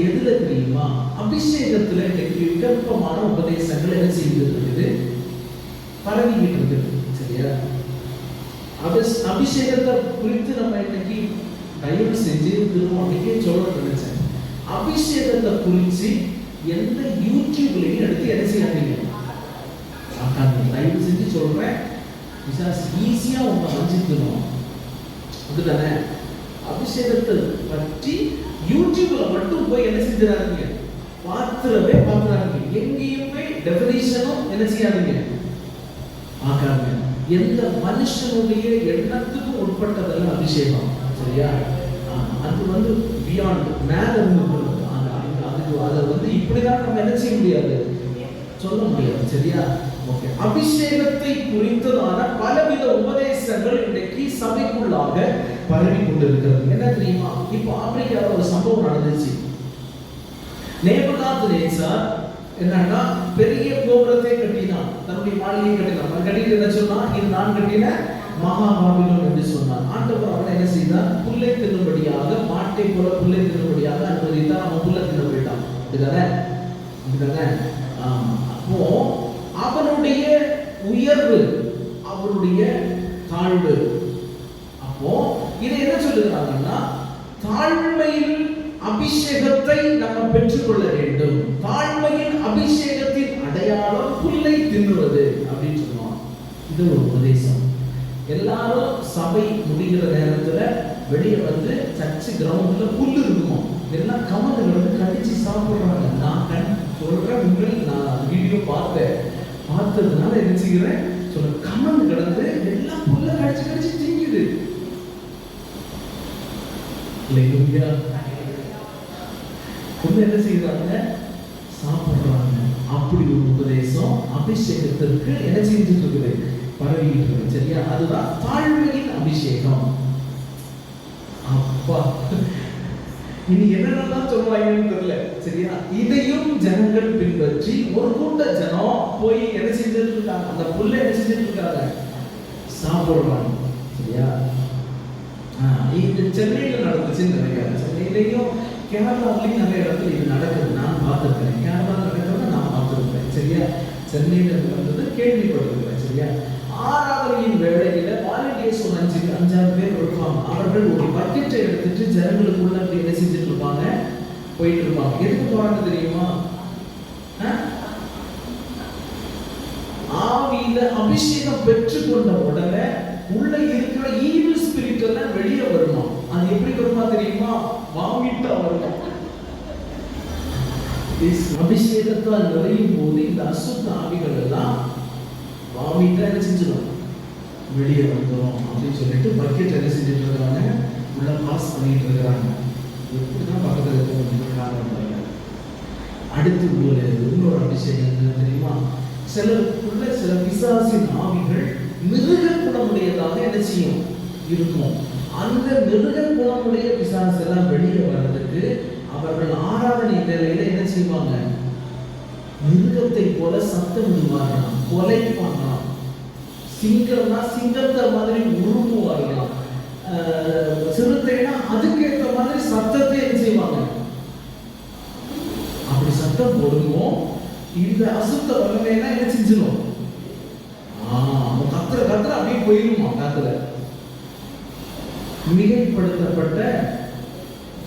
எதுல தெரியுமா? அபிஷேகத்துல இன்னைக்கு விகற்பமான உபதேசங்கள் என்ன செய்துட்டு இருக்குது, பரவிக்கிட்டு இருக்குது. சரியா? அபிஷேகத்தை குறித்து நம்ம இன்னைக்கு தயவு செஞ்சு திரும்ப சொல்ல நினைச்சேன். அபிஷேகத்தை குறித்து எந்த யூடியூப்லையும் எடுத்து என்ன செய்யாதீங்க. தயவு செஞ்சு சொல்றேன், ஈஸியா உங்க வஞ்சிக்கணும். அதுதானே? அபிஷேகத்தை பற்றி யூடியூப்ல மட்டும் போய் என்ன செஞ்சிடாதீங்க, பார்த்துறாங்க. எங்கேயுமே டெஃபினிஷனும் என்ன செய்யாதீங்க, பார்க்காதீங்க. எந்த மனுஷனுடைய எண்ணத்துக்கும் உட்பட்டதல்ல அபிஷேகம். சரியா? அது வந்து பியாண்ட், மேல இருந்து அதுக்கு அதை வந்து இப்படிதான் நம்ம என்ன செய்ய முடியாது, சொல்ல முடியாது. சரியா? ஓகே. அபிஷேகத்தை குறித்ததான பலவித உபதேசங்கள் இன்றைக்கு சபைக்குள்ளாக பரவி கொண்டிருக்கிறது. என்ன தெரியுமா? இப்போ ஆப்பிரிக்காவில் ஒரு சம்பவம் நடந்துச்சு. நேபுகாத்நேச்சார் என்னன்னா பெரிய கோபுரத்தை கட்டினான், தன்னுடைய மாளிகையை கட்டினான். அவன் கட்டிட்டு என்ன சொன்னான்? இது நான் கட்டின மகா பாபிலோன் என்று சொன்னான். ஆண்டவர் அவனை என்ன செய்தார்? புல்லை தின்னும்படியாக, மாட்டை போல புல்லை தின்னும்படியாக அனுமதித்தார். அவன் புல்லை தின்னு போயிட்டான். இதுதானே? அப்போ அவனுடைய உயர்வு, அவனுடைய தாழ்வு. அப்போ இதை என்ன சொல்லுகிறாங்கன்னா, தாழ்மையில் அபிஷேகத்தை நம்ம பெற்றுக்கொள்ள வேண்டும். தாழ்மையின் அபிஷேகத்தின் அடையாளம் புல்லை தின்னுவது அப்படின்னு சொல்லுவாங்க. இது ஒரு உபதேசம். எல்லாரும் சபை முடிகிற நேரத்துல வெளியே வந்து சர்ச்சு கிரவுண்ட்ல புல்லு இருக்குமோ, எல்லாம் கமந்து வந்து கடிச்சு சாப்பிடுறாங்க. நான் சொல்றேன், உங்களுக்கு நான் வீடியோ பார்த்ததுனால என்ன செய்கிறேன் சொல்ல, கமந்து கிடந்து எல்லாம் புல்ல கடிச்சு கடிச்சு திங்குது. என்ன செய்யறாங்க? சாப்பிடுறாங்க. அப்படி ஒரு உபதேசம் அபிஷேகத்திற்கு என்ன செஞ்சுட்டு இருக்குது? பரவிட்டு இருக்கு. சரியா? அதுதான் தாழ்மையின் அபிஷேகம். அப்பா, இனி என்னென்னலாம் சொல்லுவாங்கன்னு தெரியல. சரியா? இதையும் ஜனங்கள் பின்பற்றி ஒரு கூட்ட ஜனம் போய் என்ன செஞ்சுட்டு இருக்காங்க? அந்த புல்லை என்ன செஞ்சுட்டு இருக்காங்க? சாப்பிடுறாங்க. சரியா? இது சென்னையில் நடந்துச்சுன்னு நினைக்கிறேன். சென்னையிலையும் கேரளாவிலையும் நிறைய இடத்துல இது நடக்குது. நான் பார்த்துருக்கேன். கேரளா நடக்கிறத நான் பார்த்துருக்கேன். சரியா? சென்னையில் நடந்தது கேள்விப்பட்டிருக்கிறேன். சரியா? ஆராதனையின் வேளையில வாலண்டியர்ஸ் ஒரு 5-6 பேர் இருப்பாங்க. அவர்கள் ஒரு பக்கெட்டை எடுத்துட்டு ஜனங்களுக்குள்ள என்ன செஞ்சுட்டு இருப்பாங்க? போயிட்டு இருப்பாங்க. எதுக்கு போறாங்க தெரியுமா? ஆவியில அபிஷேகம் பெற்றுக்கொண்ட உடனே உள்ள இருக்கிற ஈவில் ஸ்பிரிட் எல்லாம் வெளியே வருமா. அது எப்படி வருமா தெரியுமா? வாமிட்டா வருமா. அபிஷேகத்தால் நிறையும் போது இந்த அசுத்த ஆவிகள் எல்லாம் வாமிட்டா என்ன செஞ்சிடும்? வெளியே வந்துடும் அப்படின்னு சொல்லிட்டு பக்கெட் என்ன செஞ்சுட்டு இருக்காங்க? உள்ள பாஸ் பண்ணிட்டு இருக்கிறாங்க. எப்படிதான் பக்கத்தில் இருக்க காரணம். அடுத்து இன்னொரு அபிஷேகம் தெரியுமா? சிலருக்குள்ள சில பிசாசின் ஆவிகள் மிருக குணமுடையதாக என்ன செய்யும்? இருக்கும். அந்த மிருக குணமுடைய பிசாசு எல்லாம் வெளியே வர்றதுக்கு அவர்கள் ஆராதனை வேளையில என்ன செய்வாங்க? மிருகத்தை போல சத்தம் விடுவார்களாம், கொலைப்பாங்களாம். சிங்கம்னா சிங்கத்தை மாதிரி உருமுவார்களாம். சிறுத்தைனா அதுக்கேற்ற மாதிரி சத்தத்தை என்ன செய்வாங்க? அப்படி சத்தம் போடுமோ இந்த அசுத்த வல்லமைனா என்ன செஞ்சிடும்? கத்திர அப்படியே போயிருமா காத்துல. மிகைப்படுத்தப்பட்ட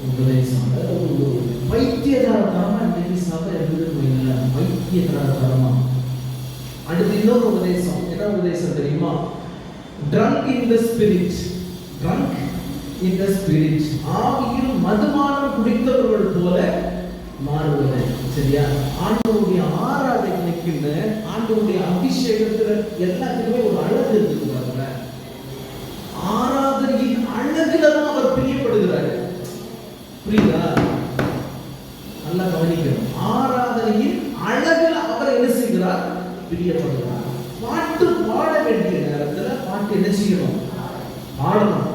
உபதேசம். ஒரு பைத்தியகாரத்தனமா இன்னைக்கு சபை இருக்குது. பைத்தியகாரத்தனமா. அடுத்து இன்னொரு உபதேசம். என்ன உபதேசம் தெரியுமா? Drunk in the spirit. Drunk in the spirit. ஆவியில் மதுபானம் குடித்தவர்கள் போல மாறுவது. சரியா? ஆண்டவருடைய ஆராதனைக்குன்னு ஆண்டவருடைய அபிஷேகத்துல எல்லாத்துக்குமே ஒரு அழகு இருக்குது பாருங்க. ஆராதனையின் அழகுல தான் அவர் பிரியப்படுகிறார். புரியுதா? நல்லா கவனிக்கணும். ஆராதனையின் அழகுல அவர் என்ன செய்கிறார்? பிரியப்படுகிறார். பாட்டு பாட வேண்டிய நேரத்துல பாட்டு என்ன செய்யணும்? பாடணும்.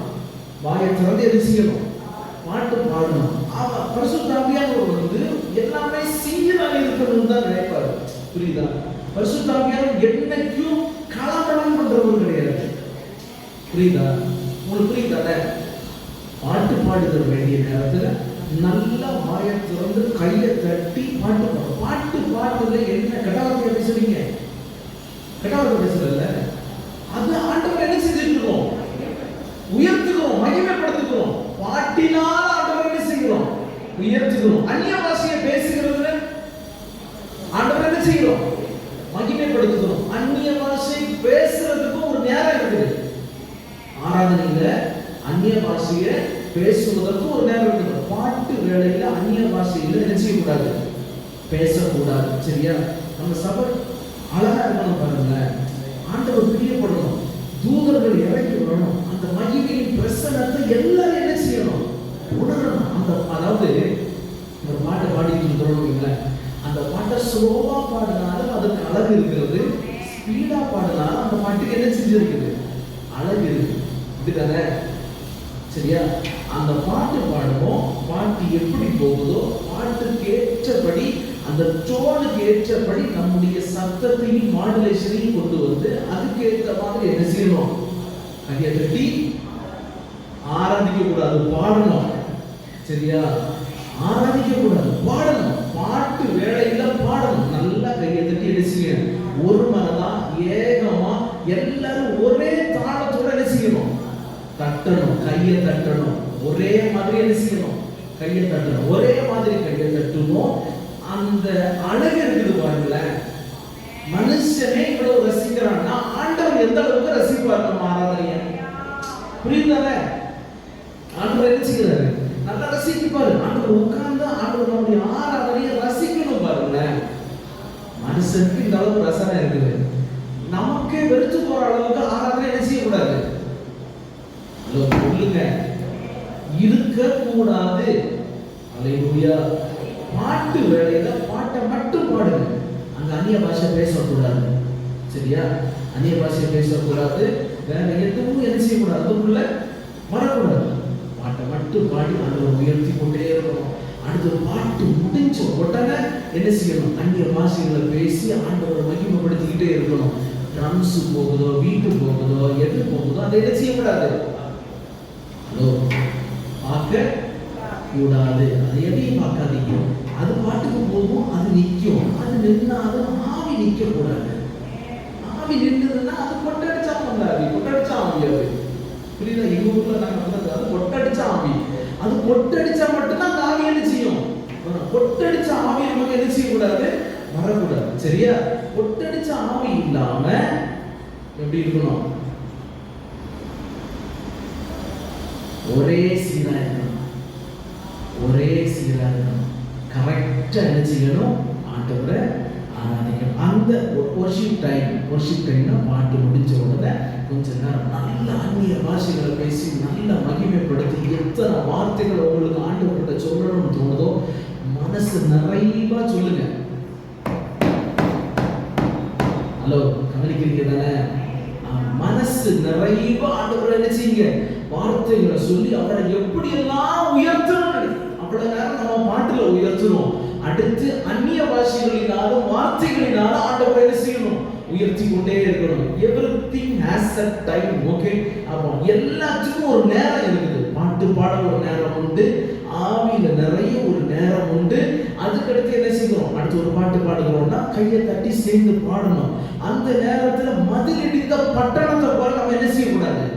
வாயை திறந்து என்ன செய்யணும்? பாட்டு பாடணும். பரிசுத்த ஆவியானவர் வந்து எல்லாமே சீராக இருக்கணும்னு தான் நினைப்பாரு. புரியுதா? பரிசுத்த ஆவியானவர் என்னைக்கும் கலவரம் பண்றவர் கிடையாது. புரியுதா? உங்களுக்கு புரியுதானே? பாட்டு பாடுகிற வேண்டிய நேரத்துல நல்ல வாயை திறந்து கையை தட்டி பாட்டு பாடு. பாட்டு பாடுறதுல என்ன கட்டாவத்தை பேசுறீங்க? கட்டாவத்தை பேசுறதுல அது ஆண்டவர் என்ன செஞ்சுட்டு இருக்கோம்? உயர்த்துகிறோம், மகிமைப்படுத்துகிறோம். பாட்டினால் ஆண்டவர் என்ன செய்கிறோம்? உயர்த்துகிறோம். அந்நிய பாஷையை பேசுகிறதுல ஆண்டவர் என்ன செய்கிறோம்? மகிமைப்படுத்துகிறோம். அந்நிய பாஷை பேசுறதுக்கும் ஒரு நேரம் இருக்குது. ஆராதனையில அந்நிய பாஷையை பேசுவதற்கு ஒரு நேரம் இருக்குது. பாட்டு வேளையில அந்நிய பாஷையில என்ன செய்யக்கூடாது? பேசக்கூடாது. சரியா? நம்ம சபை அழகா இருக்கணும் பாருங்க. ஆண்டவர் பிரியப்படணும். தூதர்கள் இறங்கி வரணும். அந்த மகிமையின் பிரசன்னத்தை எல்லாரும் என்ன செய்யணும்? உணரணும். அதாவது ஒரு பாட்டை பாடிட்டு இருக்கிறோம். அந்த பாட்டை ஸ்லோவா பாடினாலும் அதுக்கு அழகு இருக்கிறது. ஸ்பீடா பாடினாலும் அந்த பாட்டுக்கு என்ன செஞ்சிருக்குது? அழகு இருக்கு. இதுதானே? சரியா? அந்த பாட்டு பாடுவோம். பாட்டு எப்படி போகுதோ பாட்டுக்கே ஏற்றபடி, அந்த டோனுக்கு ஏற்றபடி நம்முடைய சத்தத்தையும் மாடுலேஷனையும் கொண்டு வந்து அதுக்கு ஏற்ற மாதிரி என்ன செய்யணும்? கையை தட்டி ஆராதிக்க கூடாது, பாடணும். சரியா? ஆராதிக்க கூடாது, பாடணும். பாட்டு வேளையில பாடணும். நல்லா கையை தட்டி என்ன செய்யணும்? ஒரு மனதா ஏகமா எல்லாரும் ஒரே தாளத்தோட என்ன செய்யணும்? தட்டணும், கையை தட்டணும். ஒரே மாதிரி என்ன செய்யணும்? கையை தட்டணும். ஒரே மாதிரி கையை தட்டணும். அந்த அழகு இருக்குது பாருங்களேன். மனுஷனே இவ்வளவு ரசிக்கிறான்னா ஆண்டவர் எந்த அளவுக்கு ரசிப்பார் நம்ம ஆராதனைய? புரியுதானே? ஆண்டவர் என்ன செய்கிறாரு? நல்லா ரசிப்பாரு. ஆண்டவர் உட்கார்ந்து ஆண்டவர் நம்முடைய ஆராதனையை ரசிக்கணும் பாருங்களேன். மனுஷனுக்கு இந்த அளவுக்கு ரசனை இருக்குது. நமக்கே வெறுத்து போற அளவுக்கு ஆராதனை என்ன செய்யக்கூடாது? சொல்லுங்க, இருக்க கூடாது. அல்லேலூயா. பாட்டு வேளையில பாட்டை மட்டும் பாடுங்க. அங்க அந்நிய பாஷை பேசக்கூடாது. சரியா? அந்நிய பாஷை பேசக்கூடாது. வேற எதுவும் என்ன செய்யக்கூடாது? அதுக்குள்ள வரக்கூடாது. பாட்டை மட்டும் பாடி ஆண்டவரை உயர்த்தி கொண்டே இருக்கணும். அடுத்த பாட்டு முடிஞ்ச உடனே என்ன செய்யணும்? அந்நிய பாஷைகளை பேசி ஆண்டவரை மகிமைப்படுத்திக்கிட்டே இருக்கணும். ட்ரம்ஸ் போகுதோ, வீட்டு போகுதோ, எது போகுதோ அதை என்ன செய்யக்கூடாது? பார்க்க கூடாது. அது எதையும் பார்க்காதீங்க. அது பாட்டுக்கு போகும், அது நிற்கும். அது நின்னாலும் ஆவி நிற்க கூடாது. ஆவி நின்றுதுன்னா அது கொட்டடிச்சா வந்தாரு, கொட்டடிச்சா ஆவி. அது புரியுதா? எங்க ஊர்ல நாங்க வந்தது அது கொட்டடிச்சா ஆவி. அது கொட்டடிச்சா மட்டும்தான் அந்த ஆவி என்ன செய்யும்? கொட்டடிச்ச ஆவி நமக்கு என்ன செய்யக்கூடாது? வரக்கூடாது. சரியா? கொட்டடிச்ச ஆவி இல்லாம எப்படி இருக்கணும்? ஒரே சீரா இருக்கணும். ஒரே சீரா இருக்கணும். கரெக்டா என்ன செய்யணும்? ஆண்டவரை ஆராதிக்கணும். அந்த வொர்ஷிப் டைம்னா பாட்டு முடிஞ்ச உடனே கொஞ்ச நேரம் நல்ல அந்நிய பாஷைகளை பேசி நல்ல மகிமைப்படுத்தி எத்தனை வார்த்தைகள் உங்களுக்கு ஆண்டவர்கிட்ட சொல்லணும்னு தோணுதோ மனசு நிறைவா சொல்லுங்க. ஹலோ, கவனிக்கிறீங்க தானே? மனசு நிறைவா ஆண்டவரை என்ன செய்யுங்க? வார்த்தைகளை சொல்லி அவரை எப்படி எல்லாம் உயர்த்தணும். அவ்வளவு நேரம் நம்ம பாட்டுல உயர்த்தணும். அடுத்து அந்நிய பாஷைகளினாலும் வார்த்தைகளினாலும் ஆண்டவரை என்ன செய்யணும்? உயர்த்தி கொண்டே இருக்கணும். Everything has a time. Okay? அப்போ எல்லாத்துக்கும் ஒரு நேரம் இருக்குது. பாட்டு பாட ஒரு நேரம் உண்டு, ஆவியில நிறைய ஒரு நேரம் உண்டு. அதுக்கடுத்து என்ன செய்யணும்? அடுத்து ஒரு பாட்டு பாடுகிறோம்னா கையை தட்டி சேர்ந்து பாடணும். அந்த நேரத்துல மதிலிடிந்த பட்டணத்தை போல நம்ம என்ன செய்யக்கூடாது?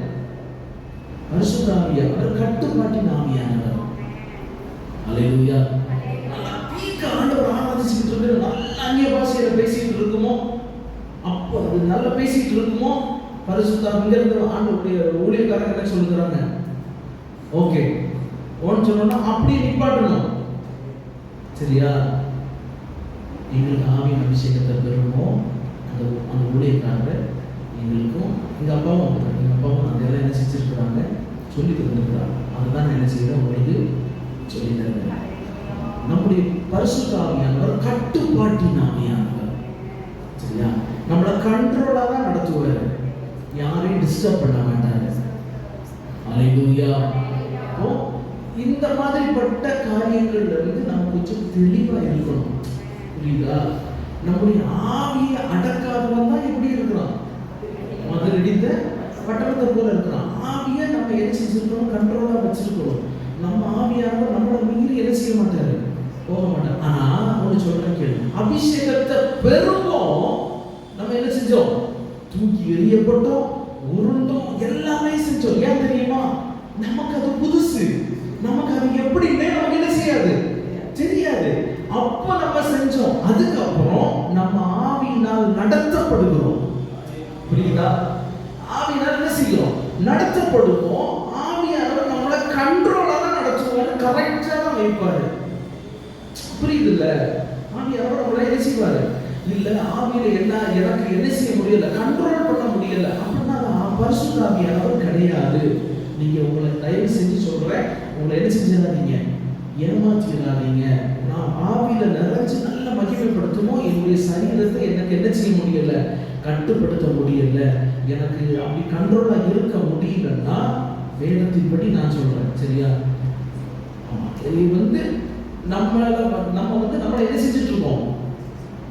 பரிசுத்த ஆவியானவர், கட்டுப்பாட்டின் ஆவியானவர். அல்லேலூயா. ஆண்டவர் ஆராதிச்சுட்டு இருக்கு, நல்ல அந்நிய பாஷையில பேசிட்டு இருக்குமோ, அப்போ அது நல்லா பேசிட்டு இருக்குமோ, பரிசுத்த இங்கிருந்து ஆண்டவருடைய ஊழியக்காரங்க என்ன சொல்லுறாங்க? ஓகே ஓன்னு சொன்னா அப்படியே நிப்பாட்டணும். சரியா? எங்களுக்கு ஆவியின் அபிஷேகத்தை பெறுமோ அந்த ஊழியக்காரர் எங்களுக்கும் எங்கள் அப்பாவும் அதெல்லாம் என்ன செஞ்சுருக்குறாங்க? சொல்லி தந்துருக்குறாங்க. அதுதான் நான் என்ன செய்யறேன்? உங்களுக்கு சொல்லி தருவேன். நம்முடைய பரிசுத்த ஆவியானவர் கட்டுப்பாட்டின் ஆவியானவர். சரியா? நம்மளை கண்ட்ரோலா தான் நடத்துவார். யாரையும் டிஸ்டர்ப் பண்ண மாட்டாரு. அல்லேலூயா. அப்போ இந்த மாதிரிப்பட்ட காரியங்கள்ல இருந்து நம்ம கொஞ்சம் தெளிவா இருக்கணும். புரியுதா? நம்முடைய ஆவியை அடக்காதவன் தான் எப்படி இருக்கிறான்? மதிலிடிந்த பட்டணத்தை போல இருக்கிறான். ஆவியை நம்ம என்ன செஞ்சிருக்கணும்? கண்ட்ரோலா வச்சிருக்கணும். நம்ம ஆவியானவர் நம்மளை மீறி என்ன செய்ய மாட்டாரு? போக மாட்டார். ஆனா ஒண்ணு சொல்றேன் கேளு. அபிஷேகத்தை பெறுவோம், நம்ம என்ன செஞ்சோம்? தூக்கி எறியப்பட்டோம், உருண்டோம், எல்லாமே செஞ்சோம். ஏன் தெரியுமா? நமக்கு அது புதுசு. நமக்கு அது எப்படின்னே நமக்கு என்ன செய்யாது? தெரியாது. அப்ப நம்ம செஞ்சோம். அதுக்கப்புறம் நம்ம ஆவியினால் நடத்தப்படுகிறோம். புரியுதா? ஆவியினால் என்ன செய்கிறோம்? நடத்தப்படுவோம். ஆவியானவர் நம்மளை கண்ட்ரோலா தான் நடத்துவாரு, கரெக்டா தான் வைப்பாரு. புரியுதுல்ல? ஆவியானவர் நம்மளை என்ன செய்வாரு? இல்ல ஆவியில என்ன எனக்கு என்ன செய்ய முடியல, கண்ட்ரோல் பண்ண முடியல அப்படின்னா பரிசுத்த ஆவியானவர் கிடையாது. நீங்க உங்களை தயவு செஞ்சு சொல்றேன், உங்களை என்ன செஞ்சிடாதீங்க, ஏமாத்திடாதீங்க. நான் ஆவியில நிறைஞ்சு நல்ல மகிமைப்படுத்துமோ என்னுடைய சரீரத்தை எனக்கு என்ன செய்ய முடியல, கட்டுப்படுத்த முடியல. எனக்கு அப்படி கண்ட்ரோலா இருக்க முடியலன்னா வேதத்தின்படி நான் சொல்றேன். சரியா? ஆமா, இது நம்ம வந்து நம்மளை என்ன செஞ்சுட்டு இருக்கோம்?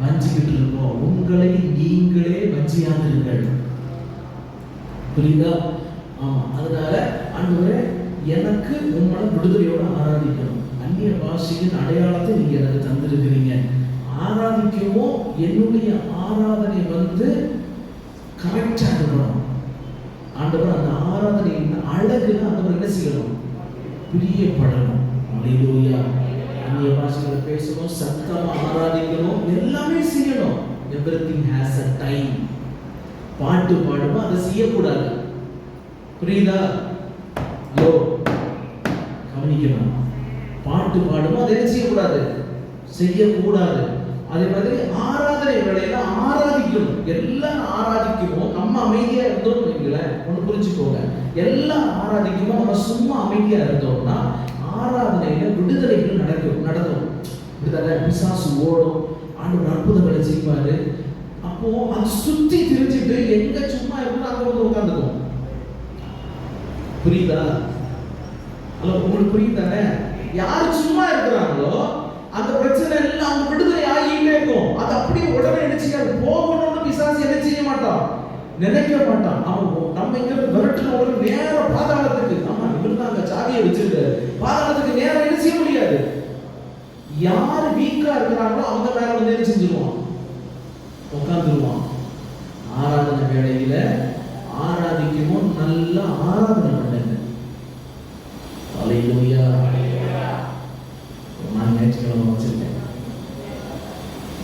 வஞ்சிக்கிட்டு இருக்கோம். உங்களை நீங்களே வஞ்சியாதீர்கள். புரியுதா? ஆமா. அதனால ஆண்டவரே எனக்கு உங்களை விடுதலையோட ஆராதிக்கணும். அந்நிய பாஷையின் அடையாளத்தை நீங்க எனக்கு தந்திருக்கிறீங்க. ஆராதிக்கவும் என்னுடைய ஆராதனை வந்து கரெக்டா இருக்கணும். ஆண்டவர் அந்த ஆராதனையின் அழகுன்னு ஆண்டவர் என்ன செய்யணும்? பிரியப்படணும். அல்லேலூயா. அந்நிய பாஷைகளை பேசணும், சத்தமா ஆராதிக்கணும், எல்லாமே செய்யணும். Everything has a time. பாட்டு பாடுவோம், அதை செய்யக்கூடாது. புரியுதா? ஹலோ, கவனிக்கணும். பாட்டு பாடுவோம், அதை செய்யக்கூடாது, செய்யக்கூடாது. அதே மாதிரி ஆராதனை வேளையில ஆராதிக்கணும். எல்லாம் ஆராதிக்குவோம், நம்ம அமைதியா இருந்தோம் வைங்களேன். ஒன்று புரிஞ்சுக்கோங்க, எல்லாம் ஆராதிக்குவோம், நம்ம சும்மா அமைதியா இருந்தோம்னா ஆராதனையில விடுதலைகள் நடக்கும். விடுதலை, பிசாசு ஓடும், ஆண்டவர் அற்புதங்களை செய்வாரு. அப்போ அது சுத்தி திரிஞ்சுட்டு எங்க சும்மா இருக்கணும் அங்க வந்து உட்காந்துக்கும். புரியுதா? அல்ல, உங்களுக்கு புரியுதானே? யார் சும்மா இருக்கிறாங்களோ அந்த பிரச்சனை எல்லாம் அவங்க விடுதலை ஆகிட்டே இருக்கும். அது அப்படியே உடனே நினைச்சுக்காது. போகணும்னு பிசாசு என்ன செய்ய மாட்டான், நினைக்க மாட்டான். அவன் நம்ம இங்க விரட்டுன ஒரு நேர பாதாளத்துக்கு, ஆமா இவரு அங்க சாவியை வச்சிருக்காரு, பாதாளத்துக்கு நேரம் என்ன செய்ய முடியாது. யார் வீக்கா இருக்கிறாங்களோ அவங்க மேல வந்து என்ன செஞ்சிருவான், உட்காந்துருவான். ஆராதனை வேளையில ஆராதிக்கவும் நல்லா ஆராதனை பண்ணுங்க. அல்லேலூயா. நான் ஞாயிற்றுக்கிழமை வச்சிருக்கேன்.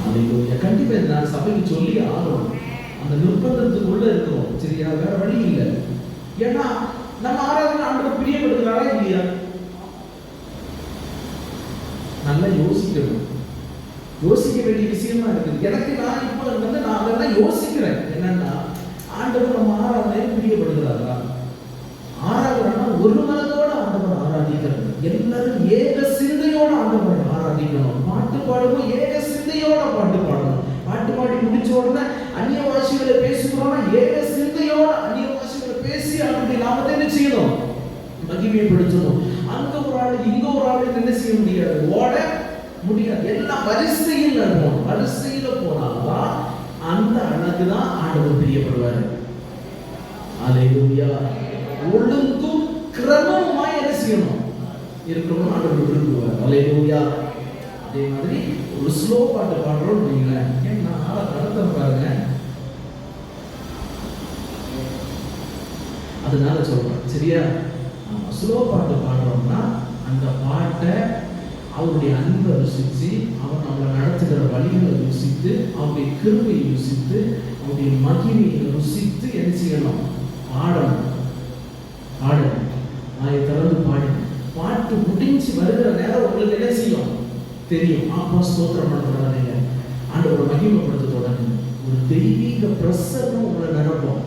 அல்லேலூயா. கண்டிப்பா நான் சபைக்கு சொல்லி ஆகணும். அந்த நிர்பந்தத்துக்குள்ள இருக்கிறோம். சரியா? வேற வழி இல்லை. ஏன்னா நம்ம ஆராதனை ஆண்டவர் பிரியப்படுகிறாரா இல்லையா? நல்லா யோசிக்கணும். யோசிக்க வேண்டிய விஷயமா இருக்குது. எனக்கு நான் இப்போ வந்து நான் அதெல்லாம் யோசிக்கிறேன். என்னன்னா, ஆண்டவர் நம்ம ஆராதனை பிரியப்படுகிறாரா? ஆராதனைனா ஒரு மனதோட ஆண்டவர் ஆராதிக்கிறது. எல்லாரும் ஏக சிந்தையோட ஆண்டவர் ஆராதிக்கணும். பாட்டு பாடுவோம், ஏக சிந்தையோட பாட்டு பாடணும். பாட்டு பாடி முடிச்ச உடனே அந்நிய பாஷைகளை பேசுகிறோம்னா ஏக சிந்தையோட அந்நிய பாஷைகளை பேசி அவருடைய நாமத்தை என்ன செய்யணும், மகிமைப்படுத்தணும். அங்க ஒரு ஆள் இங்க ஒரு ஆள் என்ன செய்ய முடியாது, ஓட முடியாது. எல்லாம் வரிசையில் போகணும். வரிசையில போனால்தான் அந்த அழகுதான் ஆண்டவர் பிரியப்படுவார். அல்லேலூயா. ஒழுங்கும் கிரமமாய் என்ன செய்யணும், இருக்கணும், ஆண்டவர் விரும்புவார். அல்லேலூயா. அதே மாதிரி ஒரு ஸ்லோ பாட்டு பாடுறோம் வைங்களேன். ஏன்னா அர்த்தம் பாருங்க. அதனால சொல்றேன், சரியா? ஸ்லோ பாட்டு பாடுறோம்னா அந்த பாட்டை அவருடைய அன்பை ருசித்து, அவர் நம்மளை நடத்துகிற வழிகளை ருசித்து, அவருடைய கிருபையை ருசித்து, அவருடைய மகிமையை ருசித்து என்ன செய்யணும், பாடணும். பாடணும், வாயை திறந்து பாடணும். பாட்டு முடிஞ்சு வருகிற நேரம் உங்களுக்கு என்ன செய்யும் தெரியும். ஆப்பா ஸ்தோத்திரம் பண்ண தொடங்குங்க, ஆண்டவரை மகிமைப்படுத்த தொடங்குங்க. ஒரு தெய்வீக பிரசன்னம் உங்களை நிரப்பும்.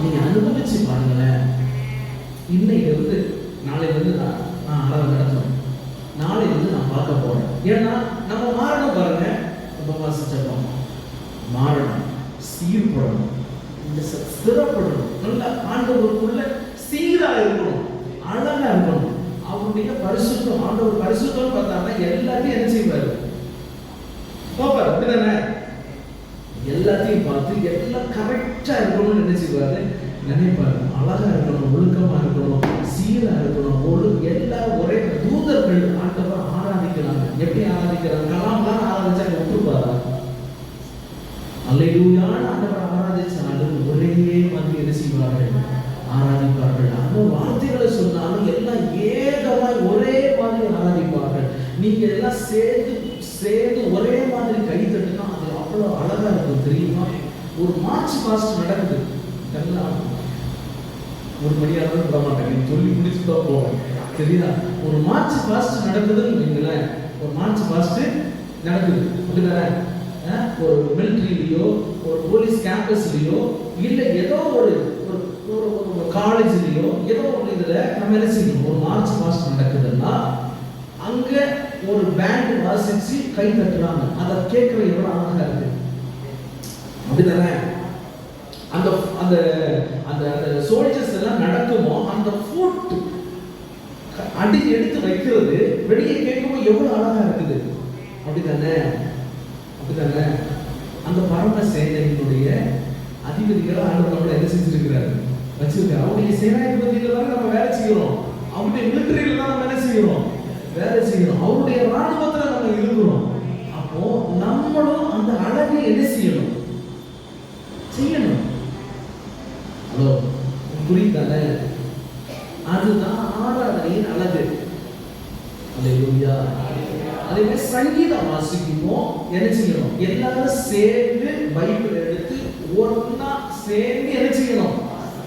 நீங்க அனுபவிச்சு பாருங்களேன். இன்னைக்கு நாளையிலிருந்து நான் ஆராதனை நடத்தணும், நாளையிலிருந்து நான் பார்க்க போறேன். ஏன்னா நம்ம மாறணும் பாருங்க. உபவாச ஜெபம் மாறணும், சீர்படணும், ஸ்திரப்படணும், நல்ல ஆண்டவருக்குள்ள சீரா இருக்கணும், அழகா இருக்கணும். அவருடைய பரிசுத்தம், ஆண்டவர் பரிசுத்தம் பார்த்தாங்கன்னா எல்லாத்தையும் என்ன செய்வாரு, பாப்பாரு. அப்படிதானே? எல்லாத்தையும் பார்த்து எல்லாம் கரெக்டா இருக்கணும்னு என்ன செய்வாரு, நினைப்பாரு. அழகா இருக்கணும், ஒழுக்கமா இருக்கணும், சீரா இருக்கணும். எல்லா ஒரே தூதர்கள் ஆண்டவர் ஆராதிக்கிறாங்க. எப்படி ஆராதிக்கிறாங்க? கலாம்லாம் ஆராதிச்சாங்க, ஒத்துப்பாரா? அல்லேலூயா. ஆண்டவர் ஆராதிச்சாலும் ஒரே மாதிரி என்ன செய்வார்கள், ஆராதிப்பார்கள். அந்த வார்த்தைகளை சொன்னாலும் எல்லாம் ஏகமாய் ஒரே மாதிரி ஆராதிப்பார்கள். நீங்க எல்லாம் சேர்ந்து ஒரே மாதிரி கை தட்டுனா அது அவ்வளவு அழகா இருக்கும், தெரியுமா? ஒரு மார்ச் பாஸ்ட் நடக்குது, எல்லாம் ஒரு மணியாக விட மாட்டேன், சொல்லி முடிச்சுதான் போவேன், சரியா? ஒரு மார்ச் பாஸ்ட் நடக்குதுன்னு வைங்களேன். ஒரு மார்ச் பாஸ்ட் நடக்குது, அப்படிதானே? ஒரு மிலிட்டரியிலையோ ஒரு போலீஸ் கேம்பஸ்லயோ இல்லை ஏதோ ஒரு காலேஜ்லயோ ஏதோ ஒரு இதுல நம்ம என்ன செய்யணும், ஒரு மார்ச் பாஸ்ட் நடக்குதுன்னா அங்க ஒரு பேண்ட் வாசிச்சு கை தட்டுறாங்க. அதை கேட்கிற எவ்வளவு அழகா இருக்கு, அப்படிதானே? அந்த அந்த அந்த சோல்ஜர்ஸ் எல்லாம் நடக்குமோ அந்த ஃபுட் அடி எடுத்து வைக்கிறது வெளியே கேட்கும்போது எவ்வளவு அழகா இருக்குது. அப்படித்தானே? அப்படித்தானே? அந்த பரம சேனையினுடைய அதிபதிகளை ஆண்டவர் நம்மளை என்ன செஞ்சிருக்கிறாரு, வச்சிருக்காரு. அவருடைய சேனாதிபதியில தான் நம்ம வேலை செய்யறோம். அவருடைய மிலிட்டரியில தான் நம்ம என்ன செய்யறோம், வேலை செய்யறோம். அவருடைய ராணுவத்துல நம்ம இருக்கிறோம். அப்போ நம்மளும் அந்த அழகை என்ன செய்யணும், செய்யணும். ஹலோ, புரியுதானே? அதுதான் ஆராதனையின் அழகு. அல்லேலூயா. அதே மாதிரி சங்கீதம் வாசிக்கும்போது என்ன செய்யணும், எல்லாரும் சேர்ந்து பைபிள் எடுத்து ஒன்னா சேர்ந்து என்ன செய்யணும்,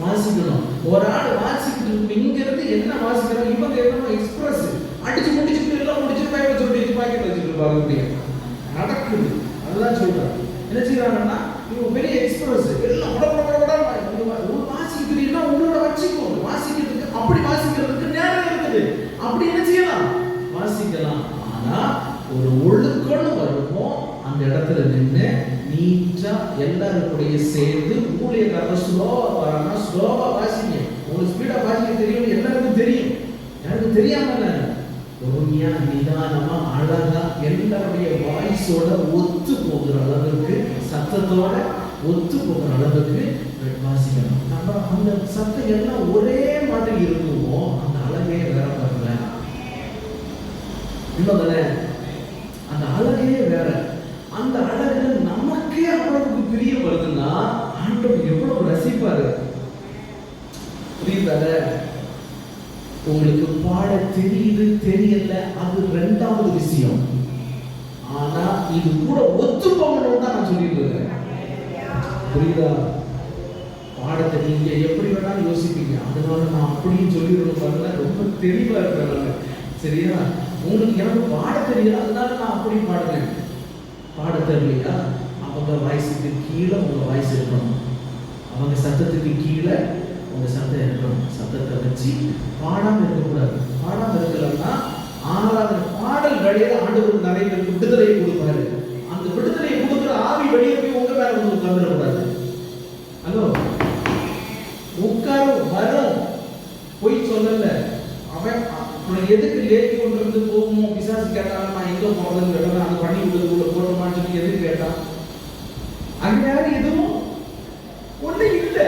வாசிக்கணும். ஒரு ஆள் வாசிக்கிட்டு இங்க இருந்து என்ன வாசிக்கிறோம், இவங்க என்ன எக்ஸ்பிரஸ் அடிச்சு முடிச்சுட்டு எல்லாம் முடிச்சு பைபிள் சொல்லி பாக்கெட் வச்சுட்டு இருப்பாங்க. நடக்குது, அதுதான் சொல்றாங்க. என்ன செய்யறாங்கன்னா இவங்க பெரிய எக்ஸ்பிரஸ் எல்லாம் வாசிக்கிறீங்கன்னா உங்களோட வச்சுக்கோ, வாசிக்கிறதுக்கு அப்படி வாசிக்கிறதுக்கு நேரம் இருக்குது. அப்படி என்ன செய்யலாம், வாசிக்கலாம். ஆனா ஒரு ஒழுக்கம்னு வருவோம், அந்த இடத்துல நின்று நீட்டா எல்லாருடைய சேர்ந்து ஊழியக்காரர் ஸ்லோவா வரானா ஸ்லோவா வாசிங்க. உங்களுக்கு ஸ்பீடா வாசிக்க தெரியும், எல்லாருக்கும் தெரியும். எனக்கு தெரியாம பொறுமையா நிதானமா அழகா எல்லாருடைய வாய்ஸோட ஒத்து போகிற அளவுக்கு, சத்தத்தோட ஒத்து போகிற அளவுக்கு வாசிக்கணும். நம்ம அந்த சத்தம் எல்லாம் ஒரே மாதிரி இருக்குமோ அந்த அழகே வேற வரல. இல்லதானே? அந்த அழகே வேற. அந்த அழகு நமக்கே அவ்வளவுக்கு பிரிய வருதுன்னா ஆண்டவர் எவ்வளவு ரசிப்பாரு. புரியுதாங்க? உங்களுக்கு பாட தெரியுது தெரியல அது ரெண்டாவது விஷயம். ஆனா இது கூட ஒத்து போகணும் தான் நான் சொல்லிட்டு இருக்கேன். புரியுதா? பாடத்தை நீங்க எப்படி வேணாலும் யோசிப்பீங்க. அதனால நான் அப்படியும் சொல்லிடணும் பாருங்க, ரொம்ப தெளிவா இருக்கிறாங்க. சரியா? உங்களுக்கு எனக்கு பாட தெரியல அதனால நான் அப்படி பாடுறேன். பாட தெரியலையா, அவங்க வாய்ஸுக்கு கீழே உங்க வாய்ஸ் இருக்கணும், அவங்க சத்தத்துக்கு கீழே உங்க சத்தம் இருக்கணும். சத்தத்தை வச்சு பாடாம இருக்கக்கூடாது. பாடாம இருக்கலன்னா ஆறாவது பாடல் வழியில ஆண்டவர் நிறைய பேருக்கு விடுதலையை கொடுப்பாரு. அந்த விடுதலையை கொடுக்குற ஆவி வெளியே போய் உங்க மேல வந்து உட்கார்ந்துடக்கூடாது. ஹலோ, உட்கார வரும் போய் சொல்லல. அவன் எதுக்கு லேக்கி கொண்டு வந்து போகுமோ பிசாசு கேட்டாலும் நான் எங்க போறதுன்னு கேட்டான், அந்த பண்ணி விடுறதுக்குள்ள போட்டோமான்னு சொல்லி எதுக்கு கேட்டான்? அங்க யாரும் எதுவும் ஒண்ணு இல்லை.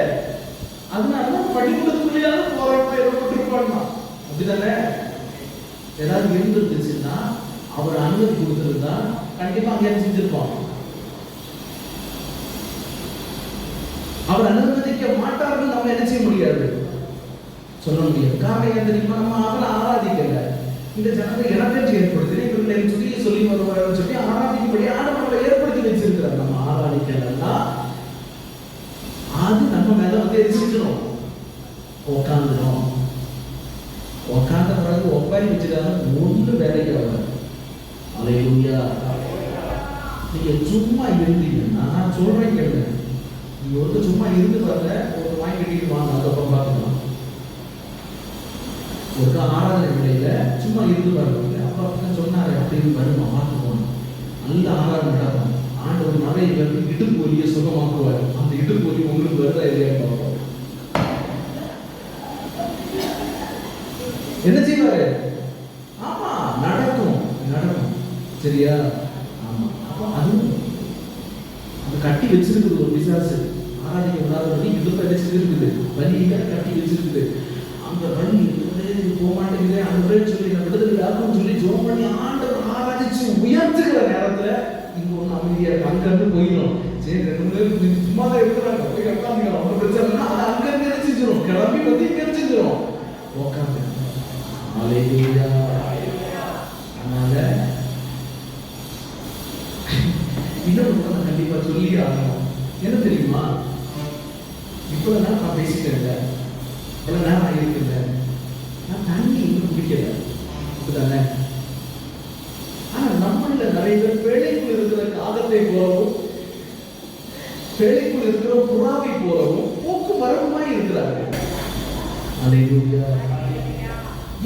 அதனாலதான் பள்ளிக்கூடத்துக்குள்ளேயாவது போறப்ப ஏதோ போட்டிருப்பான்னா. அப்படிதானே? ஏதாவது இருந்துருந்துச்சுன்னா அவர் அனுமதி கொடுத்திருந்தா கண்டிப்பா அங்கே செஞ்சிருப்பான். அவர் அனுமதிக்க மாட்டார்கள், நம்ம என்ன செய்ய முடியாது, சொல்ல முடியாது. காரணம் என்ன தெரியுமா? நம்ம அவரை ஆராதிக்கல. இந்த ஜனத்தை இனத்தை ஏற்படுத்தி இவர்களை சொல்லி வருவாருன்னு சொல்லி ஆராதிக்கும்படி ஆண்டவரை ஏற்படுத்தி வச்சிருக்கிறார். நம்ம ஆராதிக்கலன்னா அது நம்ம மேல வந்து எரிச்சிக்கணும். உட்காந்துடும். உட்கார்ந்த பிறகு ஒப்பாரி வச்சுட்டாங்க, ஒன்று வேலைக்கு ஆகும். அல்லேலூயா. நீங்க சும்மா இருந்தீங்கன்னா நான் சொல்றேன் கேளுங்க. நீங்க ஒரு சும்மா இருந்து பாருங்க, ஒரு வாங்கி கட்டிட்டு வாங்க, அதுக்கப்புறம் பார்க்கலாம். ஒரு ஆராதனை நிலையில சும்மா இருந்து பாருங்க. அப்பா சொன்னாரு அப்படின்னு வருமா பார்த்துக்கோங்க. நல்ல ஆராதனை நடக்கும். ஆண்டவர் நிறைய பேருக்கு இடுப்பு வலியை சுகமாக்குவார். அந்த இடுப்பு வலி உங்களுக்கு வருதா இல்லையா பார்ப்போம். என்ன செய்வாரு? ஆமா, நடக்கும் நடக்கும். சரியா? ஆமா. அப்போ அதுவும் அது கட்டி வச்சிருக்குது ஒரு பிசாசு. ஆராதிக்க கூடாது இடுப்பு அடிச்சிருக்குது, வலியில கட்டி வச்சிருக்குது. அந்த வலி போக மாட்டேங்குது, அந்த சொல்லி நான் விடுதலை ஆகும் சொல்லி ஜோம் பண்ணி ஆண்டவர் ஆராதிச்சு உயர்த்துக்கிற நேரத்துல இங்க ஒண்ணு அமைதியா இருக்கு, அங்க இருந்து போயிடும். சரி, 2 பேரும் சும்மா தான் இருக்கிறாங்க, போய் உட்காந்துக்கிறோம். அவங்க பிரச்சனை அது அங்க இருந்து நினைச்சிடும், கிளம்பி வந்து இங்க நினைச்சிடும் உட்காந்து. அல்லேலூயா. அதனால இன்னொரு கண்டிப்பா சொல்லி ஆகணும். என்ன தெரியுமா? இவ்வளவு நேரம் நான் பேசிட்டேன், இவ்வளவு நேரம் ஆகியிருக்கேன், நான் தண்ணி இன்னும் குடிக்கல. அப்படிதானே? ஆனா நம்மள நிறைய பேர் பேழைக்குள் இருக்கிற காகத்தை போலவும் பேழைக்குள் இருக்கிற புறாவை போலவும் போக்குவரவுமாய் இருக்கிறார்கள். அல்லேலூயா.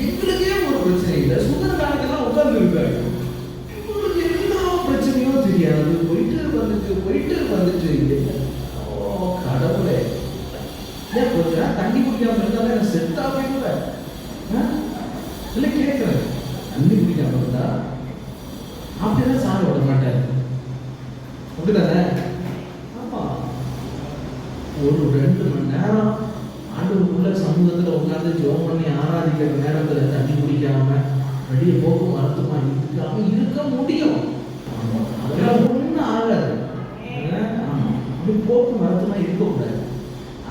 எங்களுக்கே ஒரு பிரச்சனை இல்லை, சுந்தரகாரங்கெல்லாம் உட்கார்ந்து இருக்காங்க. உங்களுக்கு எல்லா பிரச்சனையும் தெரியாது, போயிட்டு வந்துட்டு கடவுளே, ஏன் கொஞ்ச நேரம் தண்ணி குடிக்காம இருந்தாலும் செத்தா போயிடுவேன். இல்லை ஆராதிக்கிற நேரத்துல தண்ணி குடிக்காம வெளியே போக்கும் வரத்துமா இருக்காம இருக்க முடியும். அதெல்லாம் ஒன்றும் ஆகாது. அப்படி போக்கும் வரத்துமா இருக்கக்கூடாது.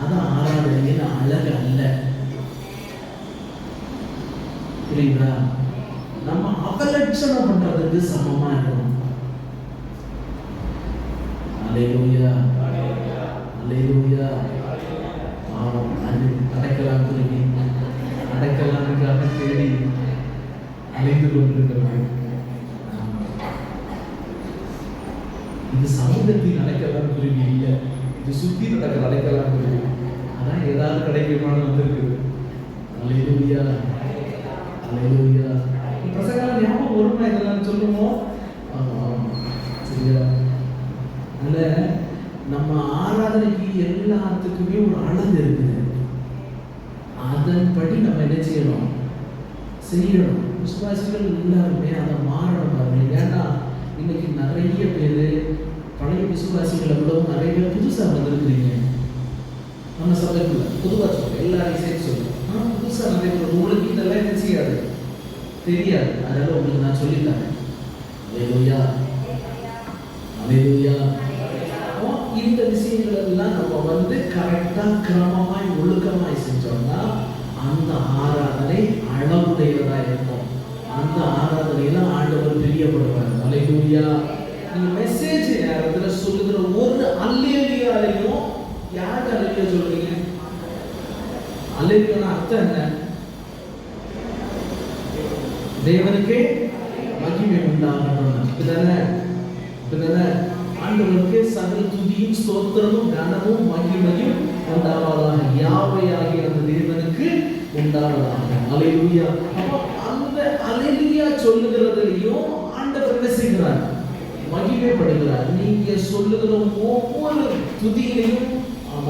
அதான் ஆராதனைன்னு அழகு அல்ல. புரியுதா? நம்ம அவலட்சணம் பண்றதுக்கு சமமா இருக்கணும். அல்லேலூயா, அல்லேலூயா. பாவம் அது அடைக்கலாம் சொல்லி அடைக்கலானுக்காக தேடி அலைந்து கொண்டிருக்கிறது. இது சமூகத்தில் அடைக்கலாம் குருவி இல்லை, இது சுத்தி நடக்கிற அடைக்கலாம் குருவி. அதான் ஏதாவது கிடைக்குமான்னு வந்திருக்குது. அல்லேலூயா, அல்லேலூயா. பிரசங்கம் ஞாபகம் வருமா இதெல்லாம் சொல்லுவோம்? சரியா? அதனால நம்ம ஆராதனைக்கு எல்லாத்துக்குமே ஒரு அழகு இருக்குது. அதன்படி நம்ம என்ன செய்யணும்? செய்யணும். விசுவாசிகள் எல்லாருமே அதை மாறணும் பாருங்க. ஏன்னா இன்னைக்கு நிறைய பேர் பழைய விசுவாசிகளை விடவும் நிறைய பேர் புதுசாக வந்திருக்கிறீங்க. நம்ம சபைக்குள்ள பொதுவாக சொல்லுவோம், எல்லாரையும் சேர்த்து சொல்லுவோம். புதுசாக நிறைய பேர் உங்களுக்கு இதெல்லாம் என்ன செய்யாது, தெரியாது. அதனால உங்களுக்கு நான் சொல்லித்தரேன். அல்லேலூயா, அல்லேலூயா. இந்த விஷயங்கள் எல்லாம் நம்ம வந்து கரெக்டா கிரமமாய் ஒழுக்கமாய் செஞ்சோம்னா அந்த ஆராதனை அளவுடையதா இருக்கும். அந்த ஆராதனையில ஆண்டவர் பிரியப்படுவார். அல்லேலூயா. நீங்க மெசேஜ் நேரத்துல சொல்லுகிற ஒரு அல்லேலூயாலையும் யாருக்கு அல்லேலூயா சொல்றீங்க? அல்லேலூயானா அர்த்தம் என்ன? தேவனுக்கே மகிமை உண்டாகணும். இதுதானே ஆண்டவருக்கு சகல துதியும் ஸ்தோத்திரமும் கனமும் மகிமையும் உண்டாவதாக, யாவையாகிய அந்த தேவனுக்கு உண்டாவதாக. அல்லேலூயா. அப்போ அந்த அல்லேலூயா சொல்லுகிறதுலையும் ஆண்டவர் என்ன செய்கிறார்? மகிமைப்படுகிறார். நீங்க சொல்லுகிற ஒவ்வொரு துதியிலையும்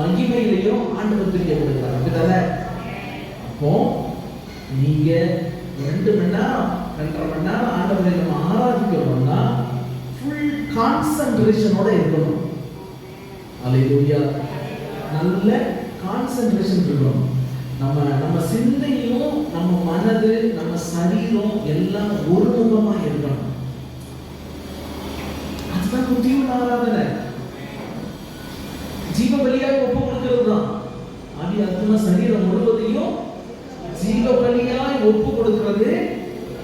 மகிமையிலையும் ஆண்டவர் பிரியப்படுகிறார். அப்படிதானே? அப்போ நீங்க 2 மணி நேரம் 2.5 மணி நேரம் ஆண்டவரை நம்ம ஆராதிக்கிறோம்னா ஃபுல் கான்சென்ட்ரேஷனோட இருக்கணும். அல்லேலூயா. நல்ல கான்சென்ட்ரேஷன் இருக்கணும். நம்ம சிந்தையும் நம்ம மனது நம்ம சரீரம் எல்லாம் ஒருமுகமா இருக்கணும். அதுதான் புத்தியுள்ள ஆராதனை. ஜீவ பலியாய் ஒப்பு கொடுக்கிறது தான். ஆவி ஆத்மா சரீரம் முழுவதையும் ஜீவ பலியாய் ஒப்பு கொடுக்கிறது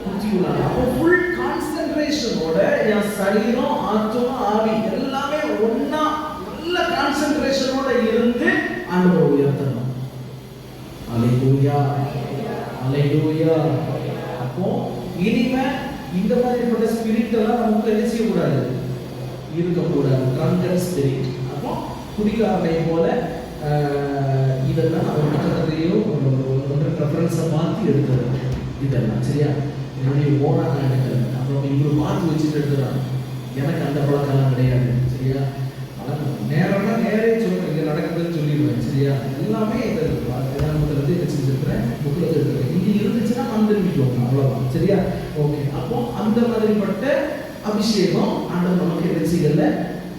புத்தியுள்ள. அப்போ ஃபுல் கான்சென்ட்ரேஷனோட என் சரீரம் ஆத்மா ஆவி எல்லாமே ஒண்ணா நல்ல கான்சென்ட்ரேஷனோட இருந்து ஆண்டவரை உயர்த்தணும். அல்லேலூயா, அல்லேலூயா. அப்போ இனிமே இந்த மாதிரிப்பட்ட ஸ்பிரிட் எல்லாம் நமக்கு என்ன செய்யக்கூடாது, இருக்கக்கூடாது. Drunken spirit. அப்போ குடிகாரனை போல இதெல்லாம் அவர் மற்றதையும் ஒரு ரெஃபரன்ஸை பார்த்து எடுக்கிறது. இதெல்லாம் சரியா? என்னுடைய ஓனா நான் எடுக்கிறேன். அப்புறம் இவரு பார்த்து வச்சுட்டு எடுத்துறாங்க. எனக்கு அந்த பழக்கம்லாம் கிடையாது. சரியா? நேரம்னா நேரே சொல்லுவேன், இங்கே நடக்குதுன்னு சொல்லிடுவேன். சரியா? எல்லாமே இதை வேதாந்தத்துலேருந்து இதை செஞ்சுருக்கிறேன், புக்கில் இருக்கிறேன். இங்கே இருந்துச்சுன்னா வந்துருக்கோம், அவ்வளோதான். சரியா? ஓகே. அப்போ அந்த மாதிரிப்பட்ட அபிஷேகம் ஆண்டவர் நமக்கு என்ன செய்யல,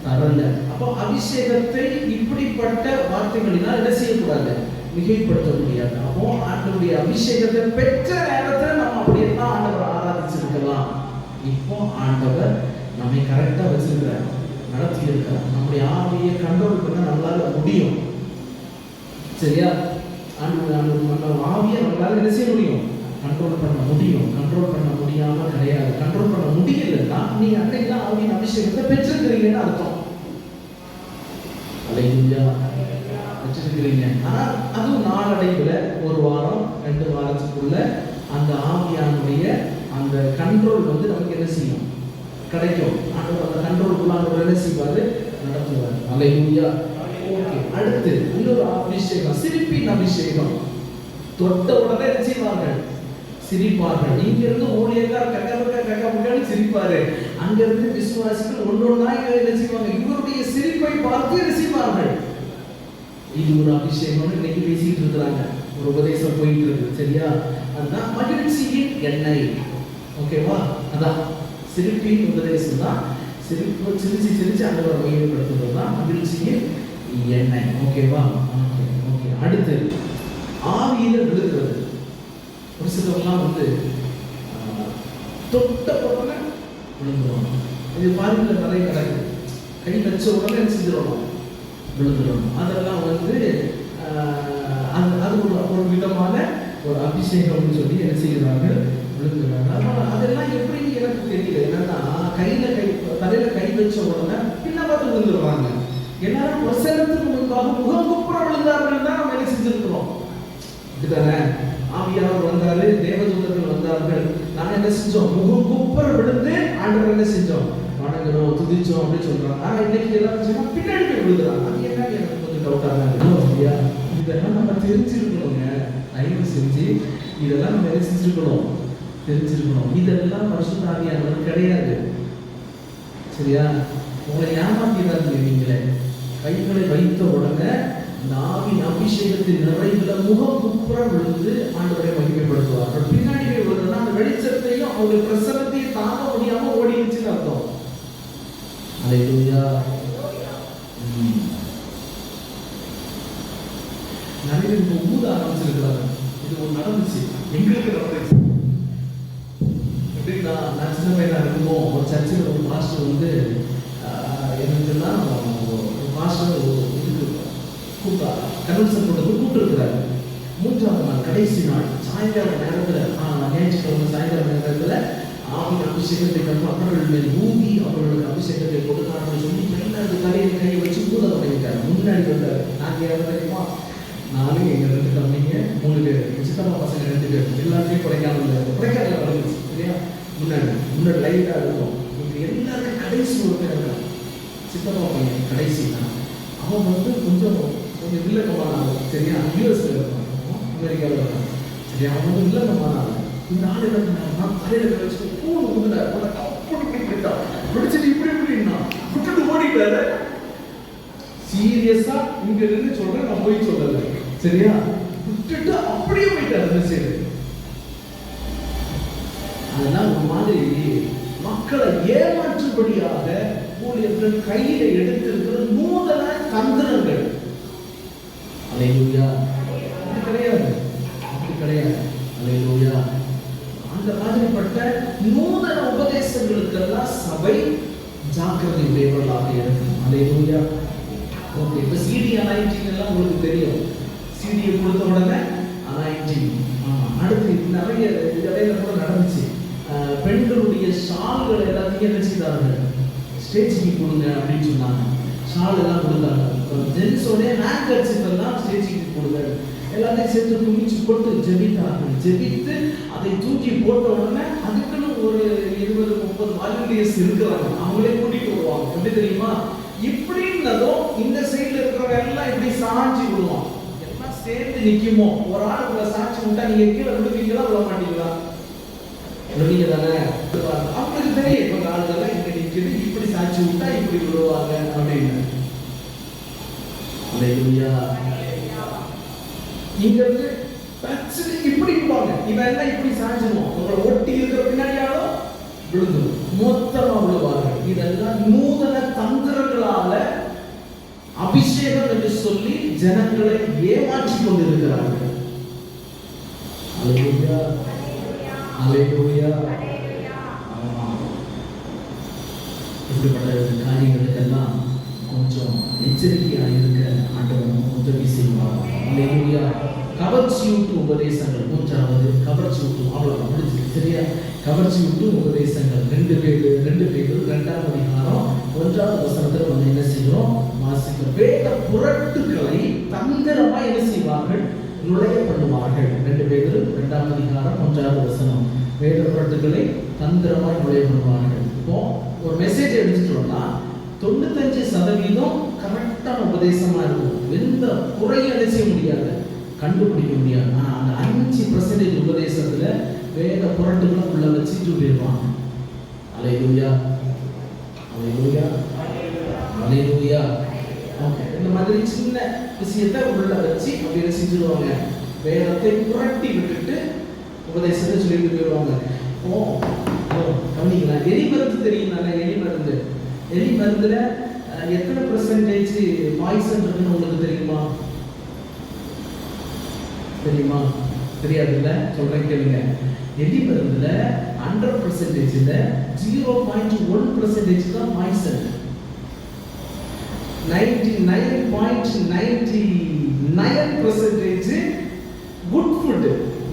தரல. அப்போ அபிஷேகத்தை இப்படிப்பட்ட வார்த்தைகளினால் என்ன செய்யக்கூடாது, மிகைப்படுத்த முடியாது. அப்போ ஆண்டவருடைய அபிஷேகத்தை பெற்ற நேரத்தில் நம்ம அப்படியெல்லாம் ஆண்டவர் ஆராதிச்சிருக்கலாம். இப்போ ஆண்டவர் நம்மை கரெக்டா வச்சிருக்கிறார், நடத்தி இருக்கிறார். நம்முடைய ஆவியை கண்ட்ரோல் பண்ண நம்மளால முடியும். சரியா? ஆண்டவர் ஆவியை நம்மளால என்ன செய்ய முடியும், கண்ட்ரோல் பண்ண முடியும். கண்ட்ரோல் பண்ண முடியாம கிடையாது. கண்ட்ரோல் பண்ண முடியலன்னா நீ அன்னைக்குதான் ஆவியின் அபிஷேகத்தை பெற்றிருக்கிறீங்கன்னு அர்த்தம். அல்லேலூயா. வச்சிருக்கிறீங்க. ஆனால் அதுவும் நாளடைவில் 1 வாரம் 2 வாரத்துக்குள்ள அந்த ஆவியானுடைய அந்த கண்ட்ரோல் வந்து நமக்கு என்ன செய்யும், கிடைக்கும். அந்த கண்ட்ரோலுக்குள்ள அவர் என்ன செய்வாரு, நடத்துவார். அல்லேலூயா. ஓகே. அடுத்து இன்னொரு அபிஷேகம், சிரிப்பின் அபிஷேகம். தொட்ட உடனே என்ன செய்வார்கள், சிரிப்பார்கள். இங்க இருந்து ஊழியக்கார் கக்க சிரிப்பாரு. அங்க இருந்து விசுவாசிகள் ஒன்றொன்னா என்ன செய்வாங்க, இவருடைய சிரிப்பை பார்த்து என்ன செய்வார்கள். இது ஒரு அபிஷேகம். இன்னைக்கு பேசிட்டு இருக்கிறாங்க, ஒரு உபதேசம் போயிட்டு இருக்கு. சரியா? அதுதான் மகிழ்ச்சியின் எண்ணெய். ஓகேவா? அதான் சிரிப்பின் உபதேசம் தான். சிரிப்பு சிரிச்சு அந்த மையப்படுத்துறது தான் மகிழ்ச்சியின் எண்ணெய். ஓகேவா? ஓகே. அடுத்து ஆவியில விழுகிறது. ஒரு சிலர்லாம் வந்து தொட்ட உடனே விழுந்துருவாங்க. இது பாருங்க நிறைய நடக்குது. கை வச்ச உடனே செஞ்சிடணும், விழுந்துடணும். அதெல்லாம் வந்து அது ஒரு விதமான ஒரு அபிஷேகம்னு சொல்லி என்ன செய்கிறார்கள், விழுந்துடுறாங்க. அதெல்லாம் எப்படி எனக்கு தெரியல. என்னன்னா தலையில கை வச்ச உடனே பின்ன பார்த்து விழுந்துடுறாங்க. எல்லாரும் வசனத்துக்கு முன்பாக முகம் குப்புற விழுந்தார்கள் தான் நம்ம என்ன செஞ்சிருக்கிறோம். இதுதானே ஆவியானவர் வந்தாரு, தேவதூதர்கள் வந்தார்கள். நாங்க என்ன செஞ்சோம், முகம் குப்புற விழுந்து ஆண்டவர் என்ன செஞ்சோம், வணங்குறோம், துதிச்சோம் அப்படின்னு சொல்றாங்க. ஆனா இன்னைக்கு எல்லாரும் பின்னாடி போய் விழுதுறாங்க. அது என்ன எனக்கு கொஞ்சம் டவுட்டா தான் இருக்கு. இதெல்லாம் நம்ம தெரிஞ்சிருக்கணுங்க. தயவு செஞ்சு இதெல்லாம் நம்ம என்ன செஞ்சிருக்கணும், தெரிஞ்சிருக்கணும். இதெல்லாம் பரிசுத்த ஆவியானவர் கிடையாது. சரியா? உங்களை ஏமாத்திடாது. நீங்களே கைகளை வைத்த உடனே ஆவியின் அபிஷேகத்தின் நிறைவுல முகம் குப்புற விழுந்து ஆண்டவரை மகிமைப்படுத்துவார்கள். பின்னாடி விழுதுன்னா அந்த வெளிச்சத்தையும் அவங்க பிரசனத்தையும் தாங்க முடியாம ஓடிடுச்சுன்னு அர்த்தம். அல்லேலூயா. நிறைய பேர் ஊத ஆரம்பிச்சிருக்கிறாங்க. இது ஒரு நடந்துச்சு, எங்களுக்கு நடந்துச்சு. எப்படின்னா, நான் சின்ன பையனா இருக்கும்போது ஒரு சர்ச்சில் ஒரு மாஸ்டர் வந்து என்னன்னா மாஸ்டர் இதுக்கு கூப்பிட்டா கன்வென்ஷன் கூப்பிட்டு இருக்கிறாரு. 3ஆவது நாள் கடைசி நாள் சாயங்கால நேரத்தில் ஞாயிற்றுக்கிழமை சாயங்கால நேரத்தில் ஆவின் அபிஷேகத்தை மக்கள் மேல் ஊதி அவர்களுக்கு அபிஷேகத்தை கொடுத்தாங்கன்னு சொல்லி எல்லாரும் கையை வச்சு ஊத தொடங்கிட்டார். முன்னாடி வந்தார். நாங்கள் யாரும் தெரியுமா, நானும் எங்கள் 2 தம்பிங்க 3 பேர், சித்தப்பா பசங்க 2 பேர், எல்லாத்தையும் கொடைக்கானல நடந்துச்சு. சரியா? முன்னாடி லைட்டாக இருக்கும். இங்கே எல்லாருக்கும் கடைசி ஒரு பேர் இருக்கான். சித்தப்பா பையன் கடைசி தான். அவன் வந்து கொஞ்சம் வில்லங்கமான ஆள். சரியா? யூஎஸ்ல இருக்கான், அமெரிக்காவில் இருக்கான். சரியா? அவன் வந்து வில்லங்கமான ஆள். இந்த ஆள் என்ன பண்ணாருன்னா தலையில வச்சுட்டு பூனை ஊதுனார். பிடிச்சிட்டு இப்படின்னா விட்டுட்டு ஓடிட்டாரு. சீரியஸா இங்க இருந்து சொல்றேன், நான் போய் சொல்லல. சரியா? விட்டுட்டு அப்படியே போயிட்டாரு அந்த சைடு. அதெல்லாம் ஒரு மாதிரி மக்களை ஏமாற்றும்படியாக ஊழியர்கள் கையில எடுத்திருக்கிற நூதன தந்திரங்கள். அல்லேலூயா. அது கிடையாது, அப்படி கிடையாது. அல்லேலூயா. அந்த மாதிரிப்பட்ட நூதன உபதேசங்களுக்கெல்லாம் சபை ஜாக்கிரதை உடையவர்களாக இருக்கும். அல்லேலூயா. ஓகே, இப்போ சிடி அனாயிண்டிங் எல்லாம் உங்களுக்கு தெரியும். சிடியை கொடுத்த உடனே அனாயிண்டிங். அடுத்து நிறைய இடையில கூட நடந்துச்சு. பெண்களுடைய ஷால்கள் எல்லாத்தையும் என்ன செய்தார்கள், ஸ்டேஜுக்கு கொடுங்க அப்படின்னு சொன்னாங்க. ஷால் எல்லாம் கொடுத்தாங்க. ஜென்ஸோடைய ஹேண்ட் கர்ச்சீஃப் எல்லாம் ஸ்டேஜுக்கு கொடுங்க. எல்லாத்தையும் சேர்த்து குமிச்சு போட்டு ஜெபித்தார்கள். ஜெபித்து அதை தூக்கி போட்ட உடனே அதுக்குன்னு ஒரு 20-30 வாலண்டியர்ஸ் இருக்கிறாங்க. அவங்களே கூட்டிட்டு வருவாங்க. எப்படி தெரியுமா, இப்படின்னதும் இந்த சைடுல இருக்கிறவங்க எல்லாம் இப்படி சாஞ்சி விடுவான். எல்லாம் சேர்ந்து நிக்குமோ. ஒரு ஆளுக்குள்ள சாட்சி விட்டா நீங்க கீழே விடுவீங்களா, விட மாட்டீங்களா? விடுவீங்க தானே? அவங்களுக்கு தெரியும் இப்ப ஆளுகள்லாம் இங்க நிக்குது, இப்படி சாட்சி விட்டா இப்படி விடுவாங்க அப்படின்னு. அல்லேலூயா. இங்க இருந்து இப்படி விடுவாங்க. இவன் எல்லாம் இப்படி சாஞ்சிடுவோம். உங்களை ஒட்டி இருக்கிற பின்னாடியாலும் விழுந்துடும், மொத்தமா விழுவார்கள். இதெல்லாம் நூதன தந்திரங்களால அபிஷேகம் என்று சொல்லி ஜனங்களை ஏமாற்றி கொண்டிருக்கிறார்கள். அல்லேலூயா. அல்லேலூயா. இப்படிப்பட்ட காரியங்களுக்கெல்லாம் கொஞ்சம் எச்சரிக்கையாக இருக்க ஆண்டவன் உதவி செய்வார். அல்லேலூயா. கவர்ச்சியூட்டு உபதேசங்கள் 3வது கவர்ச்சியூட்டு அவ்வளவு முடிச்சு. சரியா? கவர்ச்சியூட்டு உபதேசங்கள் 2 பேர் 2ஆம் அதிகாரம் 1வது வசனத்துல வந்து என்ன செய்கிறோம், வாசிக்கிறோம். வேத புரட்டுகளை தந்திரமா என்ன செய்வார்கள், நுழைய பண்ணுவார்கள். 2 பேர் 2ஆம் அதிகாரம் 1வது வசனம். வேத புரட்டுகளை தந்திரமா நுழைய பண்ணுவார்கள். இப்போ ஒரு மெசேஜ் எடுத்துட்டோம்னா 95% கரெக்டான உபதேசமா இருக்கும். எந்த குறையும் என்ன செய்ய முடியாது, கண்டுபிடிக்க முடியாது. ஆனா அந்த 5% உபதேசத்துல வேத புரட்டுகளை உள்ள வச்சுட்டு போயிடுவாங்க. அல்லேலூயா. அல்லேலூயா. அல்லேலூயா. ஓகே, இந்த மாதிரி சின்ன விஷயத்தை உள்ள வச்சு அப்படி செஞ்சுருவாங்க. வேதத்தை புரட்டி விட்டுட்டு உபதேசத்தை சொல்லிட்டு போயிடுவாங்க. ஓ கவனிங்களா, எலி மருந்து தெரியும் தானே? எலி மருந்துல எத்தனை % பாய்சன் இருக்குன்னு உங்களுக்கு தெரியுமா? தெரியாதுல்ல, சொல்றேன் கேளுங்க. எலி மருந்துல 100%ல 0.1% தான் பாய்சன். 99.99% குட் ஃபுட்,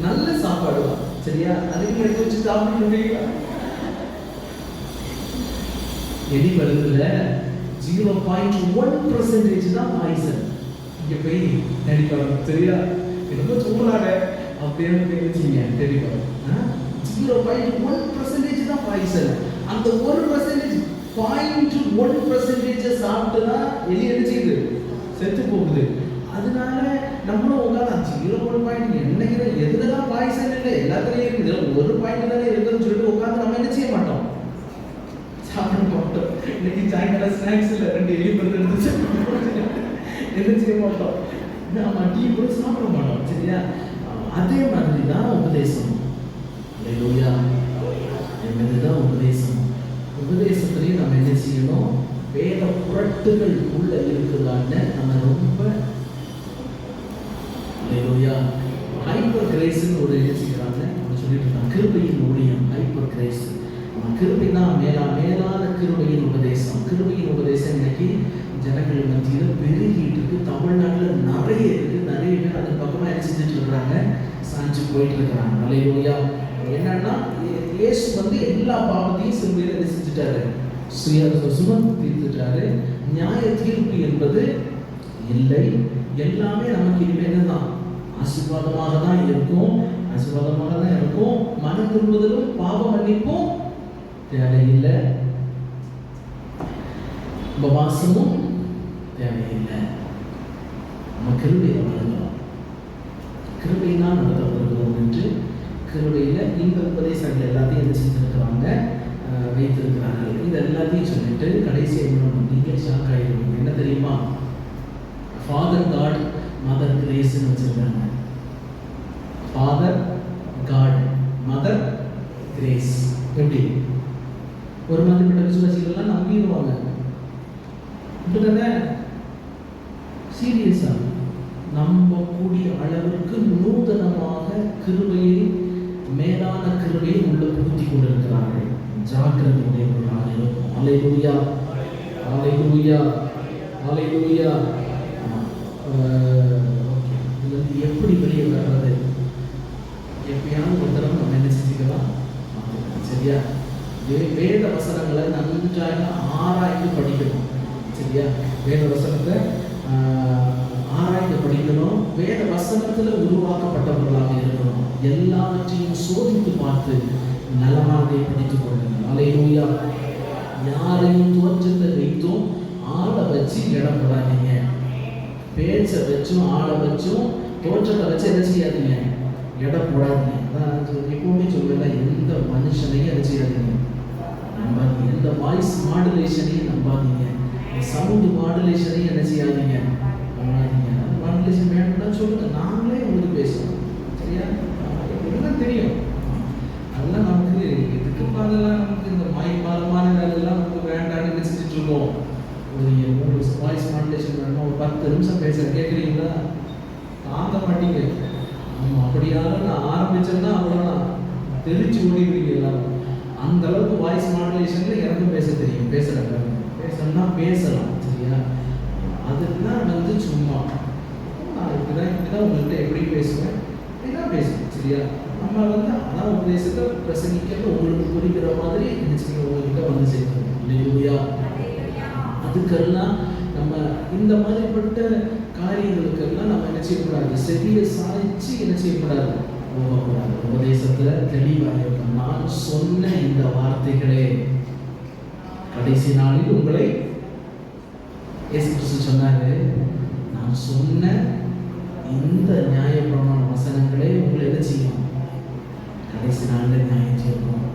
நல்ல சாப்பாடு தான். சரியா? அதுக்கு எடுத்து வச்சு சாப்பிடுவீங்களா? எலி மருந்துல 0.1% தான் பாய்சன். இங்க போய் தேடி பாருங்க. சரியா? என்னமோ சொல்றாங்க அப்படின்னு நினைச்சீங்க, தேடி பாருங்க. 0.1% தான் பாய்சன். அந்த 1% 0.1% சாப்பிட்டுனா எலி அடிச்சுது செத்து போகுது. அதனால நம்மளும் உட்காந்து 0.1 என்னைக்கு எதுலதான் பாய்சன் இல்லை, எல்லாத்துலயும் இருக்குது, ஒரு பாயிண்ட் தானே இருக்குன்னு சொல்லிட்டு உட்காந்து நம்ம என்ன செய்ய மாட்டோம், சாப்பிட மாட்டோம். இன்னைக்கு சாயங்காலம் ஸ்நாக்ஸ்ல 2 எலி மருந்து எடுத்து என்ன செய்ய மாட்டோம், நம்ம டீ கூட சாப்பிட மாட்டோம். சரியா? அதே மாதிரி தான் உபதேசம். அல்லேலூயா. என்னதுதான் உபதேசம். உபதேசத்திலையும் நம்ம என்ன செய்யணும், வேத புரட்டுகள் உள்ள இருக்குதான்னு நம்ம ரொம்ப ஹைப்பர் கிரேஸ்ன்னு ஒரு எழுதிக்கிறாங்க. அவங்க சொல்லிட்டு இருக்காங்க, கிருபையின் ஊழியம், ஹைப்பர் கிரேஸ். கிருபை தான் மேலான கிருபையின் உபதேசம். கிருபையின் உபதேசம் இன்னைக்கு ஜனங்கள் மத்தியில் பெருகிட்டு இருக்கு. தமிழ்நாட்டில் நிறைய இருக்கு. நிறைய பேர் அது பக்கமாக என்ன செஞ்சுட்டு இருக்கிறாங்க, சாஞ்சு போயிட்டு இருக்கிறாங்க. அல்லேலூயா. என்னன்னா இயேசு வந்து எல்லா பாவத்தையும் சிலுவையில் என்ன செஞ்சுட்டாரு, சுமந்து தீர்த்துட்டாரு. நியாய தீர்ப்பு என்பது இல்லை. எல்லாமே நமக்கு இனிமே என்னதான், ஆசீர்வாதமாக தான் இருக்கும். ஆசீர்வாதமாக தான் இருக்கும். மன திரும்புதலும் பாவ மன்னிப்பும் தேவையில்லை, உபவாசமும் தேவையில்லை. நம்ம கிருபையை வழங்குறோம், கிருபையினால் நடத்த வருகிறோம் என்று கிருபையில இந்த உபதேசங்கள் எல்லாத்தையும் என்ன செஞ்சிருக்கிறாங்க, வைத்திருக்கிறார்கள். இது எல்லாத்தையும் சொல்லிட்டு கடைசி நீங்கள் ஷாக் ஆகிருக்கீங்க. என்ன தெரியுமா, ஃபாதர் காட் மதர் கிரேஸ்ன்னு வச்சிருக்காங்க. Father God mother grace. எப்படி ஒரு மாதிரிப்பட்ட விசுவாசிகள்லாம் நம்பிடுவாங்க. இப்படிதானே சீரியஸா நம்பக்கூடிய அளவிற்கு நூதனமாக கிருபையை, மேலான கிருபையை உள்ள புகுத்தி கொண்டிருக்கிறார்கள். ஜாக்கிரதையுடையவர்களாக இருக்கும். அல்லேலூயா, அல்லேலூயா, அல்லேலூயா. இது எப்படி வெளியே வர்றது, எப்பயாவது ஒரு தடவை நம்ம என்ன செஞ்சுக்கலாம். சரியா? வேத வசனங்களை நன்றாக ஆராய்ந்து படிக்கணும். சரியா? வேத வசனத்தை ஆராய்ந்து படிக்கணும். வேத வசனத்துல உருவாக்கப்பட்டவர்களாக இருக்கணும். எல்லாவற்றையும் சோதித்து பார்த்து நலமானதை படித்துக் கொள்ளுங்கள். அல்லேலூயா. யாரையும் தோற்றத்தை வைத்தும் ஆளை வச்சு இடம் போடாதீங்க. பேச்சை வச்சும் ஆளை வச்சும் தோற்றத்தை வச்சு என்ன செய்யாதீங்க, இடம் போடாதீங்க. அதான் எப்பவுமே சொல்லல, எந்த மனுஷனையும் என்ன செய்யாதீங்க, நம்பாதீங்க. எந்த வாய்ஸ் மாடுலேஷனையும் நம்பாதீங்க. சவுண்டு மாடுலேஷனையும் என்ன செய்யாதீங்க, நம்பாதீங்க. மாடுலேஷன் வேணும்னா சொல்லுங்க, நாங்களே உங்களுக்கு பேசுவோம். சரியா? எல்லாம் தெரியும். அதெல்லாம் நமக்கு எதுக்கு அதெல்லாம் நமக்கு இந்த மாயமான வேலையெல்லாம் நமக்கு வேண்டாம்னு என்ன செஞ்சுட்டு இருக்கோம். ஒரு வாய்ஸ் மாடுலேஷன் வேணுமா, ஒரு 10 நிமிஷம் பேசுகிறேன், கேட்குறீங்களா? தாங்க மாட்டீங்க. ஆமாம், அப்படியால நான் ஆரம்பிச்சேன்னா அவ்வளோதான், தெரிச்சு ஓடிடுவீங்க எல்லாரும். அந்த அளவுக்கு வாய்ஸ் மாடுலேஷனில் எனக்கும் பேச தெரியும். பேசுகிறேன், பேசணும்னா பேசலாம். சரியா? அதுதான் வந்து சும்மா நான் இப்படிதான் உங்கள்கிட்ட எப்படி பேசுவேன், இப்படிதான் பேசுவேன். சரியா? நம்ம வந்து அதான் உபதேசத்தை பிரசங்கிக்கிறது உங்களுக்கு புரிகிற மாதிரி என்ன செய்யணும், உங்கள்கிட்ட வந்து சேர்க்கணும். இல்லையா? அதுக்கெல்லாம் நம்ம இந்த மாதிரிப்பட்ட காரியங்களுக்கெல்லாம் நம்ம என்ன செய்யக்கூடாது, செவியை சாய்ச்சி என்ன செய்யக்கூடாது, போகக்கூடாது. உபதேசத்துல தெளிவாக இருக்கும். நான் சொன்ன இந்த வார்த்தைகளே கடைசி நாளில் உங்களை, இயேசு கிறிஸ்து சொன்னாரு, நான் சொன்ன இந்த நியாயப்பிரமாண வசனங்களே உங்களை என்ன செய்யும், கடைசி நாளில் நியாயம் செய்யணும்.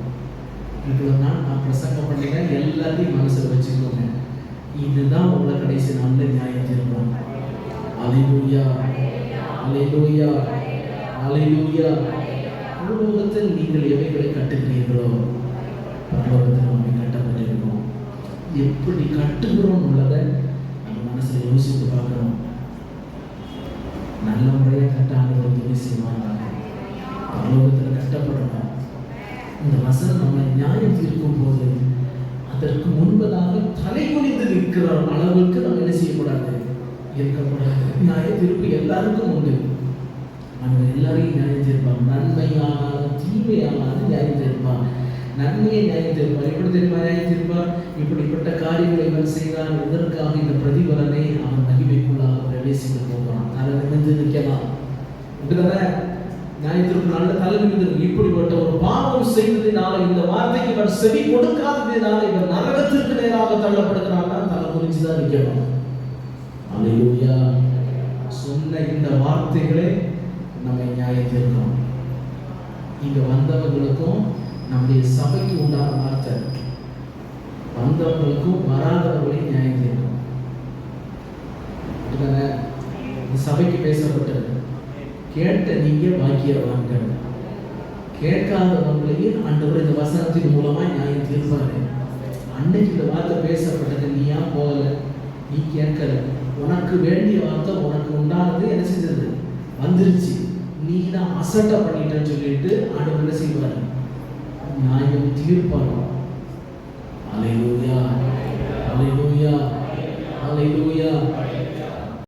இவ்வளோ நாள் நான் பிரசங்கம் பண்ணிட்டேன், எல்லாத்தையும் மனசில் வச்சுக்கோங்க. இதுதான் உங்களை கடைசி நாளில் நியாயம் செய்யணும். அல்லேலூயா, அல்லேலூயா, அல்லேலூயா. பூலோகத்தில் நீங்கள் எவைகளை கட்டுகிறீர்களோ பரலோகத்தில் நம்ம கட்டப்பட்டிருக்கோம். எப்படி கட்டுகிறோம் உள்ளதை நம்ம மனசில் யோசித்து பார்க்கணும். நல்ல முறையாக கட்ட ஆண்டவர் துணை செய்வாங்க. பரலோகத்தில் கட்டப்படணும். இந்த வசனம் நம்மை நியாயம் தீர்க்கும் போது அதற்கு முன்பதாக தலை குனிந்து நிற்கிற அளவுக்கு நம்ம என்ன செய்யக்கூடாது, இருக்கக்கூடாது. நியாய தீர்ப்பு எல்லாருக்கும் உண்டு. நம்ம எல்லாரையும் நியாயம் தீர்ப்பான். நன்மையானாலும் தீமையானாலும் நியாயம் தீர்ப்பான். நன்மையை நியாயம் தீர்ப்பார். எப்படி தெரியுமா நியாயம் தீர்ப்பார்? இப்படிப்பட்ட காரியங்களை இவன் செய்தான், இதற்காக இந்த பிரதிபலனை அவன் மகிமைக்குள்ளாக பிரவேசிக்க போகிறான். தலை நிமிர்ந்து நிற்கலாம். அப்படிதானே? நியாயத்திற்கு நல்ல தலை நிமிர்ந்து, இப்படிப்பட்ட ஒரு பாவம் செய்ததினால, இந்த வார்த்தைக்கு இவன் செவி கொடுக்காததினால இவன் நரகத்திற்கு நேராக தள்ளப்படுகிறான். தலை குறிச்சுதான் நிற்கணும். அல்லேலூயா. சொன்ன இந்த வார்த்தைகளே நம்மை நியாயம் தீர்க்கும். இங்க வந்தவர்களுக்கும் நம்முடைய சபைக்கு உண்டான வார்த்தை, வந்தவர்களுக்கும் வராதவர்களையும் நியாயம் தீர்க்கும். சபைக்கு பேசப்பட்டது. கேட்ட நீங்க பாக்கியவான்கள், கேட்காதவங்களையும் ஆண்டவர் இந்த வசனத்தின் மூலமா நியாயம் தீர்ப்பாரு. அன்னைக்கு இந்த வார்த்தை பேசப்பட்டது, நீ ஏன் போகல, நீ கேட்கல, உனக்கு வேண்டிய வார்த்தை உனக்கு உண்டானது என்ன செஞ்சது, வந்துருச்சு, நீ தான் அசட்டை பண்ணிட்டேன்னு சொல்லிட்டு ஆண்டவர் என்ன செய்வார், நியாயம் தீர்ப்பாரு.